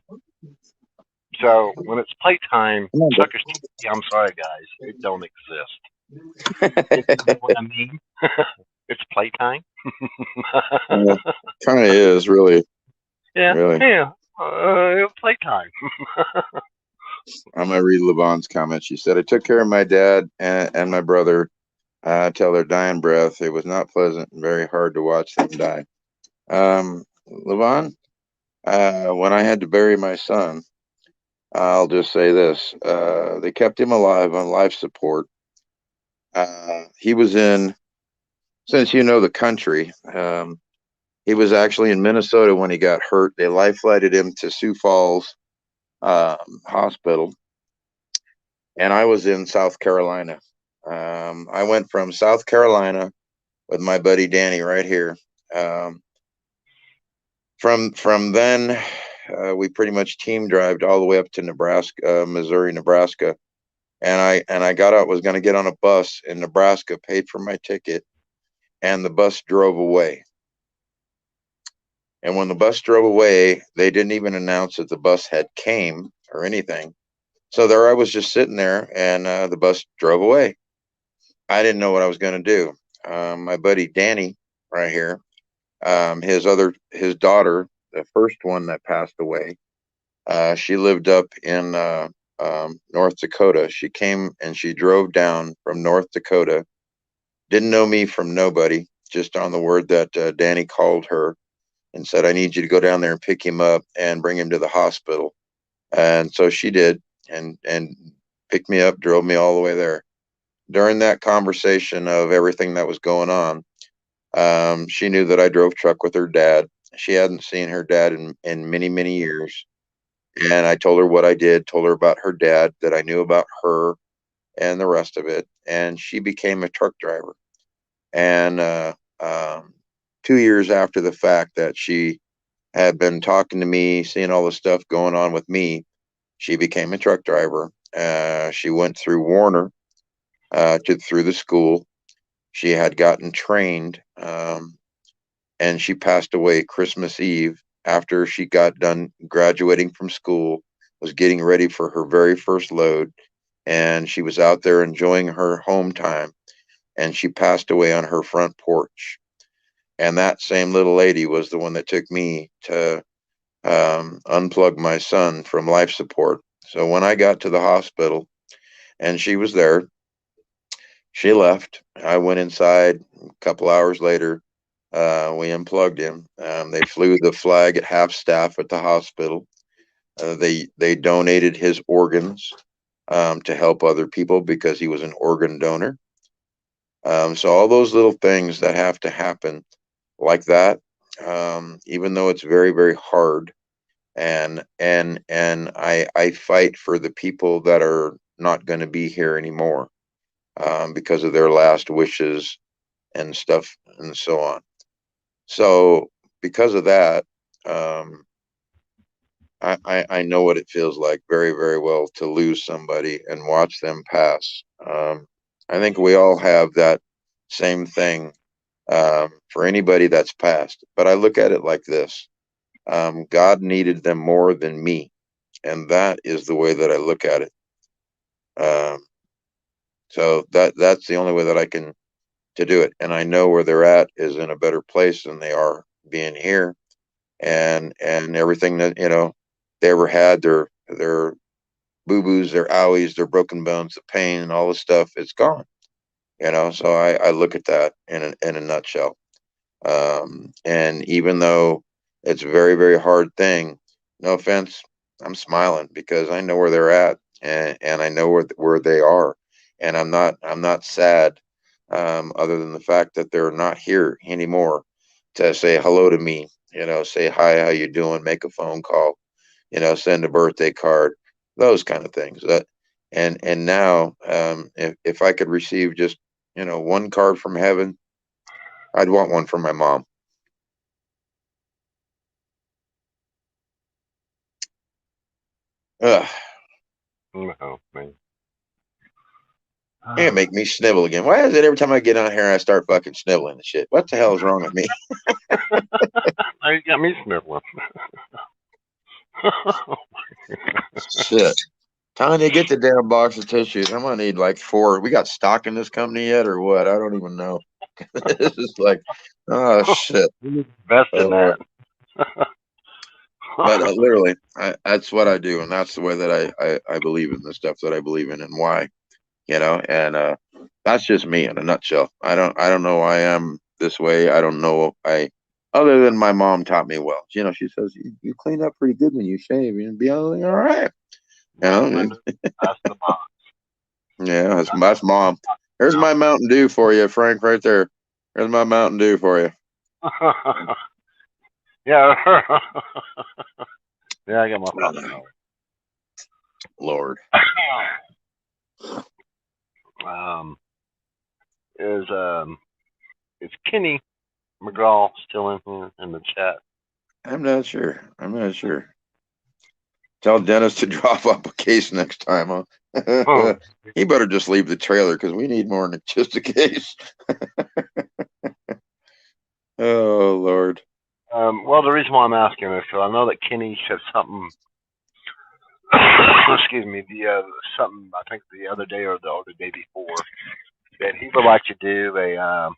So when it's playtime, Sucker TV, I'm sorry, guys, it don't exist. You know what I mean? It's playtime. Kind of is, really. Yeah, really. Yeah. Playtime. I'm going to read Levon's comment. She said, I took care of my dad and my brother till their dying breath. It was not pleasant and very hard to watch them die. Levon, when I had to bury my son, I'll just say this. They kept him alive on life support. He was in, since the country, he was actually in Minnesota when he got hurt. They life flighted him to Sioux Falls Hospital. And I was in South Carolina. I went from South Carolina with my buddy Danny right here. From then, we pretty much team drived all the way up to Nebraska, Missouri, Nebraska. And I got out, was going to get on a bus in Nebraska, paid for my ticket, and the bus drove away. And when the bus drove away, they didn't even announce that the bus had came or anything. So there I was just sitting there, and the bus drove away. I didn't know what I was going to do. My buddy Danny, right here, his daughter, the first one that passed away, she lived up in North Dakota. She came and she drove down from North Dakota. Didn't know me from nobody, just on the word that Danny called her and said, I need you to go down there and pick him up and bring him to the hospital. And so she did, and picked me up, drove me all the way there. During that conversation of everything that was going on, she knew that I drove truck with her dad. She hadn't seen her dad in many, many years. And I told her what I did, told her about her dad, that I knew about her and the rest of it. And she became a truck driver. And 2 years after the fact that she had been talking to me, seeing all the stuff going on with me, she became a truck driver. She went through Warner through the school. She had gotten trained, and she passed away Christmas Eve after she got done graduating from school, was getting ready for her very first load, and she was out there enjoying her home time, and she passed away on her front porch. And that same little lady was the one that took me to unplug my son from life support. So when I got to the hospital and she was there, she left. I went inside. A couple hours later, we unplugged him. They flew the flag at half staff at the hospital. They donated his organs to help other people because he was an organ donor. So all those little things that have to happen like that, even though it's very, very hard, and I fight for the people that are not going to be here anymore, because of their last wishes and stuff and so on. So because of that, I know what it feels like very, very well to lose somebody and watch them pass. I think we all have that same thing, for anybody that's passed. But I look at it like this. God needed them more than me. And that is the way that I look at it. So that's the only way that I can to do it. And I know where they're at is in a better place than they are being here. And everything that, they ever had, their boo-boos, their owies, their broken bones, the pain and all the stuff, it's gone. So I look at that in a nutshell. And even though it's a very, very hard thing, no offense, I'm smiling because I know where they're at, and I know where they are. And I'm not sad, other than the fact that they're not here anymore to say hello to me, say hi, how you doing, make a phone call, send a birthday card, those kind of things. And now, if I could receive just, one card from heaven, I'd want one from my mom. Ugh. No, man. Can't make me snivel again. Why is it every time I get on here I start fucking sniveling and shit? What the hell is wrong with me? You got me sniveling. Shit. Tanya, get the damn box of tissues. I'm gonna need like 4. We got stock in this company yet or what? I don't even know. This is like, oh shit. Best in that. But literally, that's what I do, and that's the way that I believe in the stuff that I believe in and why. And that's just me in a nutshell. I don't know why I'm this way. I don't know. Other than my mom taught me well. She says you clean up pretty good when you shave. You'll be all right. That's the box. Yeah, that's mom. There's my Mountain Dew for you, Frank, right there. There's my Mountain Dew for you. Yeah. Yeah, I got my phone. Lord. Is Kenny McGraw still in here in the chat? I'm not sure. Tell Dennis to drop up a case next time, huh? Oh. He better just leave the trailer because we need more than just a case. Oh, Lord. Well, the reason why I'm asking is because I know that Kenny said something. Excuse me. Something I think the other day or the day before that he would like to do a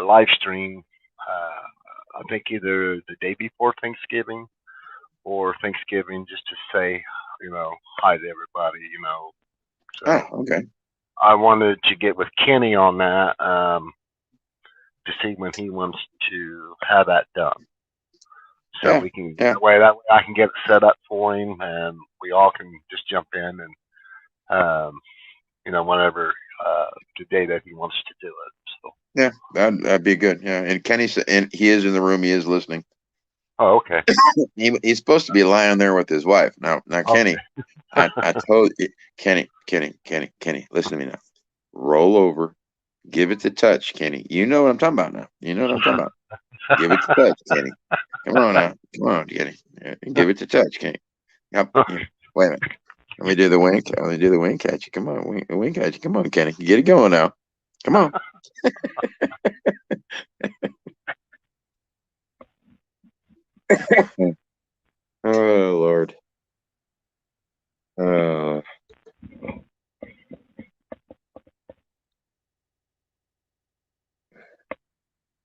live stream. I think either the day before Thanksgiving or Thanksgiving, just to say, hi to everybody. So Oh, okay. I wanted to get with Kenny on that to see when he wants to have that done. So Yeah, we can yeah. that way I can get it set up for him, and we all can just jump in and whenever the day that he wants to do it. So. Yeah, that'd be good. Yeah, and Kenny's and he is in the room. He is listening. Oh, okay. He's supposed to be lying there with his wife. Now, Kenny, Okay. I told you, Kenny, listen to me now. Roll over, give it the touch, Kenny. You know what I'm talking about now. You know what I'm talking about. Give it the touch, Kenny. Come on now. Come on, Kenny. Yeah, give it the touch, Kenny. Yep. Yeah. Wait a minute. Let me do the wink. Let me do the wink at you. Come on, wink at you. Come on, Kenny. Get it going now. Come on. Oh Lord.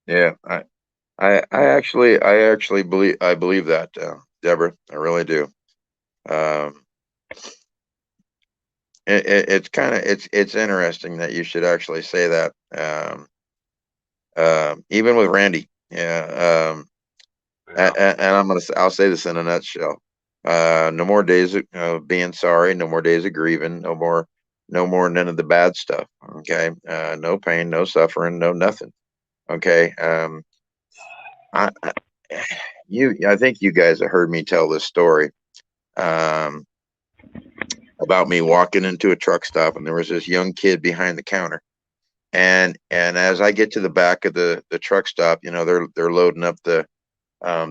Yeah. I actually believe that, Deborah. I really do. It's kind of it's interesting that you should actually say that. Even with Randy, yeah. And I'll say this in a nutshell. No more days of being sorry. No more days of grieving. No more none of the bad stuff. Okay. No pain, no suffering, no nothing. Okay. I think you guys have heard me tell this story. About me walking into a truck stop, and there was this young kid behind the counter. And as I get to the back of the truck stop, they're loading up the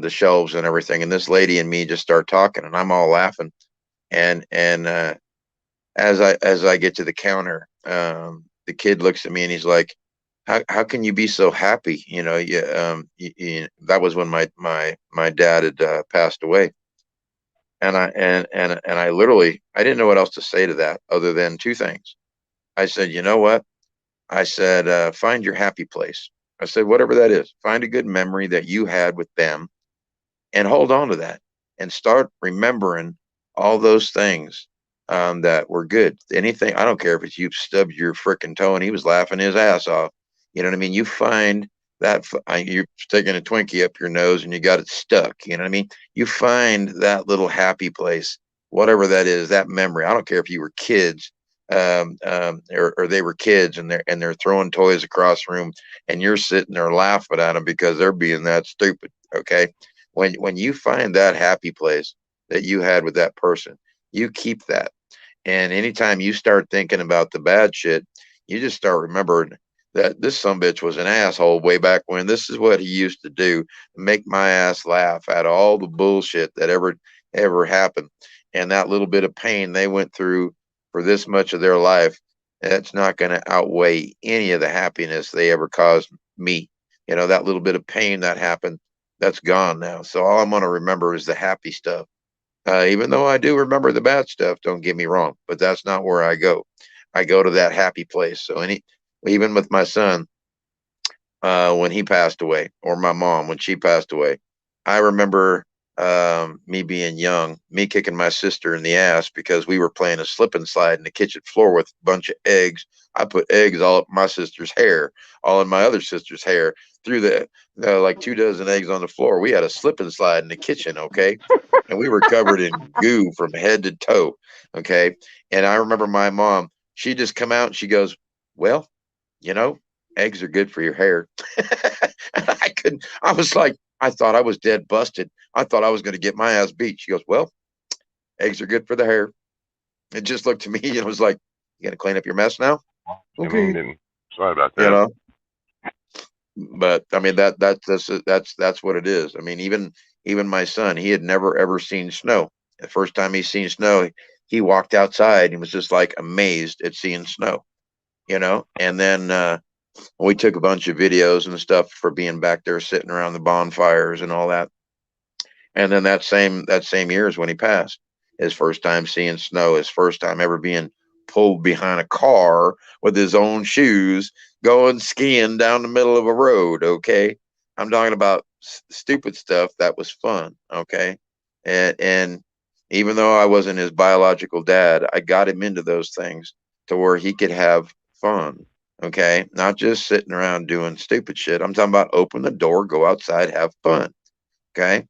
shelves and everything, and this lady and me just start talking, and I'm all laughing. And as I get to the counter, the kid looks at me and he's like, how can you be so happy? That was when my dad had passed away. And I literally, I didn't know what else to say to that other than two things. I said, you know what? I said, find your happy place. I said, whatever that is, find a good memory that you had with them and hold on to that and start remembering all those things that were good. Anything, I don't care if it's you stubbed your frickin' toe and he was laughing his ass off. You know what I mean? You find that you're sticking a Twinkie up your nose and you got it stuck. You know what I mean? You find that little happy place, whatever that is, that memory. I don't care if you were kids or they were kids and they're throwing toys across the room and you're sitting there laughing at them because they're being that stupid. Okay. When you find that happy place that you had with that person, you keep that. And anytime you start thinking about the bad shit, you just start remembering that this sumbitch was an asshole way back when. This is what he used to do, make my ass laugh at all the bullshit that ever happened. And that little bit of pain they went through for this much of their life, that's not going to outweigh any of the happiness they ever caused me. That little bit of pain that happened, that's gone now. So all I'm going to remember is the happy stuff. Even though I do remember the bad stuff, don't get me wrong, but that's not where I go. I go to that happy place. So even with my son, when he passed away, or my mom when she passed away, I remember me being young, me kicking my sister in the ass because we were playing a slip and slide in the kitchen floor with a bunch of eggs. I put eggs all up my sister's hair, all in my other sister's hair, threw like 2 dozen eggs on the floor. We had a slip and slide in the kitchen, okay? And we were covered in goo from head to toe, okay? And I remember my mom, she just come out and she goes, well, eggs are good for your hair. And I was like, I thought I was dead busted. I thought I was going to get my ass beat. She goes, well, eggs are good for the hair. It just looked to me, it was like, you got to clean up your mess now? Okay. Sorry about that. But I mean, that's what it is. I mean, even my son, he had never, ever seen snow. The first time he seen snow, he walked outside and was just like amazed at seeing snow, and then, we took a bunch of videos and stuff for being back there sitting around the bonfires and all that. And then that same year is when he passed. His first time seeing snow, his first time ever being pulled behind a car with his own shoes going skiing down the middle of a road. Okay. I'm talking about stupid stuff that was fun. Okay. And even though I wasn't his biological dad, I got him into those things to where he could have fun. Okay. Not just sitting around doing stupid shit. I'm talking about open the door, go outside, have fun. Okay.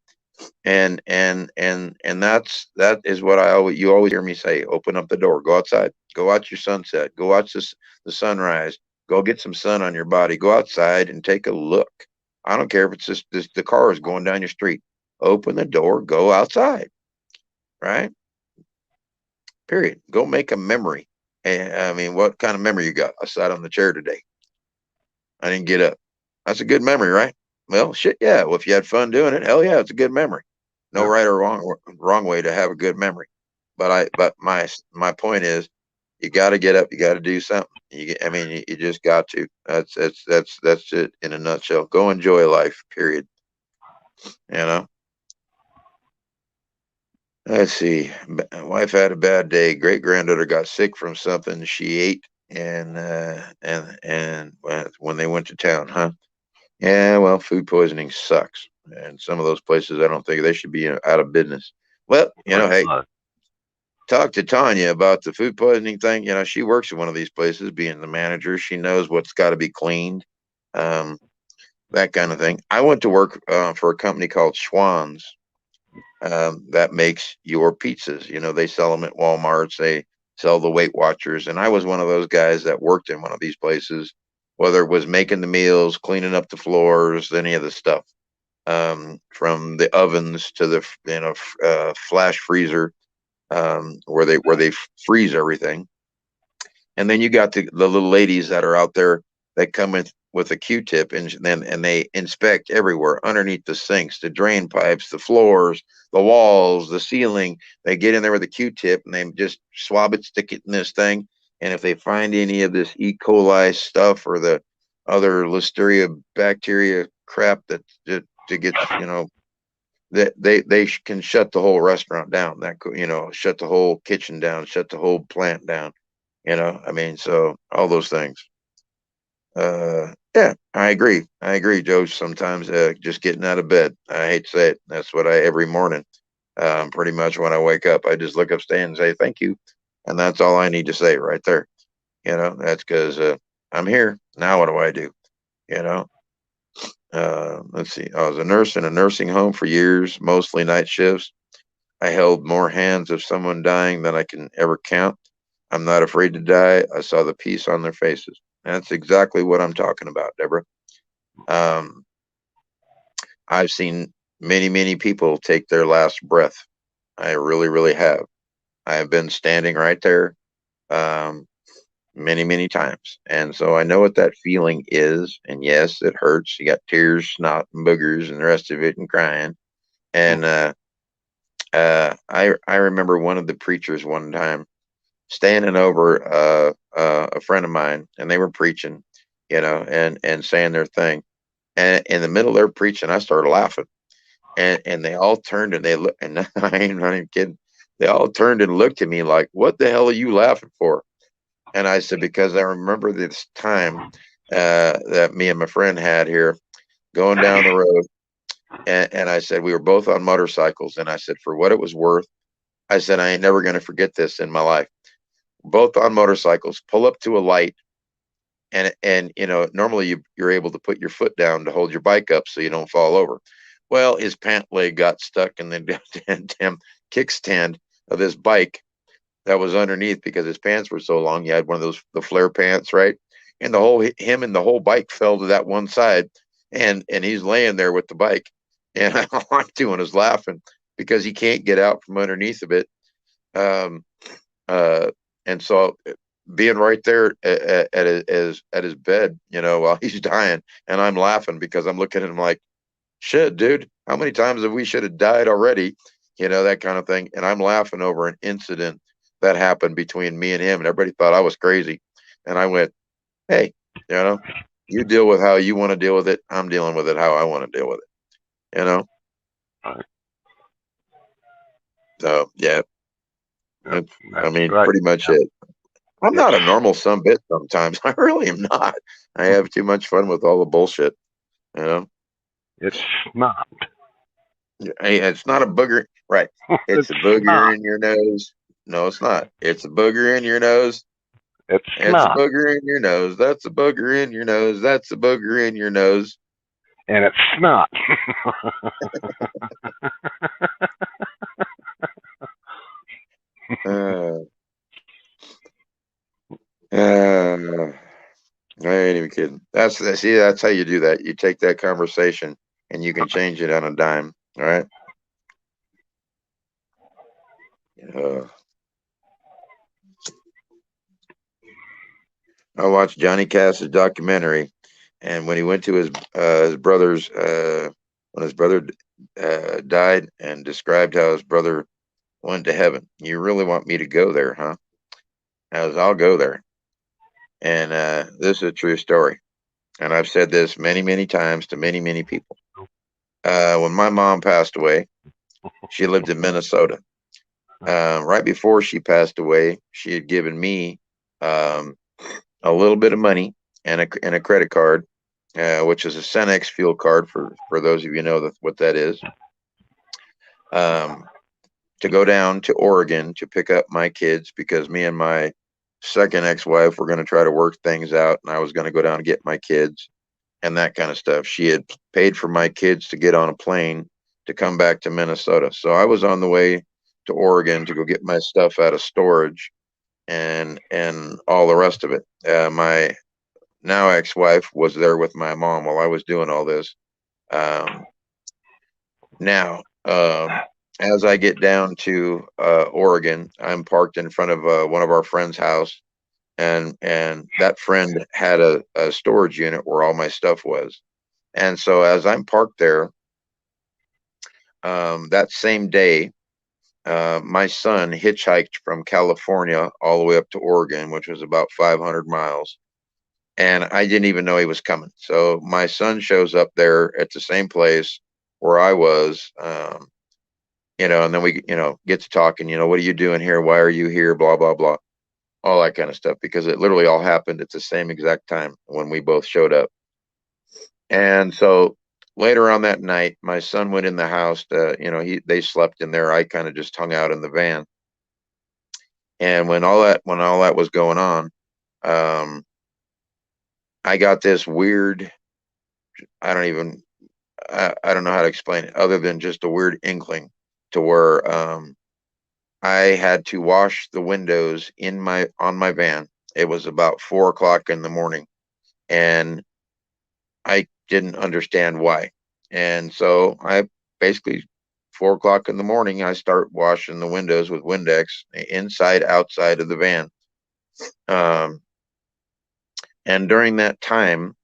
And that is what you always hear me say: open up the door, go outside, go watch your sunset, go watch the sunrise, go get some sun on your body, go outside and take a look. I don't care if it's just the car is going down your street. Open the door, go outside. Right? Period. Go make a memory. And I mean, what kind of memory you got? I sat on the chair today. I didn't get up. That's a good memory, right? Well, shit, yeah. Well, if you had fun doing it, hell yeah, it's a good memory. No Yeah. right or wrong way to have a good memory. But my point is, you got to get up. You got to do something. You just got to. That's it in a nutshell. Go enjoy life. Period. You know. Let's see. Wife had a bad day. Great granddaughter got sick from something she ate, and when they went to town, huh? Yeah, well, food poisoning sucks. And some of those places, I don't think they should be out of business. Well, hey, talk to Tanya about the food poisoning thing. She works at one of these places, being the manager. She knows what's got to be cleaned, that kind of thing. I went to work for a company called Schwann's that makes your pizzas. They sell them at Walmart's. They sell the Weight Watchers. And I was one of those guys that worked in one of these places, whether it was making the meals, cleaning up the floors, any of the stuff, from the ovens to the flash freezer, where they freeze everything. And then you got the little ladies that are out there that come in with a Q-tip and they inspect everywhere, underneath the sinks, the drain pipes, the floors, the walls, the ceiling. They get in there with a Q-tip and they just swab it, stick it in this thing. And if they find any of this E. coli stuff or the other Listeria bacteria crap that to get, that they can shut the whole restaurant down. Shut the whole kitchen down, shut the whole plant down. So all those things. Yeah, I agree, Joe. Sometimes just getting out of bed. I hate to say it. That's what every morning, pretty much when I wake up, I just look up, stand and say thank you. And that's all I need to say right there. That's because I'm here. Now what do I do? Let's see. I was a nurse in a nursing home for years, mostly night shifts. I held more hands of someone dying than I can ever count. I'm not afraid to die. I saw the peace on their faces. That's exactly what I'm talking about, Deborah. I've seen many, many people take their last breath. I really, really have. I have been standing right there many, many times. And so I know what that feeling is. And yes, it hurts. You got tears, snot, and boogers and the rest of it and crying. And I remember one of the preachers one time standing over a friend of mine, and they were preaching, and saying their thing. And in the middle of their preaching, I started laughing, and they all turned and they looked, and I ain't not even kidding. They all turned and looked at me like, "What the hell are you laughing for?" And I said, "Because I remember this time that me and my friend had here going down the road." And I said, we were both on motorcycles. And I said, for what it was worth, I said, I ain't never going to forget this in my life. Both on motorcycles, pull up to a light. And normally you're able to put your foot down to hold your bike up so you don't fall over. Well, his pant leg got stuck in the damn kickstand of this bike that was underneath because his pants were so long. He had one of the flare pants, right? And him and the whole bike fell to that one side, and he's laying there with the bike, and all I'm doing is laughing because he can't get out from underneath of it. And so being right there at his bed, while he's dying, and I'm laughing because I'm looking at him like, shit, dude, how many times have we should have died already? That kind of thing. And I'm laughing over an incident that happened between me and him, and everybody thought I was crazy. And I went, hey, you deal with how you want to deal with it. I'm dealing with it how I want to deal with it. So yeah, That's I mean, right. pretty much it. I'm not a normal some bit sometimes. I really am not. I have too much fun with all the bullshit. You know, It's not. hey, it's not a booger, right? It's It's a booger not. in your nose. No, it's not. It's a booger in your nose. It's It's a not. booger in your nose. That's a booger in your nose. That's a booger in your nose. And it's not. Uh, uh, I ain't even kidding. See, that's how you do that. You take that conversation and you can change it on a dime. All right. Uh, I watched Johnny Cash's documentary, and when he went to his brother's when his brother died and described how his brother went to heaven. You really want me to go there, huh? I'll go there. And this is a true story. And I've said this many, many times to many, many people. When my mom passed away, she lived in Minnesota. Right before she passed away, she had given me um, a little bit of money and a credit card, which is a Cenex fuel card for those of you know what that is, to go down to Oregon to pick up my kids because me and my second ex-wife were going to try to work things out, and I was going to go down and get my kids and that kind of stuff. She had paid for my kids to get on a plane to come back to Minnesota. So I was on the way to Oregon to go get my stuff out of storage and all the rest of it. My now ex-wife was there with my mom while I was doing all this. Now, as I get down to Oregon, I'm parked in front of one of our friends' house, and that friend had a storage unit where all my stuff was. And so as I'm parked there, that same day, my son hitchhiked from California all the way up to Oregon, which was about 500 miles. And I didn't even know he was coming. So my son shows up there at the same place where I was, and then we, get to talking, what are you doing here? Why are you here? Blah, blah, blah, all that kind of stuff, because it literally all happened at the same exact time when we both showed up. And so later on that night, my son went in the house to, they slept in there. I kind of just hung out in the van. And when all that was going on, I got this weird, I don't know how to explain it other than just a weird inkling to where, I had to wash the windows on my van. It was about 4 o'clock in the morning, and I didn't understand why. And so I basically 4 o'clock in the morning, I start washing the windows with Windex inside, outside of the van. And during that time,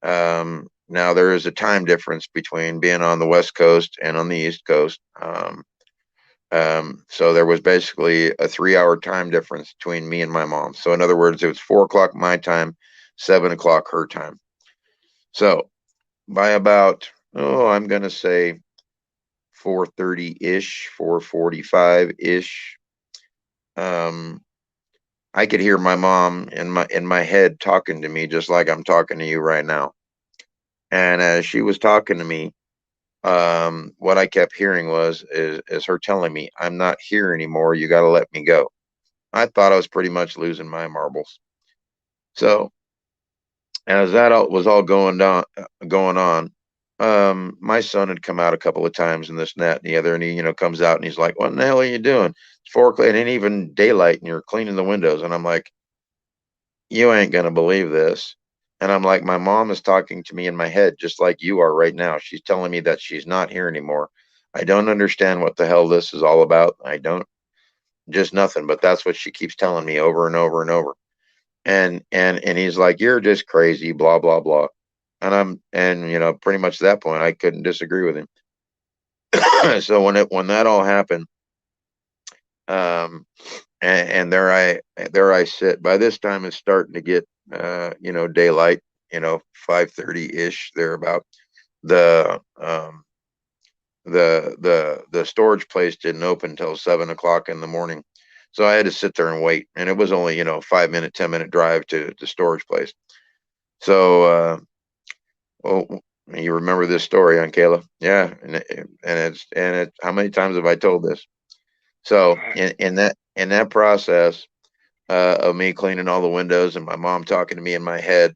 now there is a time difference between being on the West Coast and on the East Coast. So there was basically a 3-hour time difference between me and my mom. So in other words, it was 4 o'clock my time, 7 o'clock her time. So by about, I'm going to say 4:30-ish, 4:45-ish, I could hear my mom in my head talking to me just like I'm talking to you right now. And as she was talking to me, what I kept hearing is her telling me, I'm not here anymore. You got to let me go. I thought I was pretty much losing my marbles. So as that was all going on, my son had come out a couple of times in this, and that, and the other, and he, comes out and he's like, what in the hell are you doing? It's 4 o'clock. It ain't even daylight and you're cleaning the windows. And I'm like, you ain't going to believe this. And I'm like, my mom is talking to me in my head, just like you are right now. She's telling me that she's not here anymore. I don't understand what the hell this is all about. I don't, just nothing, but that's what she keeps telling me over and over and over. And he's like, you're just crazy, blah, blah, blah. And pretty much at that point, I couldn't disagree with him. So when that all happened, and there I sit. By this time, it's starting to get, daylight, 5:30-ish, thereabout. The storage place didn't open until 7 o'clock in the morning. So I had to sit there and wait, and it was only 5-minute, 10-minute drive to the storage place. So, well, you remember this story on Kayla? Yeah, and how many times have I told this? So in that process of me cleaning all the windows and my mom talking to me in my head,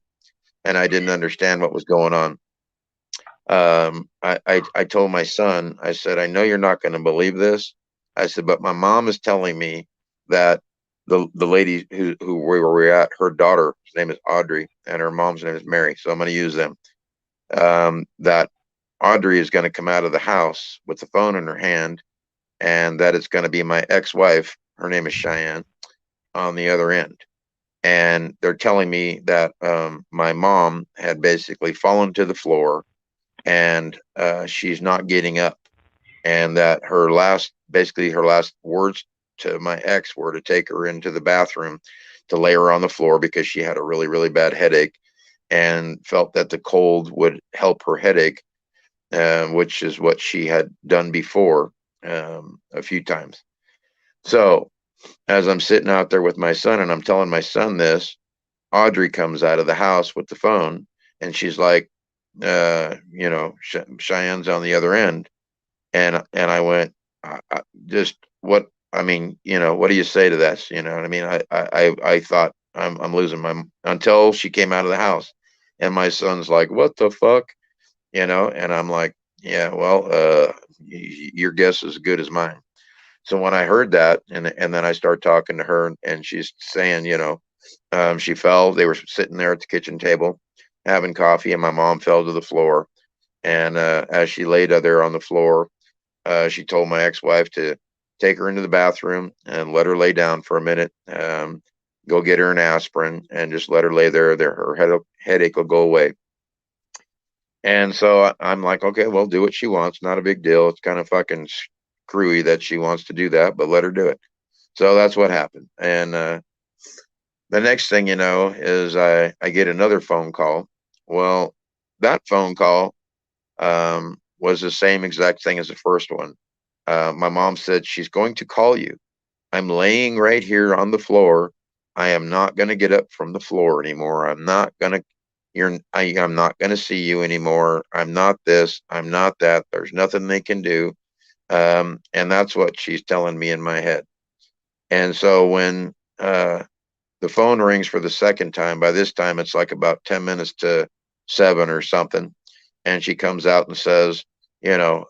and I didn't understand what was going on. I told my son, I said, I know you're not going to believe this. I said, but my mom is telling me that the lady who we were at, her daughter's name is Audrey, and her mom's name is Mary. So I'm going to use them. That Audrey is going to come out of the house with the phone in her hand, and that it's going to be my ex-wife. Her name is Cheyenne on the other end. And they're telling me that my mom had basically fallen to the floor, and she's not getting up, and that her last words to my ex were to take her into the bathroom to lay her on the floor because she had a really, really bad headache and felt that the cold would help her headache, which is what she had done before a few times. So as I'm sitting out there with my son and I'm telling my son this, Audrey comes out of the house with the phone, and she's like, Cheyenne's on the other end. And I went, just what, I mean, what do you say to this? You know what I mean? I thought I'm losing until she came out of the house, and my son's like, what the fuck? And I'm like, yeah, well, your guess is as good as mine. So when I heard that, and then I start talking to her, and she's saying, she fell. They were sitting there at the kitchen table having coffee, and my mom fell to the floor. And as she laid there on the floor, she told my ex-wife to take her into the bathroom and let her lay down for a minute, go get her an aspirin, and just let her lay there. Her headache will go away. And so I'm like, okay, well, do what she wants. Not a big deal. It's kind of fucking screwy that she wants to do that, but let her do it. So that's what happened. And the next thing you know is I get another phone call. Well, that phone call was the same exact thing as the first one. My mom said, she's going to call you. I'm laying right here on the floor. I am not going to get up from the floor anymore. I'm not going to I'm not going to see you anymore. I'm not this. I'm not that. There's nothing they can do. And that's what she's telling me in my head. And so when the phone rings for the second time, by this time it's like about 10 minutes to 7 or something. And she comes out and says, your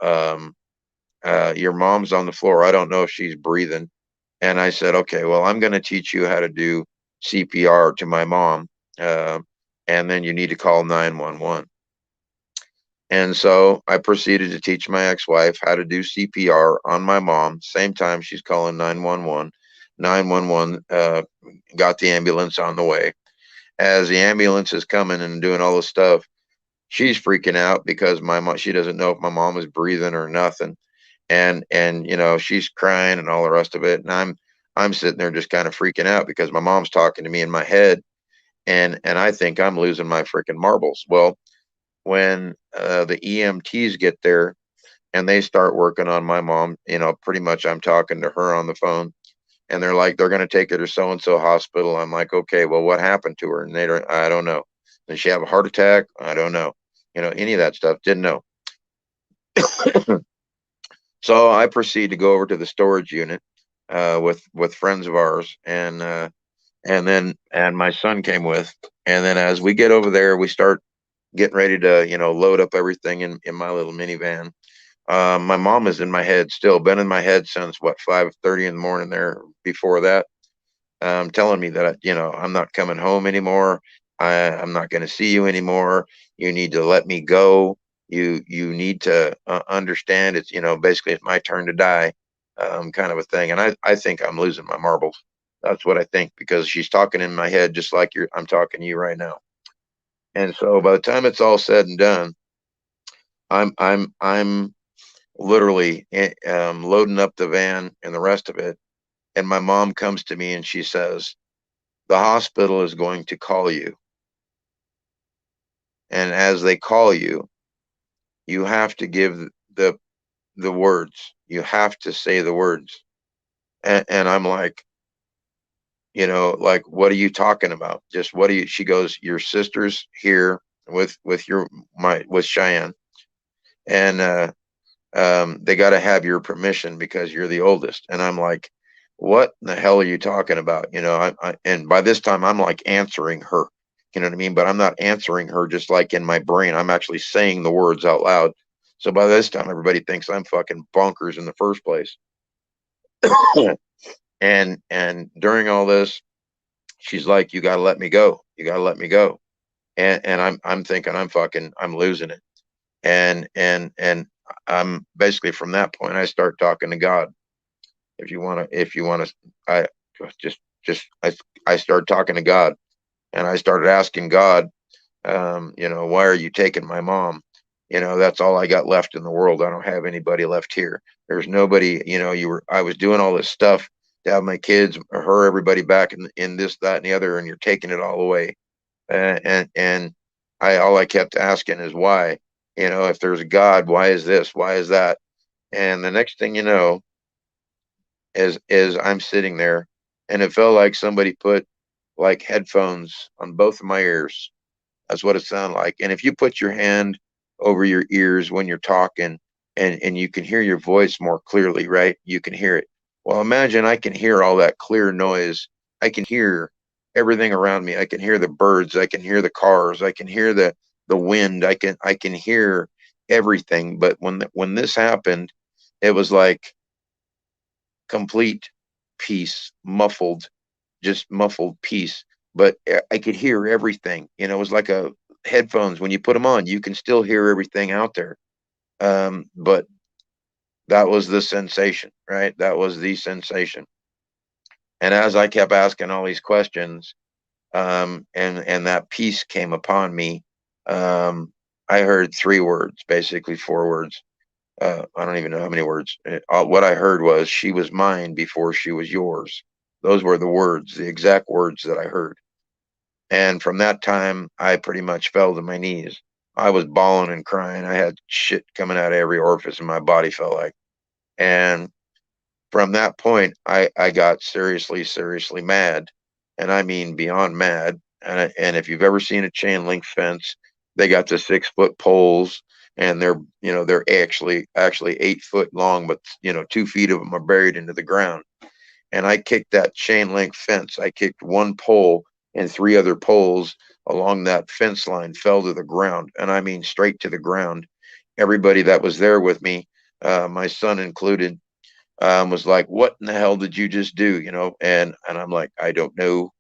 mom's on the floor. I don't know if she's breathing. And I said, okay, well, I'm going to teach you how to do CPR to my mom. And then you need to call 911. And so I proceeded to teach my ex-wife how to do CPR on my mom. Same time she's calling 911. 911 got the ambulance on the way. As the ambulance is coming and doing all this stuff, she's freaking out because my mom, she doesn't know if my mom is breathing or nothing. And she's crying and all the rest of it. And I'm sitting there just kind of freaking out because my mom's talking to me in my head. And I think I'm losing my freaking marbles. Well, when the EMTs get there and they start working on my mom, pretty much I'm talking to her on the phone, and they're like, they're going to take her to so-and-so hospital. I'm like, okay, well, what happened to her? And I don't know. Did she have a heart attack? I don't know. Any of that stuff. Didn't know. So I proceed to go over to the storage unit with friends of ours, and my son came with. And then as we get over there, we start getting ready to load up everything in my little minivan. My mom is in my head still, been in my head since 5:30 in the morning there before that, telling me that I'm not coming home anymore. I'm not going to see you anymore. You need to let me go. You need to understand it's basically it's my turn to die, kind of a thing. And I think I'm losing my marbles. That's what I think, because she's talking in my head just like I'm talking to you right now. And so by the time it's all said and done, I'm literally loading up the van and the rest of it. And my mom comes to me and she says, the hospital is going to call you. And as they call you, you have to give the words. You have to say the words. And I'm like, you know, like, what are you talking about? Just what do you, she goes, your sister's here with with Cheyenne, and they got to have your permission because you're the oldest. And I'm like, what in the hell are you talking about? You know, and by this time I'm like answering her, you know what I mean? But I'm not answering her just like in my brain. I'm actually saying the words out loud. So by this time, everybody thinks I'm fucking bonkers in the first place. And during all this, she's like, you got to let me go. You got to let me go. And I'm thinking I'm losing it. And I'm basically, from that point, I start talking to God. If you want to, I I start talking to God, and I started asking God, you know, why are you taking my mom? You know, that's all I got left in the world. I don't have anybody left here. There's nobody, you know, I was doing all this stuff to have my kids, her, everybody back in this, that, and the other, and you're taking it all away. And all I kept asking is why, you know, if there's a God, why is this? Why is that? And the next thing you know, is I'm sitting there, and it felt like somebody put like headphones on both of my ears. That's what it sounded like. And if you put your hand over your ears when you're talking, and you can hear your voice more clearly, right? You can hear it. Well, imagine I can hear all that clear noise. I can hear everything around me. I can hear the birds. I can hear the cars. I can hear the wind. I can hear everything. But when this happened, it was like complete peace, muffled, just muffled peace. But I could hear everything. You know, it was like a headphones. When you put them on, you can still hear everything out there. But that was the sensation, right? That was the sensation. And as I kept asking all these questions, and that peace came upon me, I heard 3 words, basically 4 words. I don't even know how many words. What I heard was, she was mine before she was yours. Those were the words, the exact words that I heard. And from that time, I pretty much fell to my knees. I was bawling and crying. I had shit coming out of every orifice in my body, felt like. And from that point, I got seriously, seriously mad. And I mean beyond mad. And if you've ever seen a chain link fence, they got the 6-foot poles, and they're, you know, they're actually 8 foot long, but, you know, 2 feet of them are buried into the ground. And I kicked that chain link fence. I kicked 1 pole, and 3 other poles along that fence line fell to the ground. And I mean straight to the ground. Everybody that was there with me, my son included, was like, what in the hell did you just do? You know? And I'm like, I don't know.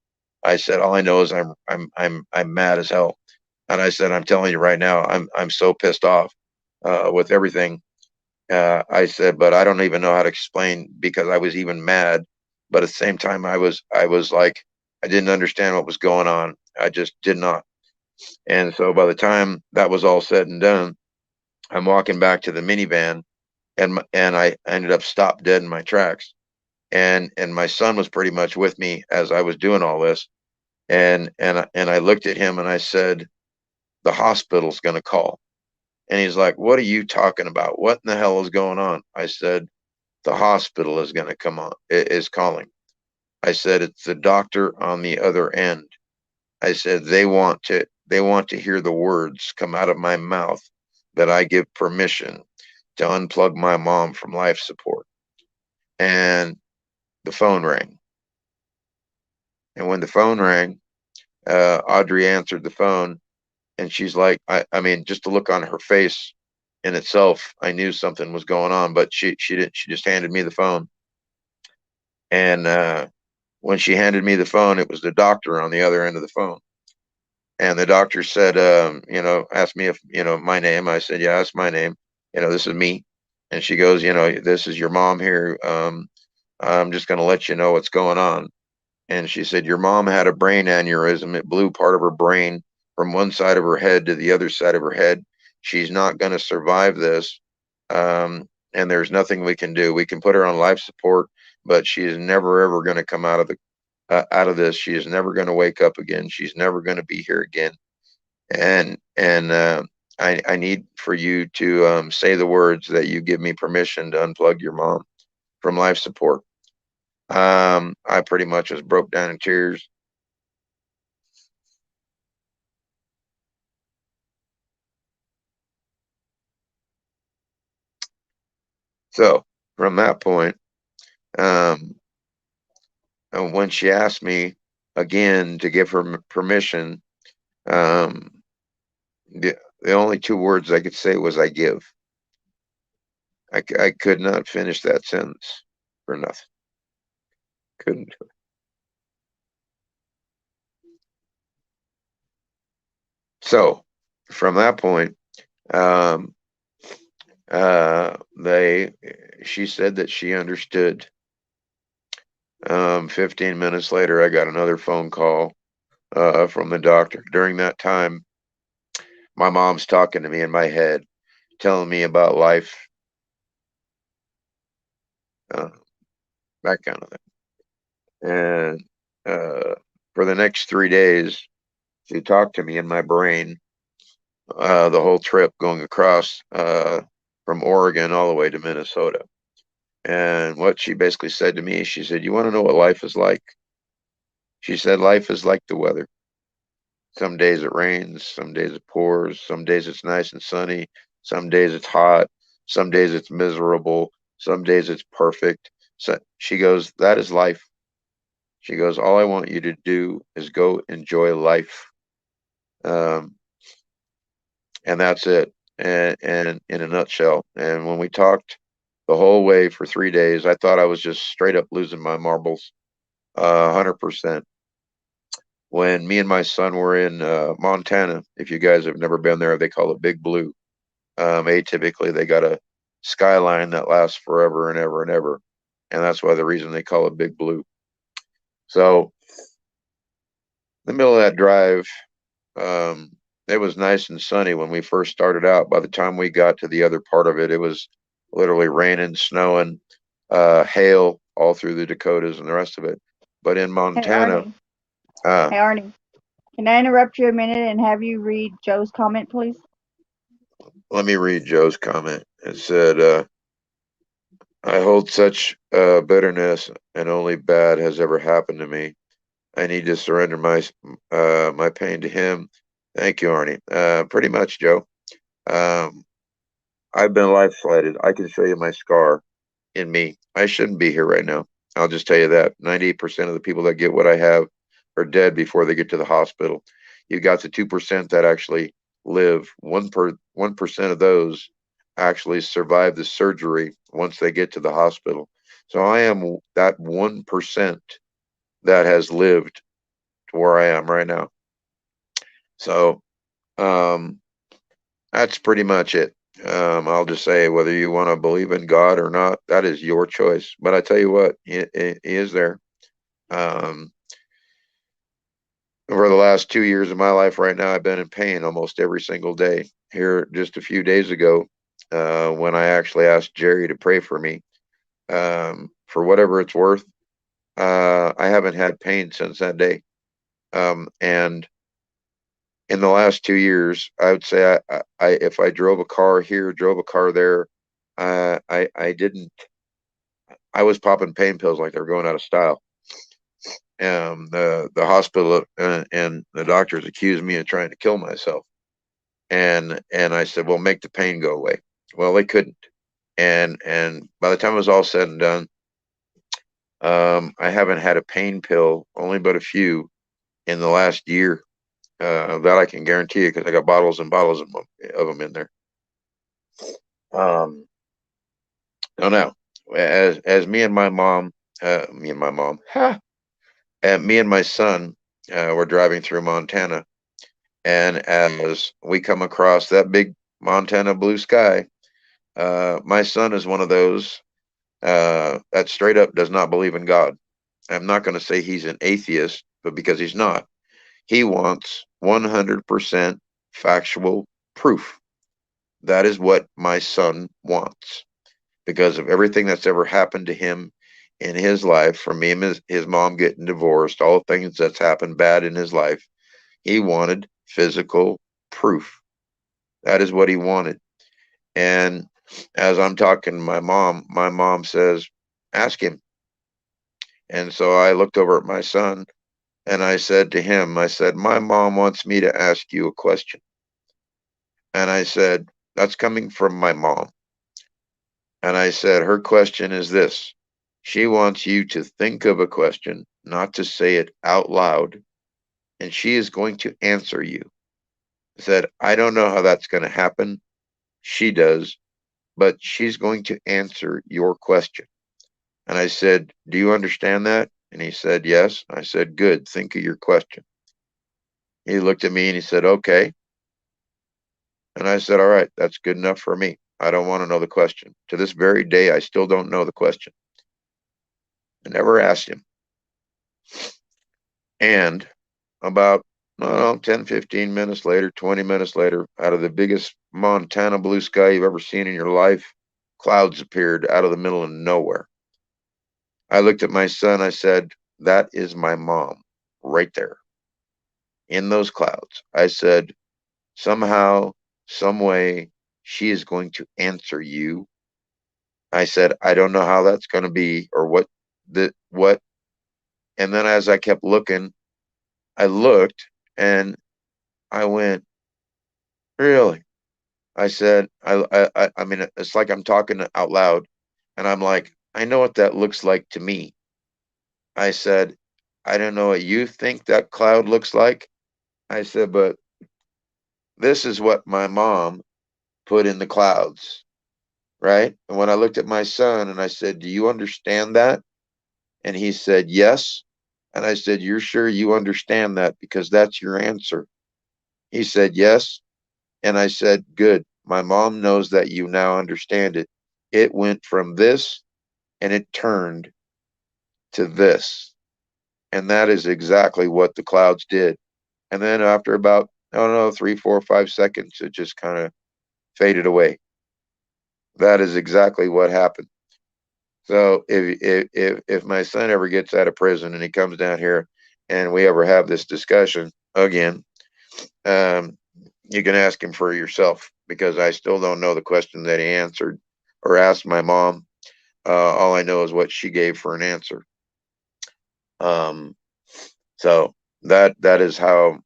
I said, all I know is I'm mad as hell. And I said, I'm telling you right now, I'm so pissed off, with everything. I said, but I don't even know how to explain, because I was even mad. But at the same time, I was like, I didn't understand what was going on. I just did not. And so by the time that was all said and done, I'm walking back to the minivan, and I ended up stopped dead in my tracks. And my son was pretty much with me as I was doing all this. And I looked at him and I said, the hospital's going to call. And he's like, what are you talking about? What in the hell is going on? I said, the hospital is going to come on, is calling. I said, it's the doctor on the other end. I said, they want to hear the words come out of my mouth that I give permission to unplug my mom from life support. And the phone rang. And when the phone rang, Audrey answered the phone, and she's like, I mean, just the look on her face in itself, I knew something was going on, but she didn't. She just handed me the phone. And when she handed me the phone, it was the doctor on the other end of the phone. And the doctor said, you know, asked me if, you know, my name. I said, yeah, that's my name. You know, this is me. And she goes, you know, this is your mom here. I'm just going to let you know what's going on. And she said, your mom had a brain aneurysm. It blew part of her brain from one side of her head to the other side of her head. She's not going to survive this. And there's nothing we can do. We can put her on life support, but she is never, ever going to come out of this. She is never going to wake up again. She's never going to be here again. And I need for you to say the words that you give me permission to unplug your mom from life support. I pretty much just broke down in tears. So from that point, and when she asked me again to give her permission, um, the only two words I could say was "I give." I could not finish that sentence for nothing. Couldn't. So from that point, um, she said that she understood. 15 minutes later, I got another phone call from the doctor. During that time, my mom's talking to me in my head, telling me about life, uh, that kind of thing. And for the next 3 days, she talked to me in my brain the whole trip going across from Oregon all the way to Minnesota. And what she basically said to me, she said, "You want to know what life is like?" She said, "Life is like the weather. Some days it rains, some days it pours, some days it's nice and sunny, some days it's hot, some days it's miserable, some days it's perfect." So she goes, "That is life." She goes, "All I want you to do is go enjoy life." Um, and that's it. And in a nutshell. And when we talked the whole way for 3 days, I thought I was just straight up losing my marbles, 100%. When me and my son were in Montana, if you guys have never been there, they call it Big Blue. Atypically, they got a skyline that lasts forever and ever and ever, and that's why the reason they call it Big Blue. So, in the middle of that drive, um, it was nice and sunny when we first started out. By the time we got to the other part of it, it was literally raining, snowing, hail all through the Dakotas and the rest of it. But in Hey Montana, Arnie. uh, Hey Arnie. Can I interrupt you a minute and have you read Joe's comment, please? let me read Joe's comment. It said, "I hold such bitterness, and only bad has ever happened to me. I need to surrender my pain to him." Thank you, Arnie. Pretty much, Joe. Um, I've been life flighted. I can show you my scar in me. I shouldn't be here right now. I'll just tell you that 98% of the people that get what I have are dead before they get to the hospital. You got the 2% that actually live. 1% of those actually survive the surgery once they get to the hospital. So I am that 1% that has lived to where I am right now. So um, that's pretty much it. I'll just say whether you want to believe in God or not, that is your choice. But I tell you what, he is there. Um, over the last 2 years of my life right now, I've been in pain almost every single day. Here, just a few days ago, when I actually asked Jerry to pray for me, for whatever it's worth, I haven't had pain since that day. And in the last 2 years, I would say if I drove a car here, drove a car there, I didn't. I was popping pain pills like they were going out of style. The hospital and the doctors accused me of trying to kill myself, and I said, "Well, make the pain go away." Well, they couldn't, and by the time it was all said and done, I haven't had a pain pill, only but a few, in the last year. That I can guarantee you because I got bottles and bottles of them in there. Um, no, no. As me and my mom, ha, and me and my son were driving through Montana, and as we come across that big Montana blue sky, my son is one of those that straight up does not believe in God. I'm not going to say he's an atheist, but because he's not, he wants 100% factual proof. That is what my son wants because of everything that's ever happened to him in his life, from me and his mom getting divorced, all the things that's happened bad in his life. He wanted physical proof. That is what he wanted. And as I'm talking to my mom says, "Ask him." And so I looked over at my son and I said to him, I said, my mom wants me to ask you a question. And I said, that's coming from my mom. And I said, her question is this. She wants you to think of a question, not to say it out loud, and she is going to answer you. I said, I don't know how that's going to happen. She does, but she's going to answer your question. And I said, do you understand that? And he said, yes. I said, good. Think of your question. He looked at me and he said, okay. And I said, all right, that's good enough for me. I don't want to know the question. To this very day, I still don't know the question. I never asked him. And about, I don't know, 10, 15 minutes later, 20 minutes later, out of the biggest Montana blue sky you've ever seen in your life, clouds appeared out of the middle of nowhere. I looked at my son. I said, that is my mom right there in those clouds. I said, somehow, some way, she is going to answer you. I said, I don't know how that's going to be or what. And then as I kept looking, I looked and I went, really? I said, I mean, it's like I'm talking out loud and I'm like, I know what that looks like to me. I said, I don't know what you think that cloud looks like. I said, but this is what my mom put in the clouds, right? And when I looked at my son and I said, do you understand that? And he said, yes. And I said, you're sure you understand that because that's your answer? He said, yes. And I said, good. My mom knows that you now understand it. It went from this and it turned to this. And that is exactly what the clouds did. And then after about, I don't know, 3, 4, 5 seconds, it just kind of faded away. That is exactly what happened. So if my son ever gets out of prison and he comes down here and we ever have this discussion again, you can ask him for yourself because I still don't know the question that he answered or asked my mom. All I know is what she gave for an answer. So that is how.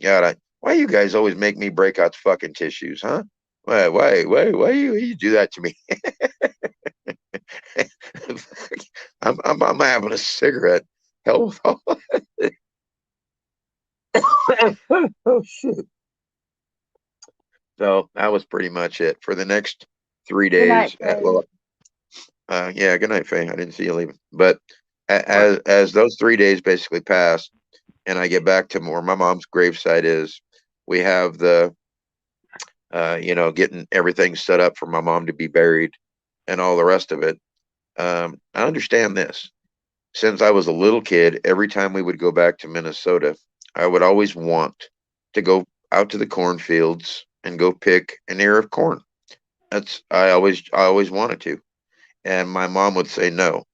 God, why you guys always make me break out fucking tissues, huh? Why you do that to me? I'm having a cigarette. Hell with all. Oh shit. So that was pretty much it for the next 3 Good night, days. Faye. Well, yeah, good night, Faye. I didn't see you leaving. But as those 3 days basically passed, and I get back to where my mom's gravesite is, we have the, getting everything set up for my mom to be buried and all the rest of it. I understand this. Since I was a little kid, every time we would go back to Minnesota, I would always want to go out to the cornfields and go pick an ear of corn. I always wanted to. And my mom would say no.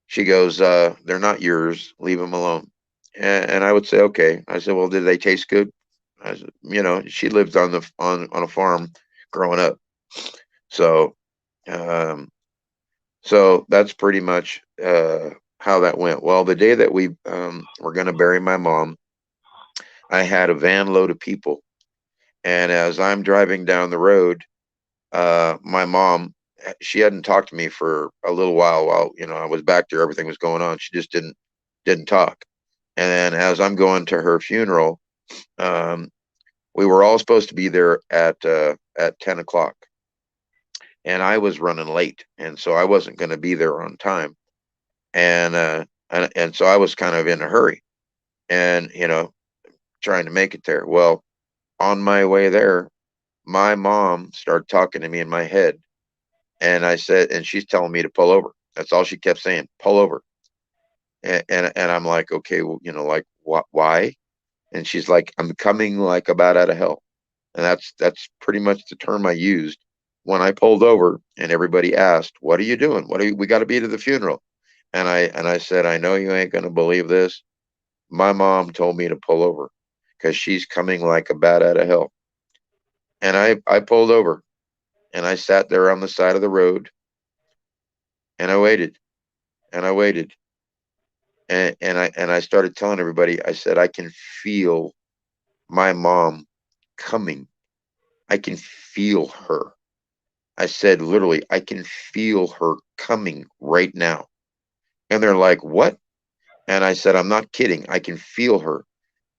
She goes, they're not yours. Leave them alone. And I would say, okay. I said, well, did they taste good? I said, she lived on a farm growing up. So, so that's pretty much how that went. Well, the day that we were going to bury my mom, I had a van load of people. And as I'm driving down the road, my mom, she hadn't talked to me for a little while I was back there, everything was going on. She just didn't talk. And then as I'm going to her funeral, we were all supposed to be there at 10 o'clock. And I was running late. And so I wasn't going to be there on time. And so I was kind of in a hurry and, trying to make it there. Well, on my way there, my mom started talking to me in my head. And I said, and she's telling me to pull over. That's all she kept saying, pull over. And I'm like, okay, well, like why? And she's like, I'm coming like a bat out of hell. And that's pretty much the term I used when I pulled over and everybody asked, what are you doing? We got to be to the funeral. And I said, I know you ain't going to believe this. My mom told me to pull over because she's coming like a bat out of hell. And I pulled over and I sat there on the side of the road And I waited and I waited. And I started telling everybody, I said, I can feel my mom coming. I can feel her. I said, literally, I can feel her coming right now. And they're like, what? And I said, I'm not kidding. I can feel her.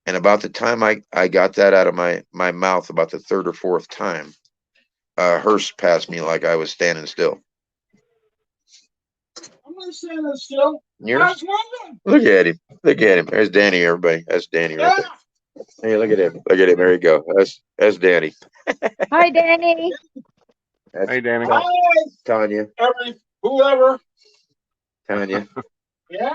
And about the time I got that out of my mouth, about the third or fourth time, hearse passed me like I was standing still. I'm not standing still. You're, I was moving. look at him. Look at him. There's Danny, everybody. That's Danny right Yeah. there. Hey, look at him. Look at him. There you go. That's Danny. Hi, Danny. That's Hey, Danny. Hi, Tanya. whoever. Tanya. Yeah.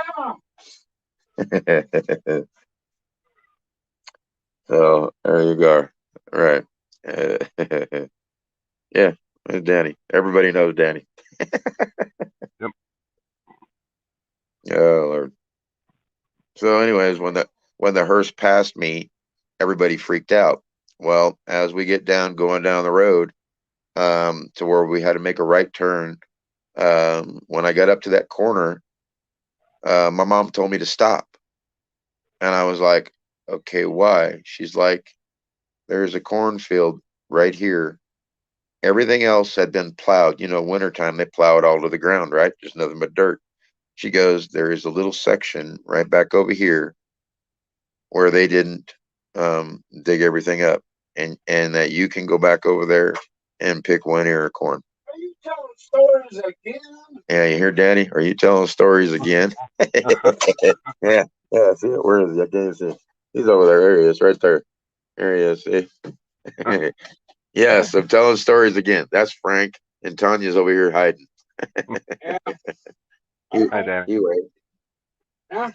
So there you go. All right. Yeah, it's Danny. Everybody knows Danny. Yep. Oh Lord. So, anyways, when the hearse passed me, everybody freaked out. Well, as we get going down the road, to where we had to make a right turn, when I got up to that corner, my mom told me to stop, and I was like, "Okay, why?" She's like, "There's a cornfield right here. Everything else had been plowed. You know, wintertime they plow it all to the ground, right? There's nothing but dirt." She goes, "There is a little section right back over here where they didn't dig everything up, and that you can go back over there and pick one ear of corn." Are you telling stories again? Yeah, you hear Daddy? Are you telling stories again? Yeah, yeah. See, where is he? I can't see. He's over there. There he is, right there. There he is. See? Yes, I'm telling stories again. That's Frank, and Tanya's over here hiding. Yeah. Hi, Danny. You wait. Huh?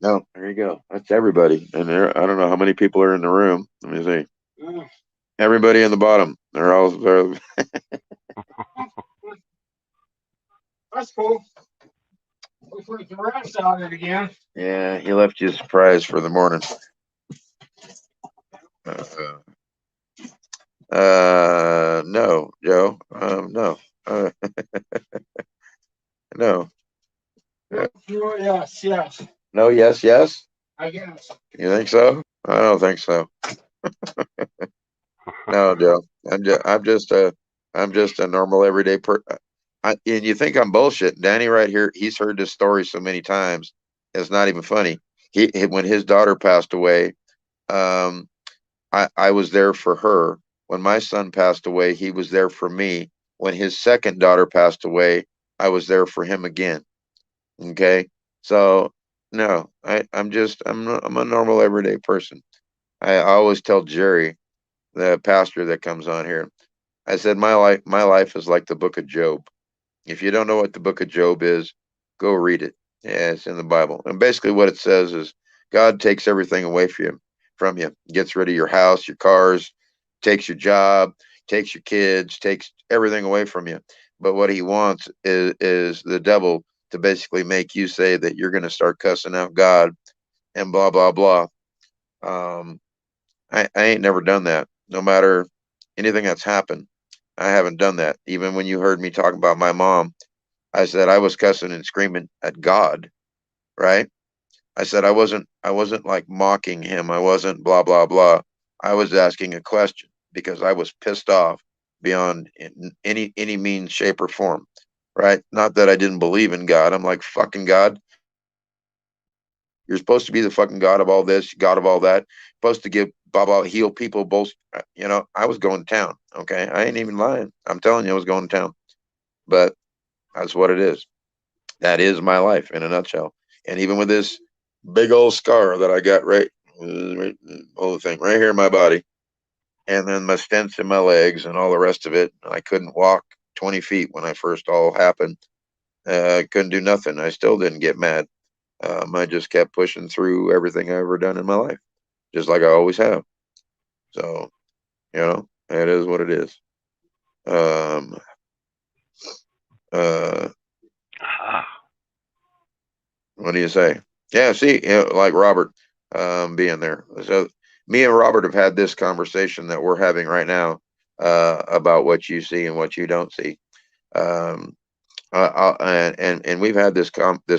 No, there you go. That's everybody. And there, I don't know how many people are in the room. Let me see. Yeah. Everybody in the bottom. They're That's cool. Looks like the rat's out it again. yeah, he left you a surprise for the morning. No, Joe. No. No. Yes, yes. No, yes, yes. I guess. You think so? I don't think so. No, Joe. I'm just a normal everyday and you think I'm bullshit. Danny right here, he's heard this story so many times. It's not even funny. When his daughter passed away, um, I was there for her. When my son passed away, he was there for me. When his second daughter passed away, I was there for him again. Okay. So no, I'm a normal everyday person. I always tell Jerry, the pastor that comes on here, I said my life is like the book of Job. If you don't know what the book of Job is, go read it. Yeah, it's in the Bible. And basically what it says is God takes everything away from you. Gets rid of your house, your cars, takes your job, takes your kids, takes everything away from you. But what he wants is the devil to basically make you say that you're going to start cussing out God and blah blah blah. Um, I ain't never done that. No matter anything that's happened, I haven't done that. Even when you heard me talk about my mom, I said I was cussing and screaming at God, right? I said I wasn't like mocking him. I wasn't blah blah blah. I was asking a question because I was pissed off beyond any means, shape, or form, right? Not that I didn't believe in God. I'm like, fucking God, you're supposed to be the fucking God of all this, God of all that. Supposed to give blah blah, heal people. Both, you know. I was going to town. Okay, I ain't even lying. I'm telling you, I was going to town. But that's what it is. That is my life in a nutshell. And even with this big old scar that I got right whole thing right here in my body, and then my stents in my legs and all the rest of it, I couldn't walk 20 feet when I first all happened. I couldn't do nothing. I still didn't get mad. I just kept pushing through everything I've ever done in my life, just like I always have. So, you know, it is what it is. Um, uh, what do you say? Yeah, see, you know, like Robert being there. So me and Robert have had this conversation that we're having right now about what you see and what you don't see. Um, and we've had this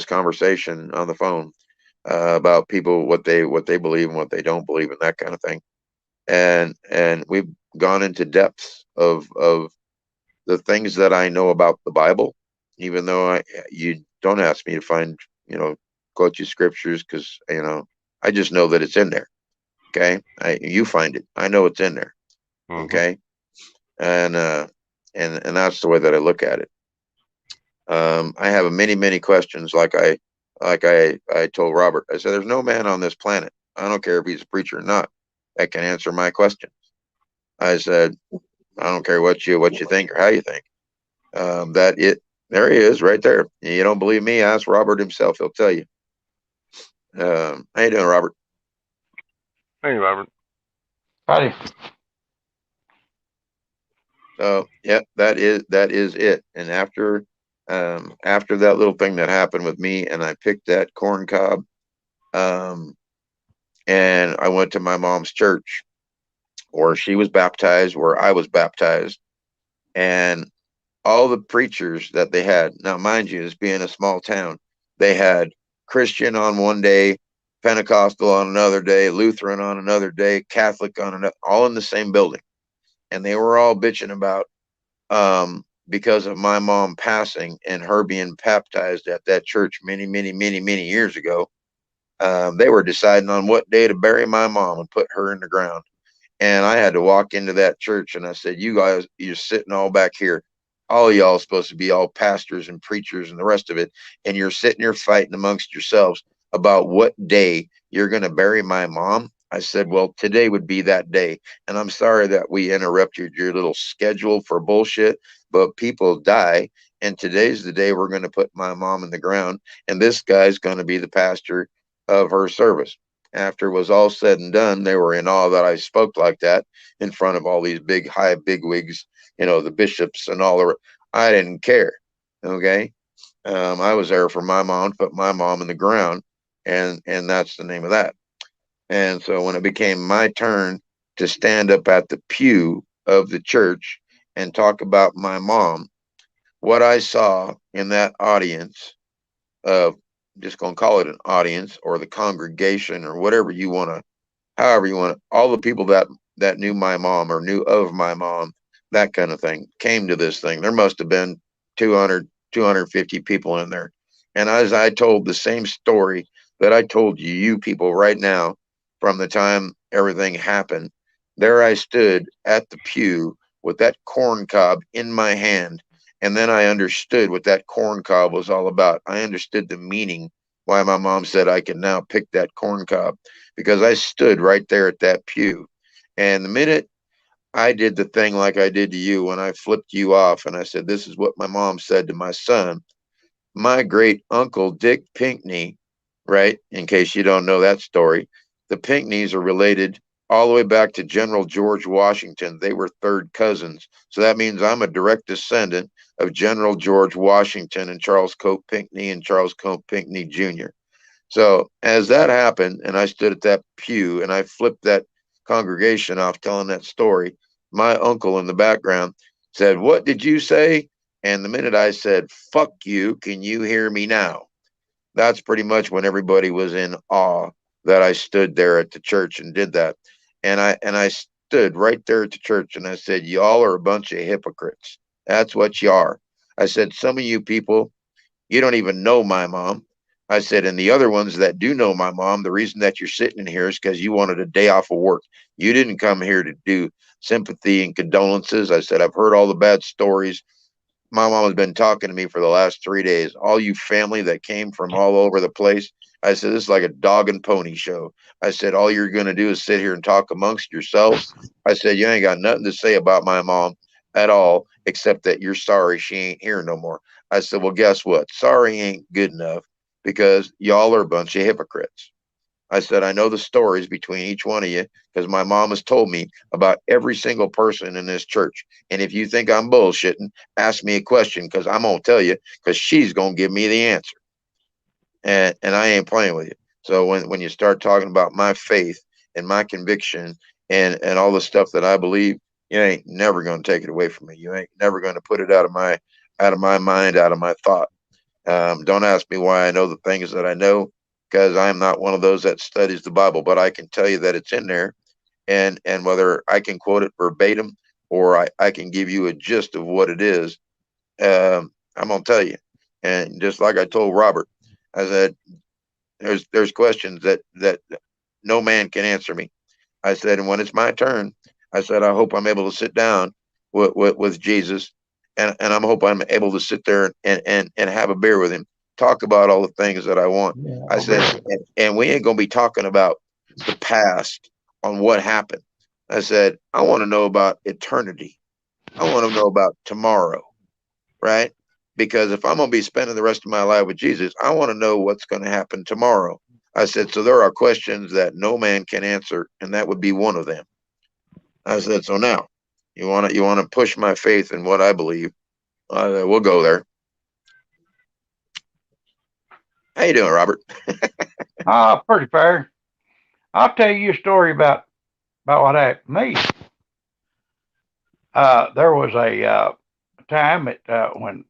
conversation on the phone about people, what they believe and what they don't believe, and that kind of thing. And we've gone into depths of the things that I know about the Bible, even though you don't ask me to find, quote you scriptures, because I just know that it's in there. Okay, you find it, I know it's in there. Okay, and that's the way that I look at it. I have many questions, like I told Robert. I said, there's no man on this planet, I don't care if he's a preacher or not, that can answer my questions. I said, I don't care what you think or how you think. There he is, right there. You don't believe me? Ask Robert himself; he'll tell you. How you doing, Robert? Hey, Robert. Howdy. So yeah, that is it. And after that little thing that happened with me, and I picked that corn cob, and I went to my mom's church, where she was baptized, where I was baptized, and all the preachers that they had. Now, mind you, this being a small town, they had Christian on one day, Pentecostal on another day, Lutheran on another day, Catholic on another, all in the same building. And they were all bitching about, because of my mom passing and her being baptized at that church many years ago. They were deciding on what day to bury my mom and put her in the ground. And I had to walk into that church, and I said, you guys, you're sitting all back here. All y'all supposed to be all pastors and preachers and the rest of it. And you're sitting here fighting amongst yourselves about what day you're going to bury my mom. I said, well, today would be that day. And I'm sorry that we interrupted your little schedule for bullshit, but people die. And today's the day we're going to put my mom in the ground. And this guy's going to be the pastor of her service. After it was all said and done, they were in awe that I spoke like that in front of all these big bigwigs, the bishops and all the. I didn't care. Okay, I was there for my mom, to put my mom in the ground, and that's the name of that. And so when it became my turn to stand up at the pew of the church and talk about my mom, what I saw in that audience, just gonna call it an audience, or the congregation, or whatever you want to, however you want to, all the people that knew my mom or knew of my mom, that kind of thing, came to this thing. There must have been 250 people in there. And as I told the same story that I told you people right now, from the time everything happened, there I stood at the pew with that corn cob in my hand. And then I understood what that corn cob was all about. I understood the meaning why my mom said I can now pick that corn cob, because I stood right there at that pew. And the minute I did the thing like I did to you when I flipped you off, and I said, this is what my mom said to my son, my great uncle Dick Pinkney, right? In case you don't know that story, the Pinkneys are related all the way back to General George Washington. They were third cousins. So that means I'm a direct descendant of General George Washington and Charles Cope Pinkney and Charles Cope Pinkney Jr. So as that happened, and I stood at that pew and I flipped that congregation off telling that story, my uncle in the background said, what did you say? And the minute I said, fuck you, can you hear me now? That's pretty much when everybody was in awe that I stood there at the church and did that. And I stood right there at the church and I said, y'all are a bunch of hypocrites. That's what you are. I said, some of you people, you don't even know my mom. I said, and the other ones that do know my mom, the reason that you're sitting in here is because you wanted a day off of work. You didn't come here to do sympathy and condolences. I said, I've heard all the bad stories. My mom has been talking to me for the last 3 days. All you family that came from all over the place. I said, this is like a dog and pony show. I said, all you're going to do is sit here and talk amongst yourselves. I said, you ain't got nothing to say about my mom at all, except that you're sorry she ain't here no more. I said, well, guess what? Sorry ain't good enough, because y'all are a bunch of hypocrites. I said, I know the stories between each one of you, because my mom has told me about every single person in this church. And if you think I'm bullshitting, ask me a question, because I'm going to tell you, because she's going to give me the answer. And I ain't playing with you. So when you start talking about my faith and my conviction and all the stuff that I believe, You ain't never going to take it away from me. You ain't never going to put it out of my mind, out of my thought. Don't ask me why I know the things that I know, because I'm not one of those that studies the Bible, but I can tell you that it's in there, and whether I can quote it verbatim or I can give you a gist of what it is, I'm gonna tell you. And just like I told Robert, I said, there's questions that no man can answer me. I said, and when it's my turn, I said, I hope I'm able to sit down with Jesus, and I hope I'm able to sit there and have a beer with him, talk about all the things that I want. I said, and we ain't gonna be talking about the past on what happened. I said, I want to know about eternity. I want to know about tomorrow, right? Because if I'm going to be spending the rest of my life with Jesus, I want to know what's going to happen tomorrow. I said, so there are questions that no man can answer, and that would be one of them. I said, so now you want to push my faith in what I believe. We'll go there. How you doing, Robert? Pretty fair. I'll tell you a story about what happened to me. There was a time when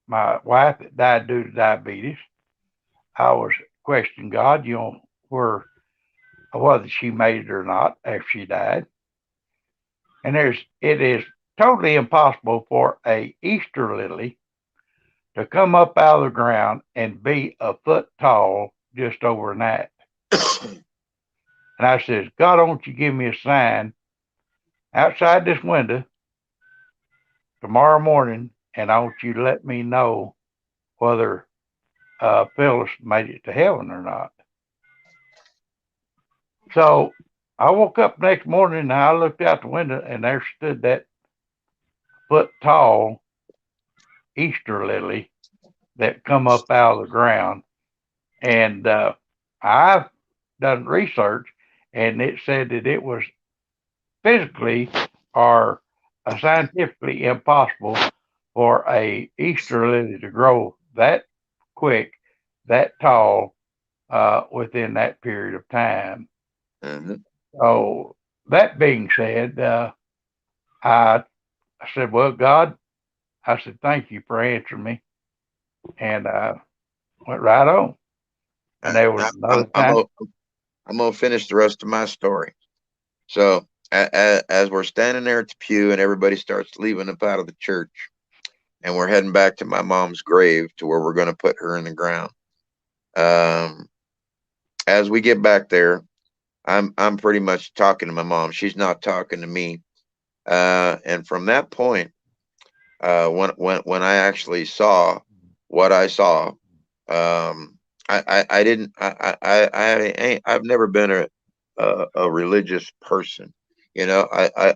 my wife had died due to diabetes. I was questioning God, whether she made it or not after she died. And it is totally impossible for a Easter lily to come up out of the ground and be a foot tall just overnight. And I says, God, won't you give me a sign outside this window tomorrow morning, and I want you to let me know whether Phyllis made it to heaven or not. So I woke up next morning and I looked out the window, and there stood that foot tall Easter lily that come up out of the ground. And I've done research, and it said that it was physically or scientifically impossible for a Easter lily to grow that quick, that tall, within that period of time. Mm-hmm. So that being said, I said, well, God, I said, thank you for answering me. And I went right on. And there was another time. I'm going to finish the rest of my story. So as we're standing there at the pew and everybody starts leaving up out of the church, and we're heading back to my mom's grave to where we're going to put her in the ground. As we get back there, I'm pretty much talking to my mom. She's not talking to me. And from that point, when I actually saw what I saw, I've never been a religious person. You know,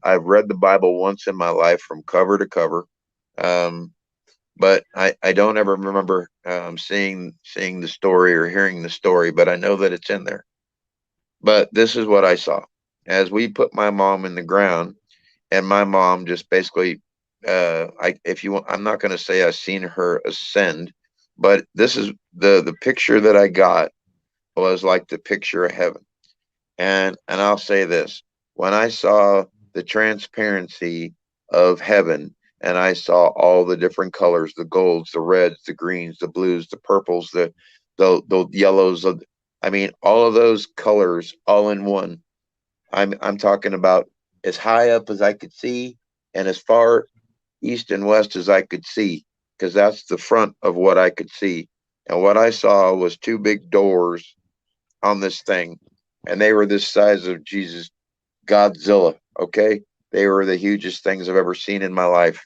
I've read the Bible once in my life from cover to cover. But I don't ever remember seeing the story or hearing the story, but I know that it's in there. But this is what I saw. As we put my mom in the ground, and my mom just basically, if you want, I'm not going to say I've seen her ascend, but this is the picture that I got was like the picture of heaven. And I'll say this, when I saw the transparency of heaven, and I saw all the different colors, the golds, the reds, the greens, the blues, the purples, the yellows, I mean, all of those colors all in one. I'm talking about as high up as I could see and as far east and west as I could see, because that's the front of what I could see. And what I saw was two big doors on this thing, and they were this size of Jesus, Godzilla, okay? They were the hugest things I've ever seen in my life.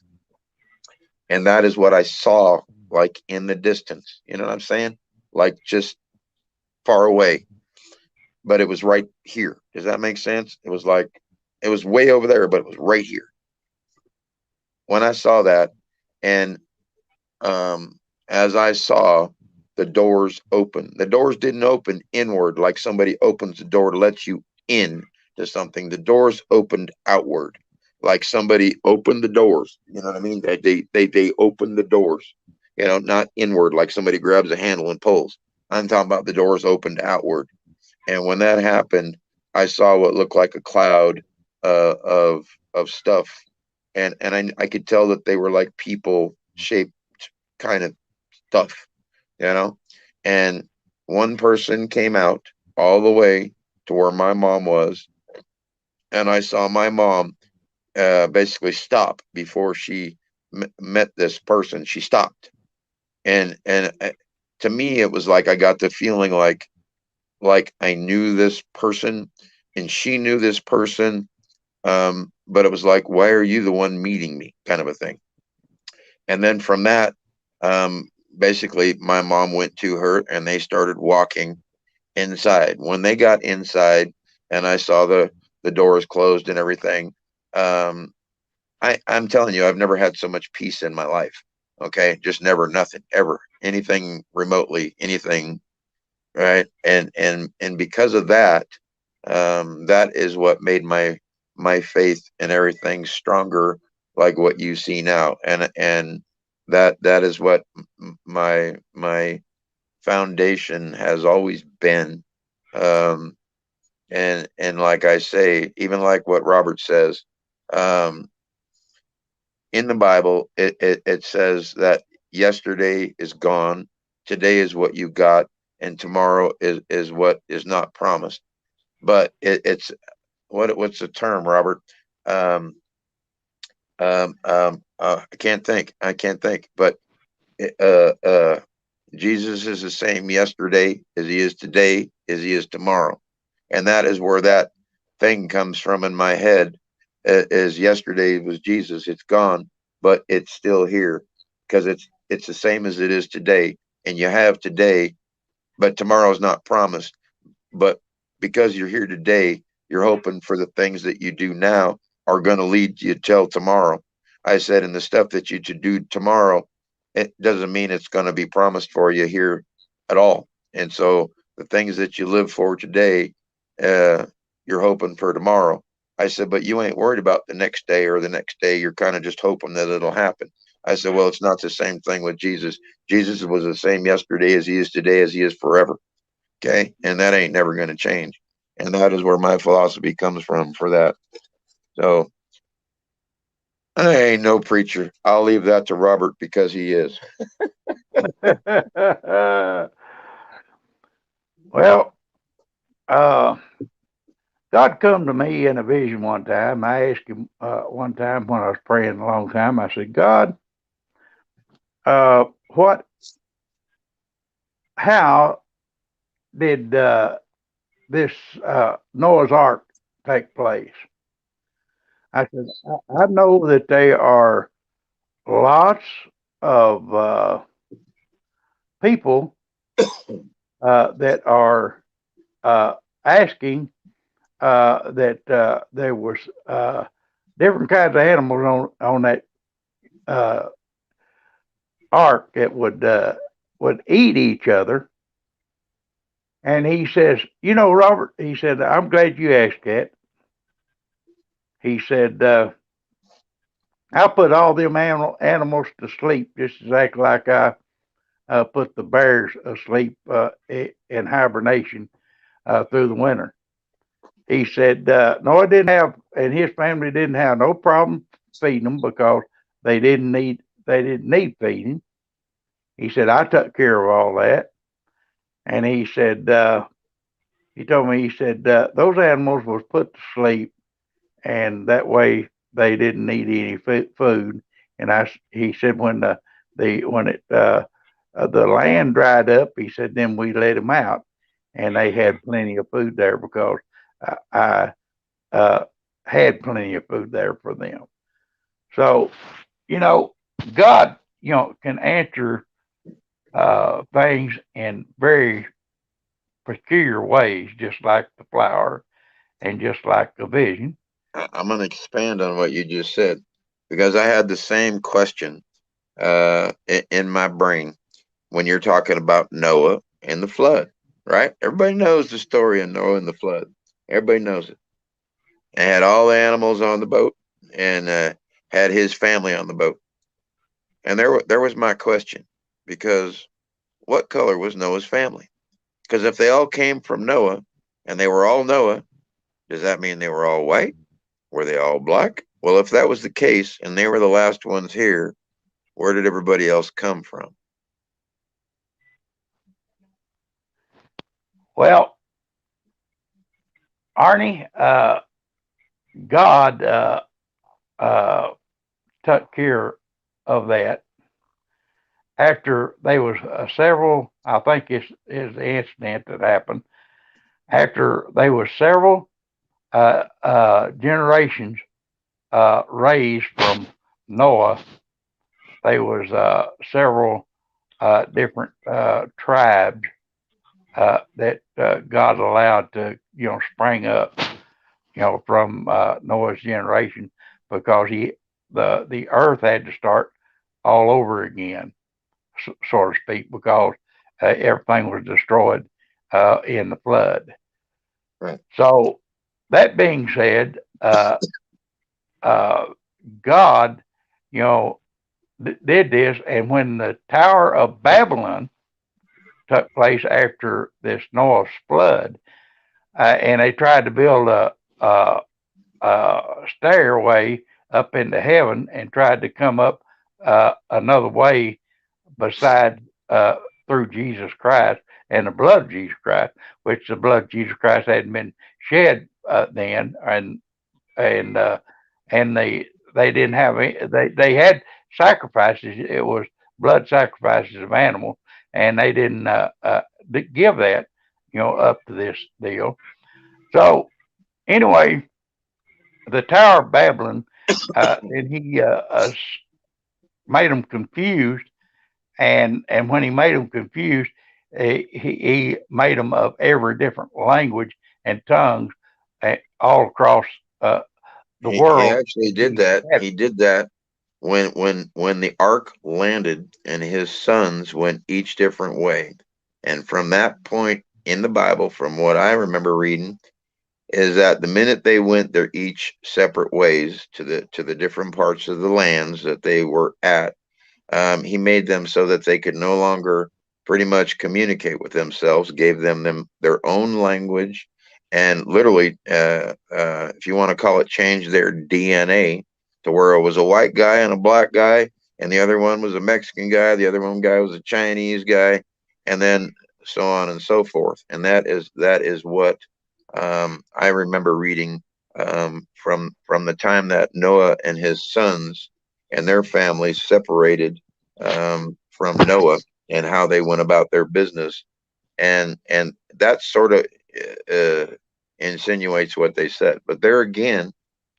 And that is what I saw, like in the distance. You know what I'm saying? Like just far away. But it was right here. Does that make sense? It was like, it was way over there, but it was right here. When I saw that, and as I saw the doors open, the doors didn't open inward like somebody opens the door to let you in to something. The doors opened outward, like somebody opened the doors. You know what I mean? They opened the doors, you know, not inward like somebody grabs a handle and pulls. I'm talking about the doors opened outward. And when that happened, I saw what looked like a cloud of stuff, and I could tell that they were like people shaped kind of stuff, you know. And one person came out all the way to where my mom was, and I saw my mom basically stop before she met this person. She stopped, and to me, it was like I got the feeling like I knew this person, and she knew this person. But it was like, why are you the one meeting me, kind of a thing. And then from that, basically, my mom went to her, and they started walking inside. When they got inside, and I saw the doors closed and everything, um, I'm telling you, I've never had so much peace in my life. Okay, just never, nothing, ever, anything remotely, anything, right? And because of that, that is what made my faith and everything stronger, like what you see now, and that is what my foundation has always been. Um, and like I say, even like what Robert says, um, in the Bible, it says that yesterday is gone, today is what you got, and tomorrow is what is not promised. But it's what's the term, Robert? Um, I can't think. I can't think. But Jesus is the same yesterday as he is today, as he is tomorrow, and that is where that thing comes from in my head. Is yesterday was Jesus, it's gone, but it's still here because it's the same as it is today, and you have today, but tomorrow's not promised. But because you're here today, you're hoping for the things that you do now are going to lead you till tomorrow. I said, and the stuff that you to do tomorrow, it doesn't mean it's going to be promised for you here at all. And so the things that you live for today, you're hoping for tomorrow. I said, but you ain't worried about the next day or the next day. You're kind of just hoping that it'll happen. I said, well, it's not the same thing with Jesus. Jesus was the same yesterday as he is today, as he is forever. Okay. And that ain't never going to change. And that is where my philosophy comes from for that. So I ain't no preacher. I'll leave that to Robert because he is. Well, God come to me in a vision one time. I asked him one time when I was praying a long time. I said, God, how did this Noah's Ark take place? I said, I know that there are lots of people that are asking that there was different kinds of animals on that ark that would eat each other. And he says, you know, Robert, he said, I'm glad you asked that. He said, I put all them animals to sleep just exactly like I put the bears asleep in hibernation through the winter. He said, Noah didn't have, and his family didn't have no problem feeding them because they didn't need feeding. He said, I took care of all that. And he said, he told me, he said, those animals was put to sleep, and that way they didn't need any food. And he said, when the land dried up, he said, then we let them out, and they had plenty of food there because I had plenty of food there for them. So, you know, God, you know, can answer things in very peculiar ways, just like the flower and just like the vision. I'm going to expand on what you just said because I had the same question in my brain when you're talking about Noah and the flood, right? Everybody knows the story of Noah and the flood. Everybody knows it. And had all the animals on the boat and had his family on the boat. And there was my question, because what color was Noah's family? Because if they all came from Noah and they were all Noah, does that mean they were all white? Were they all black? Well, if that was the case and they were the last ones here, where did everybody else come from? Well, Arnie, God took care of that after there was several. I think it's the incident that happened after there was several generations raised from Noah. There was several different tribes that God allowed to, spring up, from Noah's generation, because the earth had to start all over again, so to speak, because everything was destroyed in the flood. Right. So that being said, God, did this, and when the Tower of Babylon took place after this Noah's flood, and they tried to build a stairway up into heaven and tried to come up another way besides through Jesus Christ and the blood of Jesus Christ, which the blood of Jesus Christ hadn't been shed then, and they didn't have any, they had sacrifices. It was blood sacrifices of animals, and they didn't give that up to this deal. So anyway, the Tower of Babylon, and he made them confused, and when he made them confused, he made them of every different language and tongues all across the world. He actually did that. He did that when the ark landed, and his sons went each different way. And from that point in the Bible, from what I remember reading, is that the minute they went their each separate ways to the different parts of the lands that they were at, he made them so that they could no longer pretty much communicate with themselves, gave them their own language, and literally, if you want to call it, change their DNA to where it was a white guy and a black guy, and the other one was a Mexican guy, the other one guy was a Chinese guy, and then so on and so forth. And that is what I remember reading from the time that Noah and his sons and their families separated from Noah, and how they went about their business, and that sort of insinuates what they said. But there again,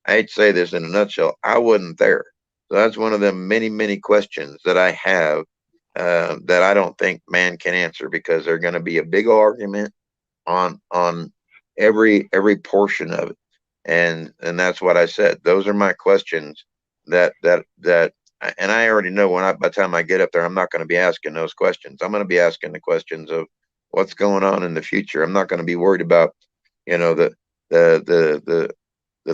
I hate to say this in a nutshell, I wasn't there. So that's one of the many questions that I have that I don't think man can answer, because they're going to be a big argument on every portion of it. And that's what I said. Those are my questions that and I already know by the time I get up there, I'm not going to be asking those questions. I'm going to be asking the questions of what's going on in the future. I'm not going to be worried about, the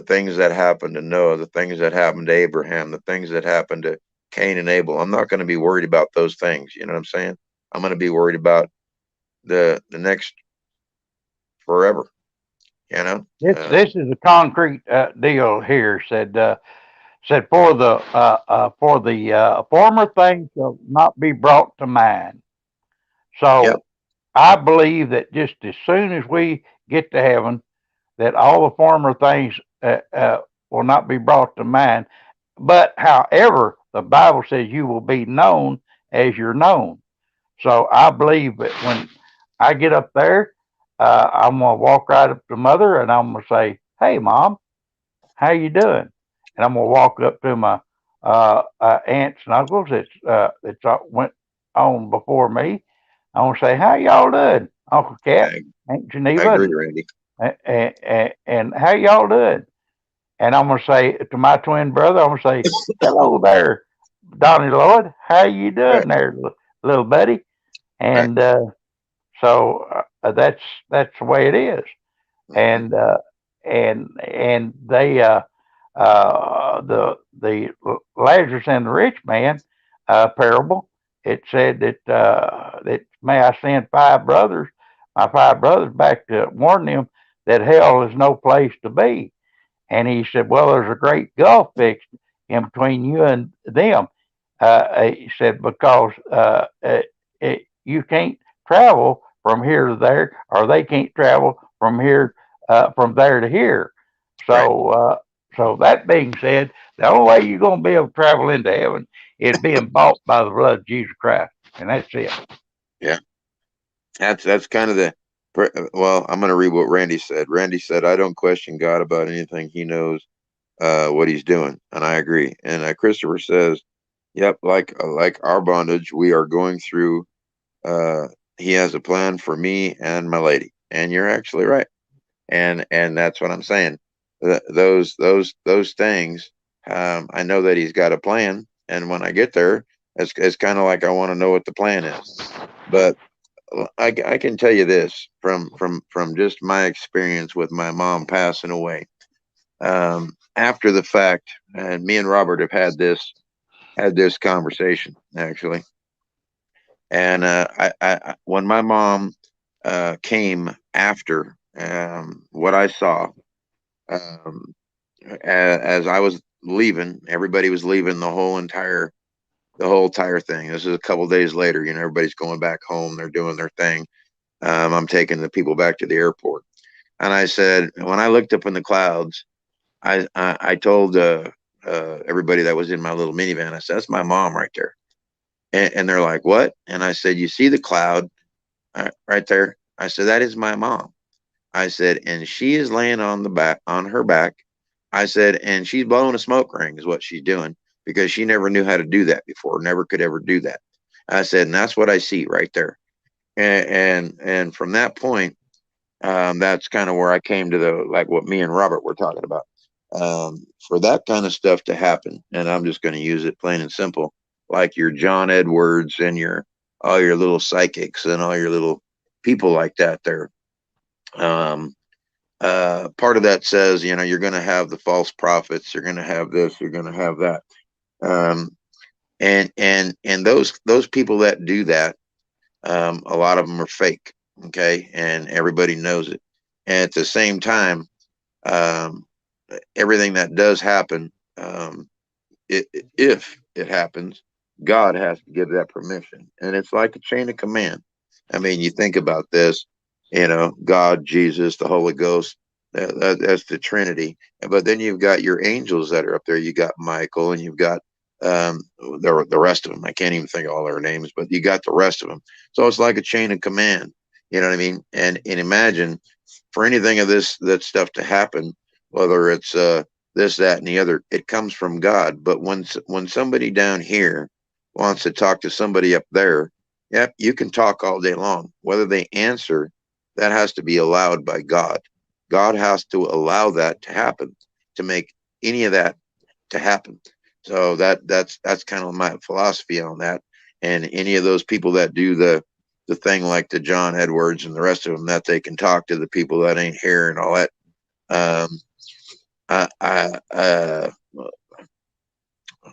things that happened to Noah, the things that happened to Abraham, the things that happened to Cain and Abel. I'm not going to be worried about those things. You know what I'm saying? I'm going to be worried about the next forever. This is a concrete deal here. Said for the former things shall not be brought to mind. So Yep. I believe that just as soon as we get to heaven, that all the former things will not be brought to mind. But however, the Bible says you will be known as you're known. So I believe that when I get up there, I'm gonna walk right up to Mother, and I'm gonna say, "Hey, Mom, how you doing?" And I'm gonna walk up to my aunts and uncles that went on before me. I'm gonna say, "How y'all doing, Uncle Cat, Aunt Geneva, I agree, Randy. and how y'all doing?" And I'm gonna say to my twin brother, I'm gonna say, "Hello there, Donnie Lloyd. How you doing there, little buddy?" And so that's the way it is. And they the Lazarus and the rich man parable. It said that may I send my 5 brothers back to warn them that hell is no place to be. And he said, well, there's a great gulf fixed in between you and them. He said, because you can't travel from here to there, or they can't travel from here, from there to here. So, so that being said, the only way you're going to be able to travel into heaven is being bought by the blood of Jesus Christ, and that's it. Yeah, that's kind of the. Well, I'm going to read what Randy said. Randy said, "I don't question God about anything. He knows what He's doing," and I agree. And Christopher says, "Yep, like our bondage, we are going through. He has a plan for me and my lady." And you're actually right. And that's what I'm saying. Those things. I know that He's got a plan, and when I get there, it's kind of like I want to know what the plan is. But I can tell you this from just my experience with my mom passing away. After the fact, and me and Robert have had this conversation actually. And I when my mom came after what I saw, as I was leaving, everybody was leaving the whole entire thing. This is a couple days later. Everybody's going back home. They're doing their thing. I'm taking the people back to the airport. And I said, when I looked up in the clouds, I told everybody that was in my little minivan, I said, that's my mom right there. And they're like, what? And I said, you see the cloud right there? I said, that is my mom. I said, and she is laying on her back. I said, and she's blowing a smoke ring is what she's doing, because she never knew how to do that before, never could ever do that. I said, and that's what I see right there. And from that point, that's kind of where I came to like what me and Robert were talking about. For that kind of stuff to happen, and I'm just going to use it plain and simple, like your John Edwards and all your little psychics and all your little people like that there. Part of that says, you're going to have the false prophets, you're going to have this, you're going to have that. And those people that do that, a lot of them are fake. Okay. And everybody knows it. And at the same time, everything that does happen, if it happens, God has to give that permission. And it's like a chain of command. I mean, you think about this, God, Jesus, the Holy Ghost, that's the Trinity. But then you've got your angels that are up there. You got Michael, and you've got the rest of them. I can't even think of all their names, but you got the rest of them. So it's like a chain of command. You know what I mean? And imagine for anything of that stuff to happen, whether it's this, that, and the other, it comes from God. But when somebody down here wants to talk to somebody up there, yep, you can talk all day long. Whether they answer, that has to be allowed by God. God has to allow that to happen, to make any of that to happen. So that's kind of my philosophy on that. And any of those people that do the thing like the John Edwards and the rest of them, that they can talk to the people that ain't here and all that.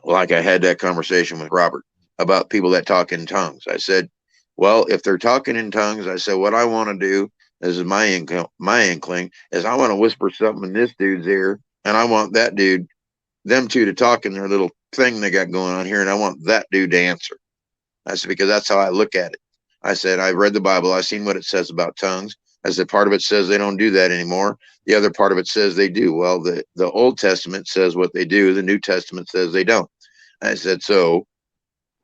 Like I had that conversation with Robert about people that talk in tongues. I said, well, if they're talking in tongues, I said, what I want to do, this is my inkling, is I want to whisper something in this dude's ear, and I want that dude, them two, to talk in their little thing they got going on here, and I want that dude to answer. I said, because that's how I look at it. I said, I've read the Bible. I've seen what it says about tongues. I said, part of it says they don't do that anymore. The other part of it says they do. Well, the Old Testament says what they do. The New Testament says they don't. I said, so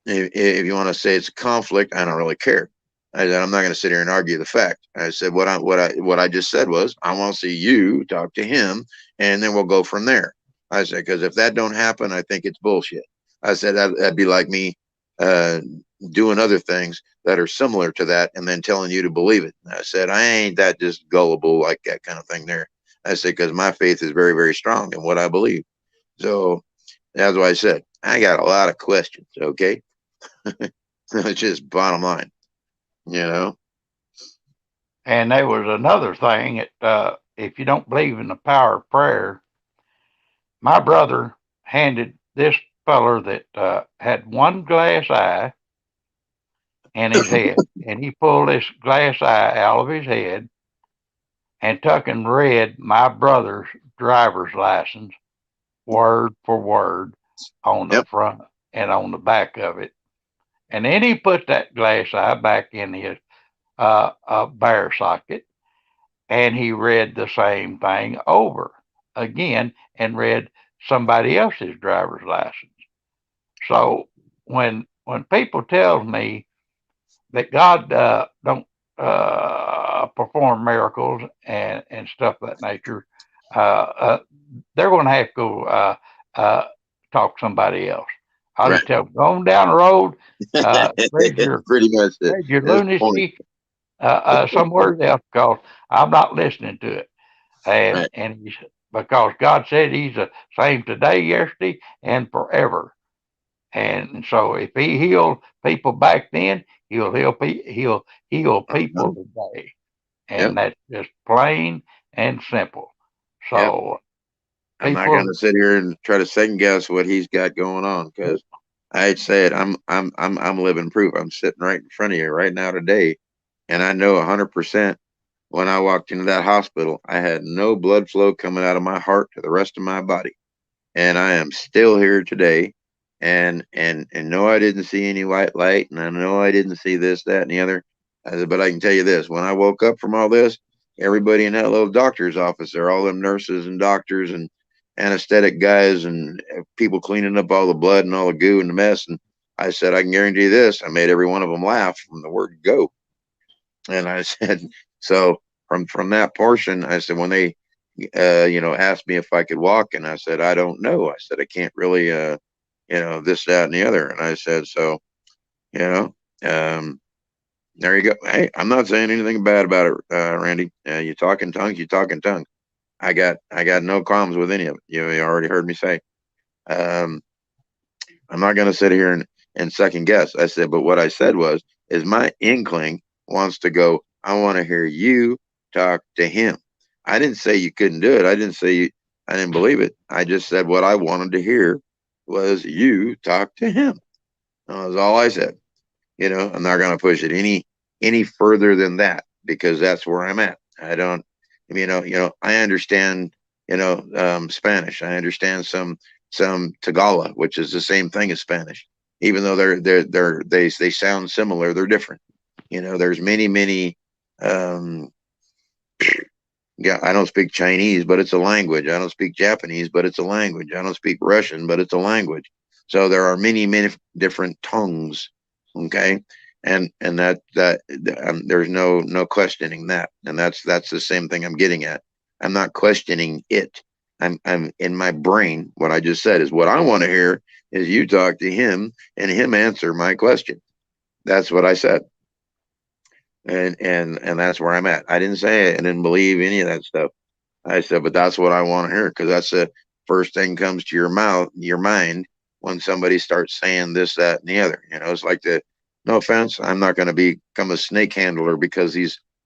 if you want to say it's a conflict, I don't really care. I said, I'm not going to sit here and argue the fact. I said, what I just said was, I want to see you talk to him, and then we'll go from there. I said, because if that don't happen, I think it's bullshit. I said, that'd be like me doing other things that are similar to that and then telling you to believe it. And I said, I ain't that just gullible like that kind of thing there. I said, because my faith is very, very strong in what I believe. So that's why I said, I got a lot of questions. Okay. It's just bottom line, And there was another thing if you don't believe in the power of prayer, my brother handed this feller that had one glass eye in his head, and he pulled this glass eye out of his head and tuck and read my brother's driver's license, word for word, on the Yep. front and on the back of it. And then he put that glass eye back in his bear socket, and he read the same thing over again and read somebody else's driver's license. So when people tell me that God don't perform miracles and stuff of that nature, they're going to have to go talk to somebody else. I'll Right. just tell them, going down the road, read your Pretty much it. read your That's the point. lunacy somewhere else, because I'm not listening to it. And Right. and because God said He's the same today, yesterday, and forever. And so if He healed people back then, He'll heal people today. Yep. And that's just plain and simple. So I'm not people, going to sit here and try to second guess what he's got going on, because I'd say it. I'm living proof. I'm sitting right in front of you right now today, and I know 100%. When I walked into that hospital, I had no blood flow coming out of my heart to the rest of my body, and I am still here today. And no, I didn't see any white light, and I know I didn't see this, that, and the other. But I can tell you this: when I woke up from all this, everybody in that little doctor's office, they're all them nurses and doctors and anesthetic guys and people cleaning up all the blood and all the goo and the mess. And I said, I can guarantee this: I made every one of them laugh from the word "go." And I said, so from that portion, I said, when they asked me if I could walk, and I said, I don't know. I said, I can't really this, that, and the other. And I said, so there you go. Hey, I'm not saying anything bad about it, Randy. You talk in tongues, you talk in tongues. I got no qualms with any of it. You already heard me say. I'm not going to sit here and second guess. I said, but what I said is my inkling wants to go, I want to hear you talk to him. I didn't say you couldn't do it. I didn't say I didn't believe it. I just said what I wanted to hear was you talk to him. That was all I said. I'm not going to push it any further than that, because that's where I'm at. I don't, I understand, Spanish. I understand some Tagalog, which is the same thing as Spanish, even though they sound similar. They're different. There's many. Yeah, I don't speak Chinese, but it's a language. I don't speak Japanese, but it's a language. I don't speak Russian, but it's a language. So there are many different tongues. Okay. And that there's no questioning that. And that's the same thing I'm getting at. I'm not questioning it. I'm in my brain. What I just said is what I want to hear is you talk to him and him answer my question. That's what I said. And that's where I'm at. I didn't say it. I didn't believe any of that stuff. I said, but that's what I want to hear, because that's the first thing comes to your mind when somebody starts saying this, that, and the other. It's like no offense, I'm not going to become a snake handler because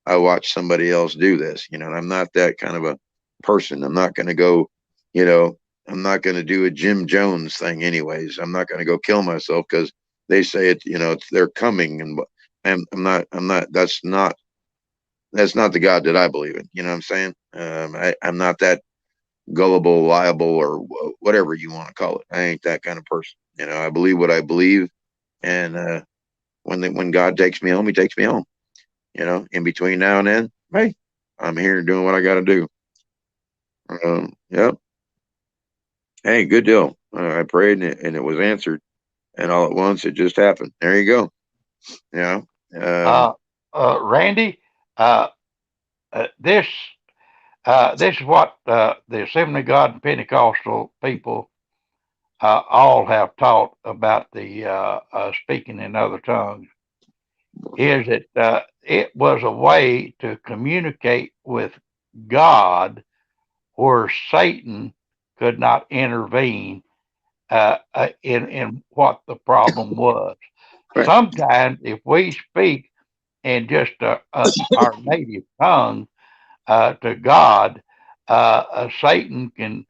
I watch somebody else do this. I'm not that kind of a person. I'm not going to go, I'm not going to do a Jim Jones thing anyways. I'm not going to go kill myself because they say they're coming, and I'm not, that's not the God that I believe in. You know what I'm saying? I'm not that gullible, liable, or whatever you want to call it. I ain't that kind of person. I believe what I believe. And, when God takes me home, he takes me home. In between now and then, hey, I'm here doing what I got to do. Yep. Hey, good deal. I prayed and it was answered, and all at once it just happened. There you go. Randy, this is what the Assembly of God and Pentecostal people all have taught about the speaking in other tongues, is that it was a way to communicate with God where Satan could not intervene in what the problem was. Right. Sometimes if we speak in just our native tongue to God, Satan can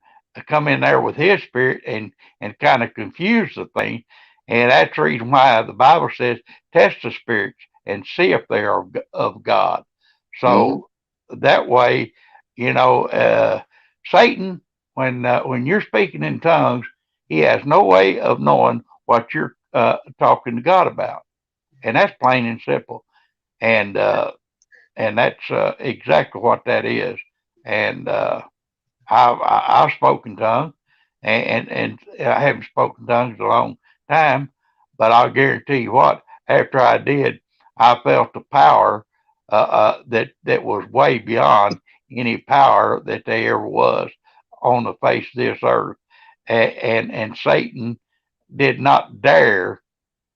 come in there with his spirit and kind of confuse the thing. And that's the reason why the Bible says, test the spirits and see if they are of God. So that way, Satan, when you're speaking in tongues, he has no way of knowing what you're talking to God about, and that's plain and simple. And that's exactly what that is. And I've spoken tongues, and I haven't spoken tongues a long time, but I'll guarantee you what, after I did, I felt the power that was way beyond any power that there ever was on the face of this earth. And Satan did not dare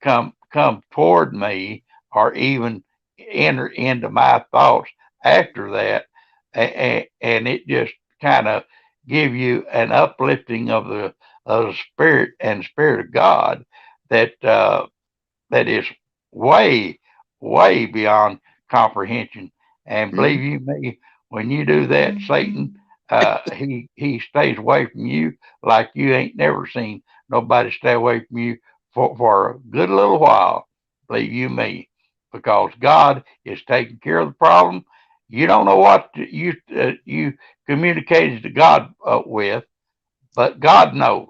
come toward me or even enter into my thoughts after that. And it just kind of give you an uplifting of the spirit and spirit of God that that is way beyond comprehension. And believe you me, when you do that, Satan he stays away from you like you ain't never seen nobody stay away from you for a good little while. Believe you me, because God is taking care of the problem. You don't know what you communicated to God with, but God knows.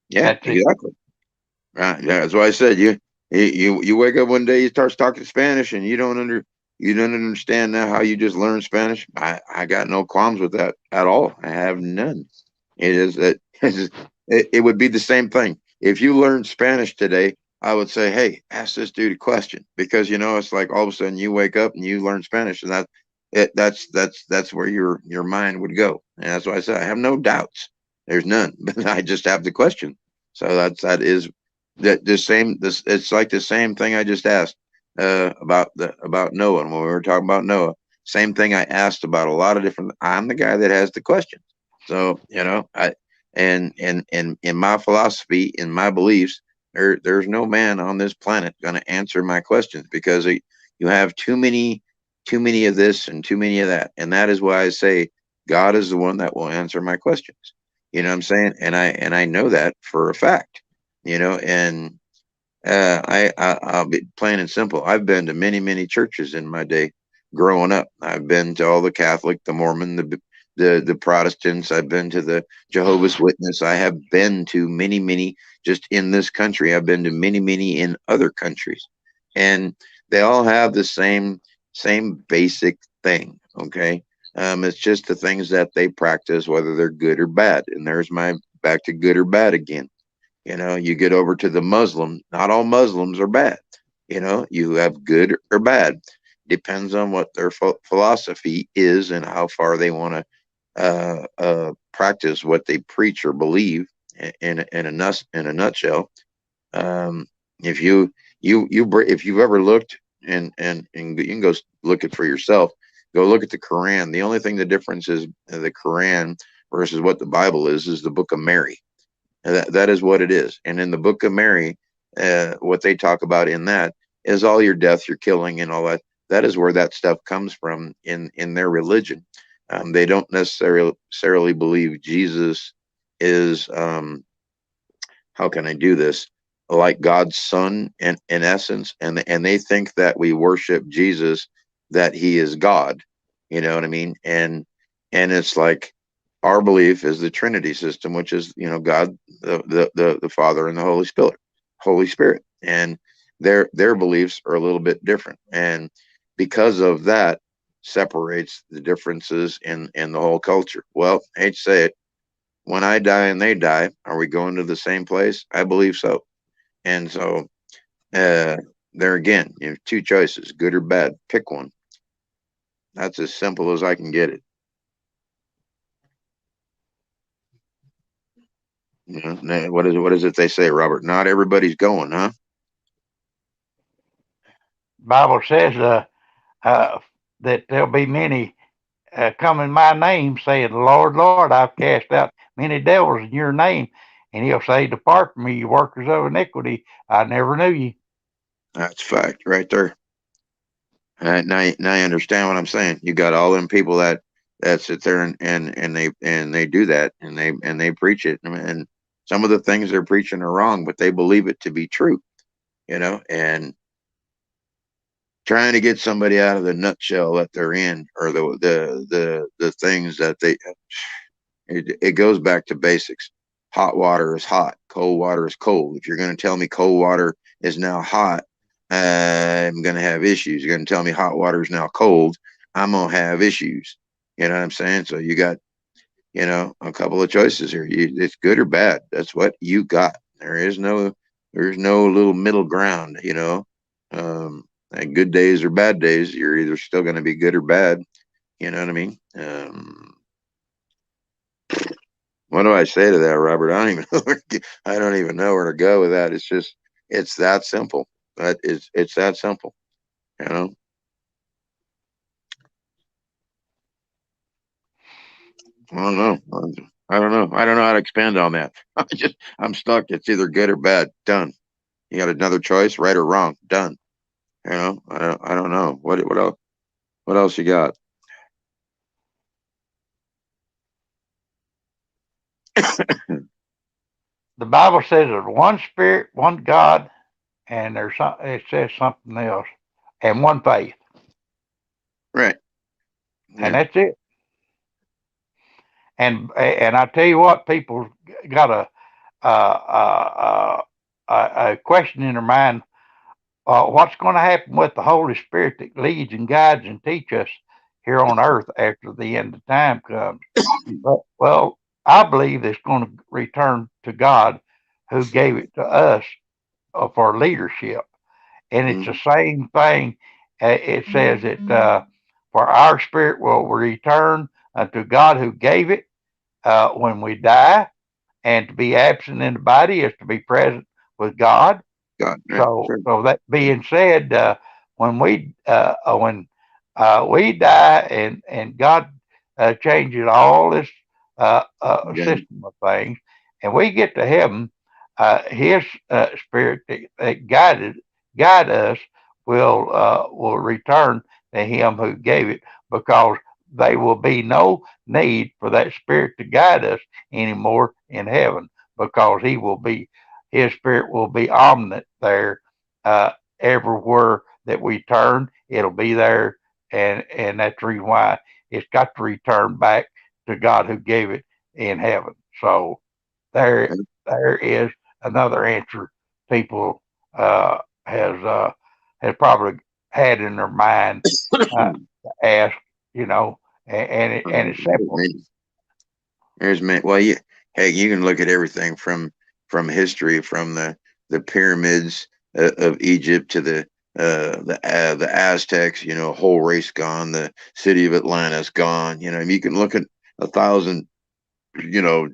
Yeah, That's it. exactly. Right. Yeah, that's why I said you wake up one day, you start talking Spanish, and you don't understand now how you just learned Spanish. I got no qualms with that at all. I have none. It is that it would be the same thing if you learned Spanish today. I would say, hey, ask this dude a question, because it's like all of a sudden you wake up and you learn Spanish, and that's where your mind would go. And that's why I said I have no doubts. There's none, but I just have the question. So that is that the same. This it's like the same thing I just asked about Noah. And when we were talking about Noah, same thing I asked about a lot of different. I'm the guy that has the questions. So I and in my philosophy, in my beliefs, there's no man on this planet going to answer my questions, because you have too many of this and too many of that, and that is why I say God is the one that will answer my questions. You know what I'm saying? And I know that for a fact. And I'll be plain and simple. I've been to many churches in my day growing up. I've been to all the Catholic, the Mormon, the Protestants. I've been to the Jehovah's Witness. I have been to many just in this country. I've been to many in other countries, and they all have the same basic thing. Okay. It's just the things that they practice, whether they're good or bad. And there's my back to good or bad again. You get over to the Muslim, not all Muslims are bad. You have good or bad. Depends on what their philosophy is and how far they want to practice what they preach or believe in a nutshell. If you've ever looked and you can go look it for yourself, go look at the Quran. The only thing the difference is the Quran versus what the Bible is the Book of Mary. That is what it is. And in the Book of Mary, what they talk about in that is all your death, your killing, and all that. That is where that stuff comes from in their religion. They don't necessarily believe Jesus is how can I do this? Like God's son in essence, and they think that we worship Jesus, that he is God. You know what I mean? And it's like our belief is the Trinity system, which is God, the Father, and the Holy Spirit, and their beliefs are a little bit different, and because of that separates the differences in the whole culture. Well, I hate to say it, when I die and they die, are we going to the same place? I believe so. And so there again, you have two choices, good or bad. Pick one. That's as simple as I can get it. What is it they say, Robert? Not everybody's going, huh? Bible says that there'll be many come in my name, saying, Lord, Lord, I've cast out many devils in your name. And he'll say, depart from me, you workers of iniquity. I never knew you. That's fact right there. Now you understand what I'm saying. You got all them people that sit there and they do that, and they preach it, and some of the things they're preaching are wrong, but they believe it to be true, and trying to get somebody out of the nutshell that they're in, or the things that It goes back to basics. Hot water is hot. Cold water is cold. If you're going to tell me cold water is now hot, I'm going to have issues. You're going to tell me hot water is now cold, I'm going to have issues. You know what I'm saying? So you got, a couple of choices here. It's good or bad. That's what you got. There's no little middle ground, and good days or bad days, you're either still going to be good or bad. You know what I mean? What do I say to that, Robert? I don't even know. I don't even know where to go with that. It's that simple. It's that simple. You know. I don't know. I don't know. I don't know how to expand on that. I'm stuck. It's either good or bad. Done. You got another choice, right or wrong. Done. I don't know. What else? What else you got? The Bible says there's one Spirit, one God, and it says something else, and one faith. Right. Yeah. And that's it. And I tell you what, people got a question in their mind. What's going to happen with the Holy Spirit that leads and guides and teaches us here on earth after the end of time comes? Well, I believe it's going to return to God, who gave it to us for leadership. And it's the same thing. It says that for our spirit will return unto God who gave it when we die, and to be absent in the body is to be present with God. God, so that being said, when we die and God changes all this system of things, and we get to heaven, His Spirit that guide us will return to Him who gave it, because there will be no need for that Spirit to guide us anymore in heaven, because His Spirit will be omniscient there. Everywhere that we turn, it'll be there, and that's the reason why it's got to return back to God who gave it in heaven. So there is another answer people has probably had in their mind to ask, and it's simple. Well, you can look at everything from history, from the pyramids of Egypt to the Aztecs. Whole race gone. The city of Atlantis gone. You can look at 1,000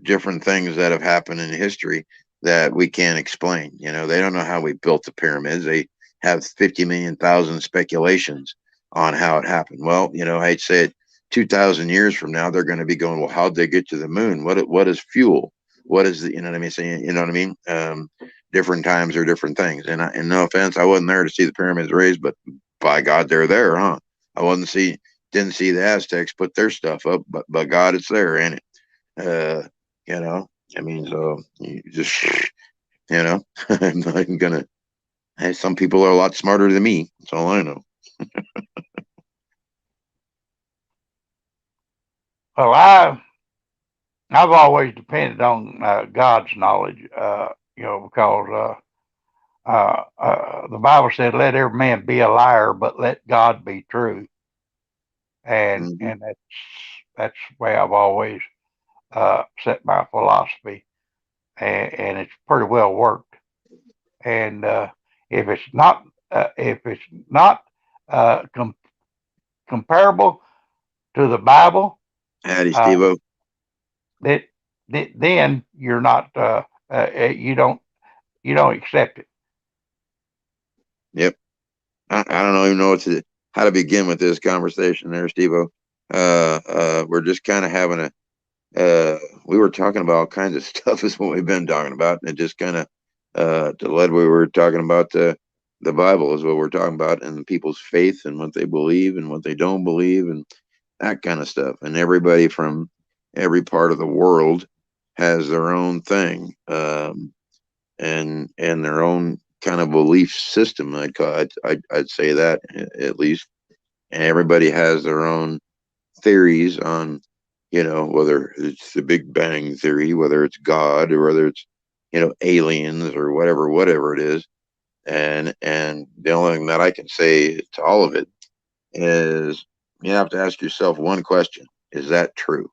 different things that have happened in history that we can't explain. They don't know how we built the pyramids. They have 50 million speculations on how it happened. Well, I'd say it 2,000 years from now, they're going to be going, well, how'd they get to the moon? What is fuel? What is the, what I mean? Saying, what I mean? Different times are different things. And no offense, I wasn't there to see the pyramids raised, but by God, they're there, huh? I didn't see the Aztecs put their stuff up, but by God, it's there, ain't it? I mean, so you just, I'm not even gonna. Hey, some people are a lot smarter than me. That's all I know. Well, I've always depended on God's knowledge, because the Bible said, "Let every man be a liar, but let God be true," and that's the way I've always set my philosophy, and it's pretty well worked. And if it's not comparable to the Bible, Steve-O. Then you're not you don't accept it. Yep. I don't even know how to begin with this conversation there, Steve-O. We're just kind of having we were talking about all kinds of stuff is what we've been talking about, and it just kind of led we were talking about the Bible is what we're talking about, and people's faith and what they believe and what they don't believe and that kind of stuff. And everybody from every part of the world has their own thing, and their own kind of belief system. I'd say that at least, and everybody has their own theories on You know, whether it's the Big Bang Theory, whether it's God, or whether it's, you know, aliens or whatever it is. And the only thing that I can say to all of it is you have to ask yourself one question: is that true?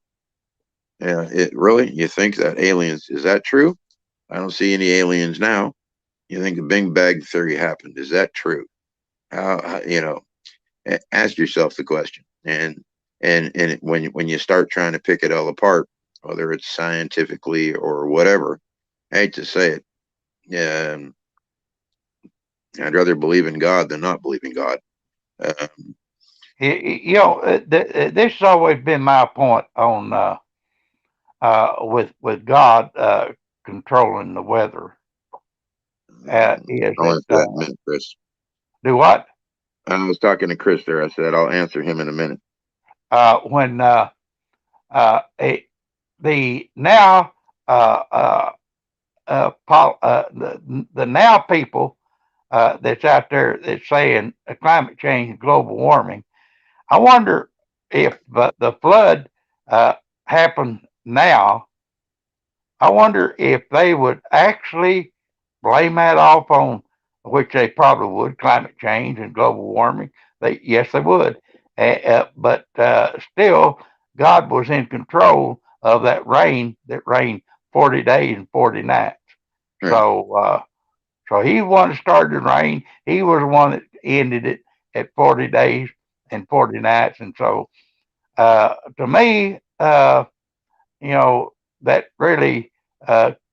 Yeah, it really? You think that aliens, is that true? I don't see any aliens now. You think the Big Bang Theory happened? Is that true? You know, ask yourself the question. And when you start trying to pick it all apart, whether it's scientifically or whatever, I hate to say it, I'd rather believe in God than not believe in God. You know, this has always been my point on with God controlling the weather. Is I'll answer that that in a minute, Chris. do what? I was talking to Chris there. I said I'll answer him in a minute. When the now the now people that's out there that's saying climate change, global warming. I wonder if the flood happened now. I wonder if they would actually blame that off on, which they probably would, climate change and global warming. Yes, they would. But still, God was in control of that rain that rained 40 days and 40 nights. Right. So he was the one that started the rain. He was the one that ended it at 40 days and 40 nights. And so, to me, you know, that really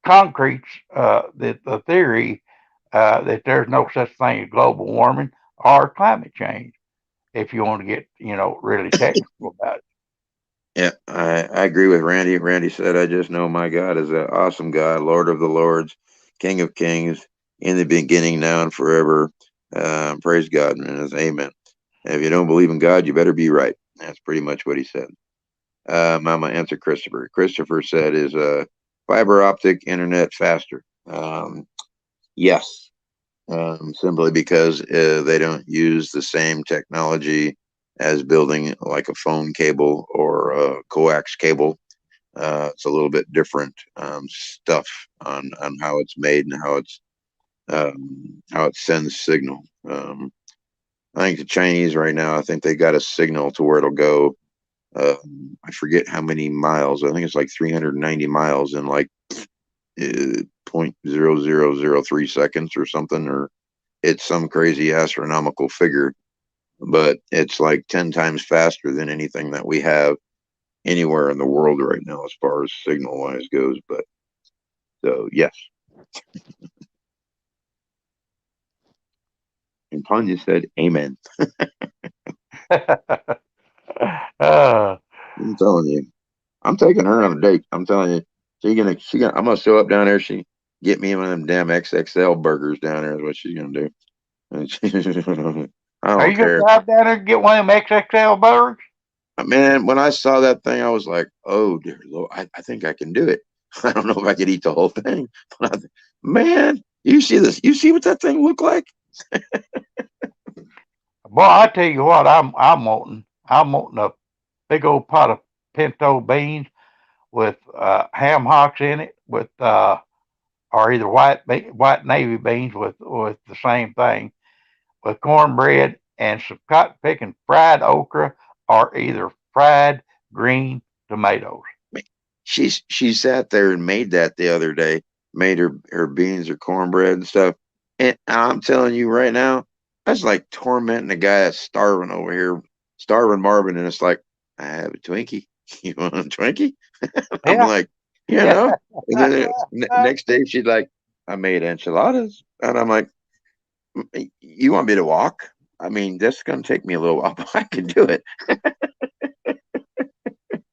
concretes the theory that there's no such thing as global warming or climate change, if you want to get, you know, really technical about it. Yeah, I agree with Randy. Randy said, I just know my God is an awesome God, Lord of the Lords, King of Kings, in the beginning, now, and forever. Praise God, and it's amen. If you don't believe in God, you better be right. That's pretty much what he said. I'm going to answer Christopher. Christopher said, is fiber optic internet faster? Yes. Simply because they don't use the same technology as building like a phone cable or a coax cable. It's a little bit different stuff on how it's made and how it sends signal. I think the Chinese right now, I think they got a signal to where it'll go. I forget how many miles. I think it's like 390 miles in like 0.0003 seconds or something, or it's some crazy astronomical figure, but it's like 10 times faster than anything that we have anywhere in the world right now as far as signal wise goes. But so yes. And Tanya said amen. I'm telling you, I'm taking her on a date. I'm telling you, I'm gonna show up down there. She get me one of them damn XXL burgers down there is what she's gonna do. I Are don't you going care. to drive down there and get one of them XXL burgers? Man, when I saw that thing, I was like, oh dear Lord, I think I can do it. I don't know if I could eat the whole thing, but man, you see this? You see what that thing looked like? Boy, I tell you what, I'm wanting a big old pot of pinto beans with ham hocks in it, with or either white navy beans with the same thing, with cornbread and some cotton picking fried okra or either fried green tomatoes. She sat there and made that the other day, made her beans or cornbread and stuff. And I'm telling you right now, that's like tormenting a guy that's starving over here, starving Marvin, and it's like, I have a Twinkie. You want a Twinkie? I'm Yeah. like, you know. And then next day she's like, I made enchiladas, and I'm like, you want me to walk? I mean, this is going to take me a little while, but I can do it.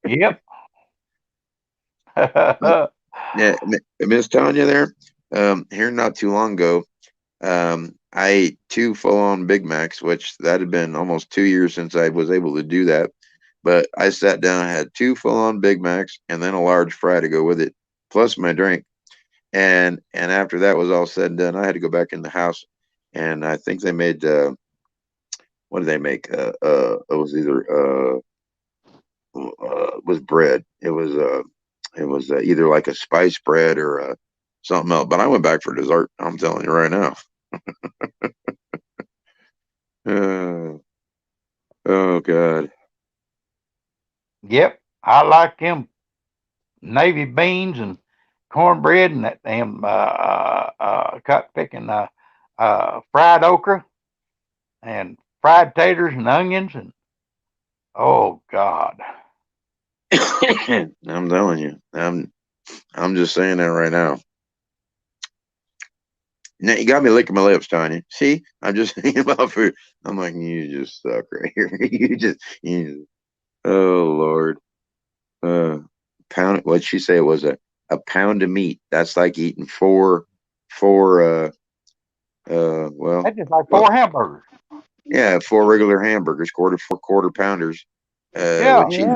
Yep. Yeah, Miss Tanya there. Here not too long ago, I ate 2 full-on Big Macs, which that had been almost 2 years since I was able to do that. But I sat down, I had 2 full-on Big Macs, and then a large fry to go with it, plus my drink. And after that was all said and done, I had to go back in the house, and I think they made what did they make? It was either was bread. It was either like a spice bread or something else. But I went back for dessert. I'm telling you right now. Oh God. Yep, I like them navy beans and cornbread and that damn cut picking fried okra and fried taters and onions and oh God. I'm telling you. I'm just saying that right now. Now you got me licking my lips, Tanya. See, I'm just thinking about food. I'm like, you just suck right here. Oh Lord. Pound. What'd she say? It was a pound of meat. That's like eating four. Well, That's just like 4 hamburgers. yeah, 4 regular hamburgers, quarter pounders. Yeah. With cheese.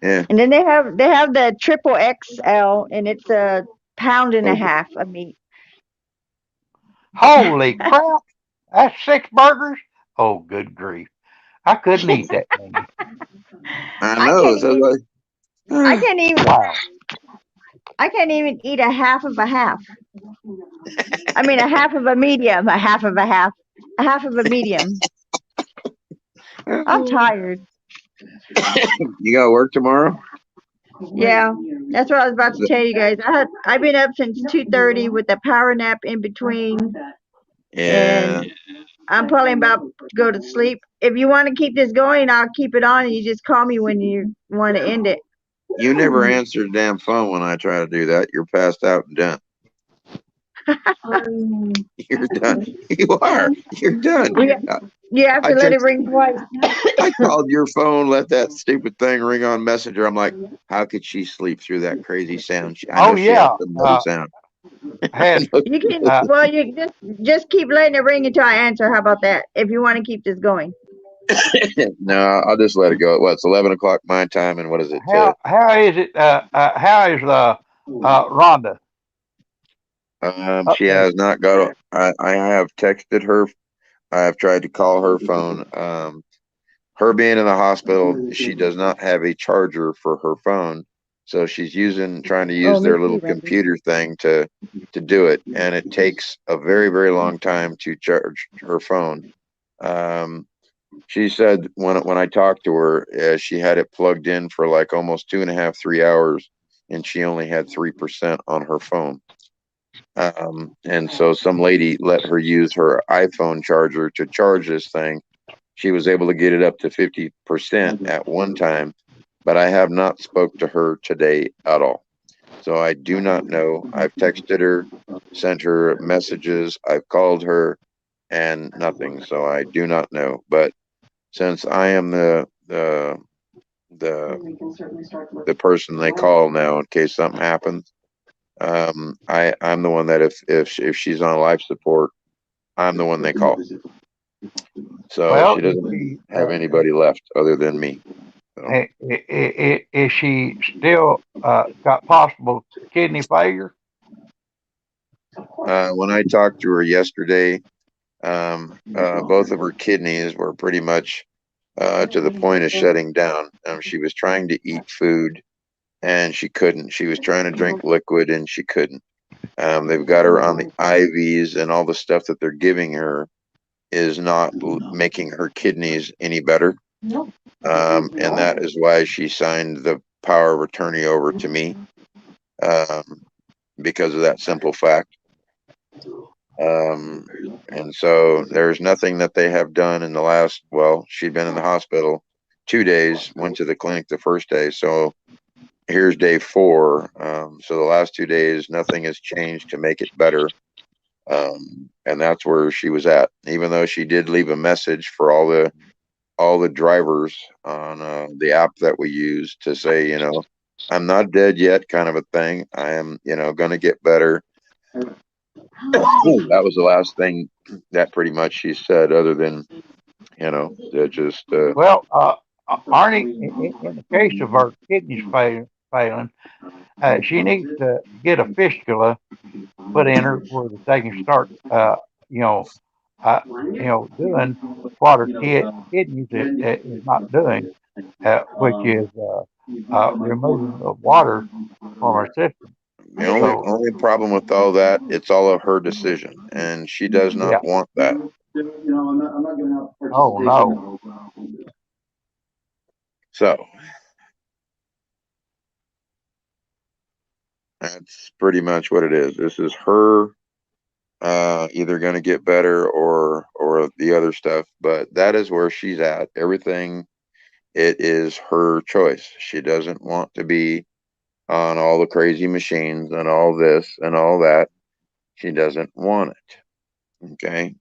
Yeah. And then they have the triple XL, and it's a pound and a half of meat. Holy crap. That's 6 burgers? Oh, good grief. I couldn't eat that many. I know. So like, I can't even. Wow. I can't even eat a half of a half. I mean, a half of a medium, a half of a half, a half of a medium. I'm tired. You got to work tomorrow? Yeah, that's what I was about to tell you guys. I've been up since 2:30 with a power nap in between. Yeah. And I'm probably about to go to sleep. If you want to keep this going, I'll keep it on, and you just call me when you want to end it. You never answer the damn phone when I try to do that. You're passed out and done. You're done. You are. You're done. You have to let it ring twice. I called your phone, let that stupid thing ring on Messenger. I'm like, how could she sleep through that crazy sound? I know she has another sound. You can. Well, you just keep letting it ring until I answer. How about that? If you want to keep this going. No, I'll just let it go. Well, it's 11 o'clock my time, and what is it? How is it? How is Rhonda? She has not got. I have texted her. I have tried to call her phone. Her being in the hospital, she does not have a charger for her phone, so she's trying to use their little computer thing to do it, and it takes a very, very long time to charge her phone. She said when I talked to her, she had it plugged in for like almost 2.5, 3 hours, and she only had 3% on her phone. And so some lady let her use her iPhone charger to charge this thing. She was able to get it up to 50% at one time, but I have not spoke to her today at all. So I do not know. I've texted her, sent her messages, I've called her, and nothing. So I do not know. But since I am the person they call now in case something happens, I'm the one that if she's on life support, I'm the one they call. So she doesn't have anybody left other than me. So. Is she still got possible kidney failure? When I talked to her yesterday, both of her kidneys were pretty much to the point of shutting down. She was trying to eat food and she couldn't. She was trying to drink liquid and she couldn't. They've got her on the IVs, and all the stuff that they're giving her is not making her kidneys any better. And that is why she signed the power of attorney over to me, because of that simple fact. And so there's nothing that they have done in the last, well, she'd been in the hospital 2 days, went to the clinic the first day. So here's day 4. So the last 2 days, nothing has changed to make it better. And that's where she was at, even though she did leave a message for all the drivers on the app that we use to say, you know, I'm not dead yet, kind of a thing. I am, you know, going to get better. That was the last thing that pretty much she said, other than, you know, just well, Arnie, in the case of her kidneys failing, she needs to get a fistula put in her where they can start doing what her kidneys is not doing, which is removing the water from her system. The So only problem with all that, it's all of her decision, and she does yeah. not want that. Oh no. So that's pretty much what it is. This is her either going to get better or the other stuff, but that is where she's at. Everything, it is her choice. She doesn't want to be on all the crazy machines and all this and all that. She doesn't want it. Okay.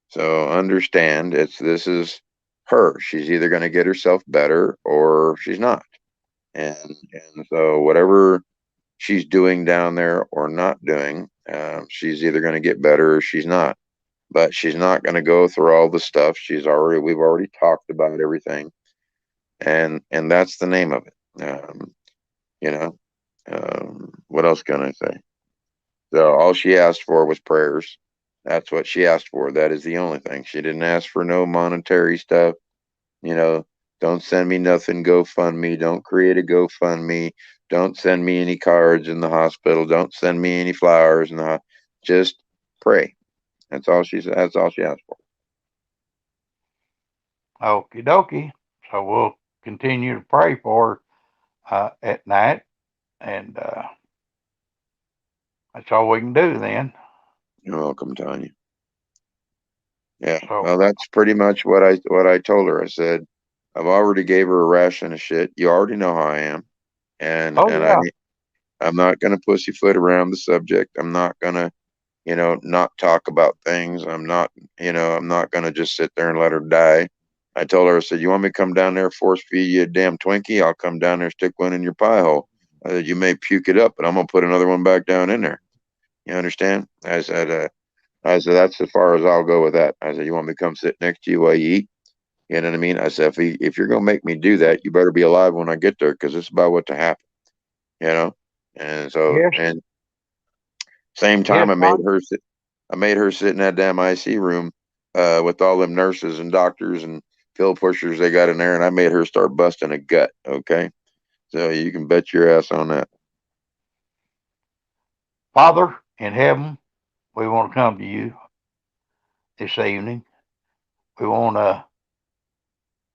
So understand this is her. She's either going to get herself better or she's not. And so whatever she's doing down there or not doing, she's either going to get better or she's not. But she's not going to go through all the stuff. We've already talked about everything, and that's the name of it. You know, what else can I say? So all she asked for was prayers. That's what she asked for. That is the only thing. She didn't ask for no monetary stuff. You know, don't send me nothing, GoFundMe. Don't create a GoFundMe. Don't send me any cards in the hospital. Don't send me any flowers. Just pray. That's all she said. That's all she asked for. Okie dokie. So we'll continue to pray for her at night, and that's all we can do then. You're welcome, Tanya. Yeah. So Well, that's pretty much what I told her. I said, I've already gave her a ration of shit. You already know how I am, and oh yeah. I'm not gonna pussyfoot around the subject. I'm not gonna, not talk about things. I'm not gonna just sit there and let her die. I told her, I said, you want me to come down there, force feed you a damn Twinkie? I'll come down there, stick one in your pie hole. I said, you may puke it up, but I'm gonna put another one back down in there. You understand? I said, that's as far as I'll go with that. I said, you want me to come sit next to you while you eat? You know what I mean? I said, if you're gonna make me do that, you better be alive when I get there, because it's about what to happen. And so, Yes. and same Yes, time, I made her sit in that damn IC room with all them nurses and doctors and pill pushers they got in there, and I made her start busting a gut. Okay, so you can bet your ass on that. Father in heaven, we want to come to you this evening. We want to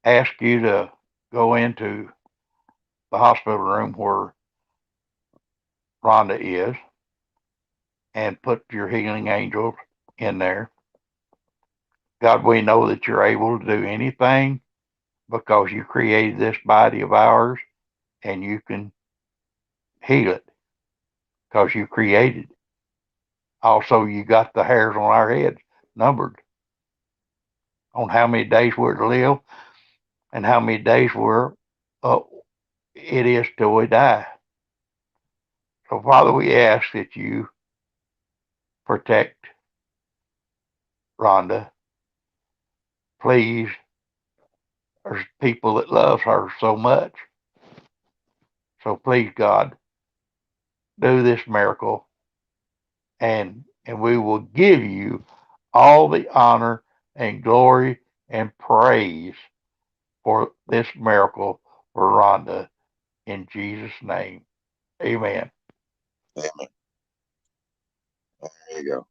ask you to go into the hospital room where Rhonda is and put your healing angels in there. God, we know that you're able to do anything because you created this body of ours, and you can heal it because you created. Also, you got the hairs on our heads numbered on how many days we're to live and how many days it is till we die. So, Father, we ask that you protect Rhonda. Please, there's people that love her so much. So please, God, do this miracle, and we will give you all the honor and glory and praise for this miracle for Rhonda, in Jesus' name. Amen. Amen. There you go.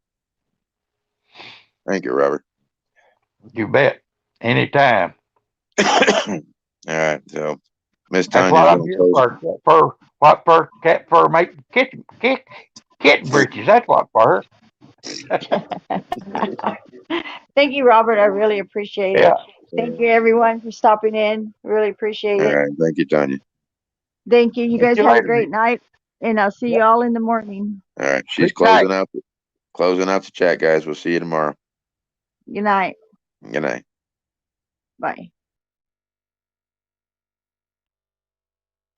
Thank you, Robert. You bet. Anytime. All right, so Miss That's Tanya's what I'm gonna here close. for. Cat fur make kitten breeches. That's what fur. Thank you, Robert. I really appreciate it. Yeah. Thank you, everyone, for stopping in. Really appreciate All it. right, thank you, Tanya. Thank you. You See guys you have a later. great night, and I'll see you all in the morning. All right, she's Good night. closing out the chat, guys. We'll see you tomorrow. Good night. Good night. Bye.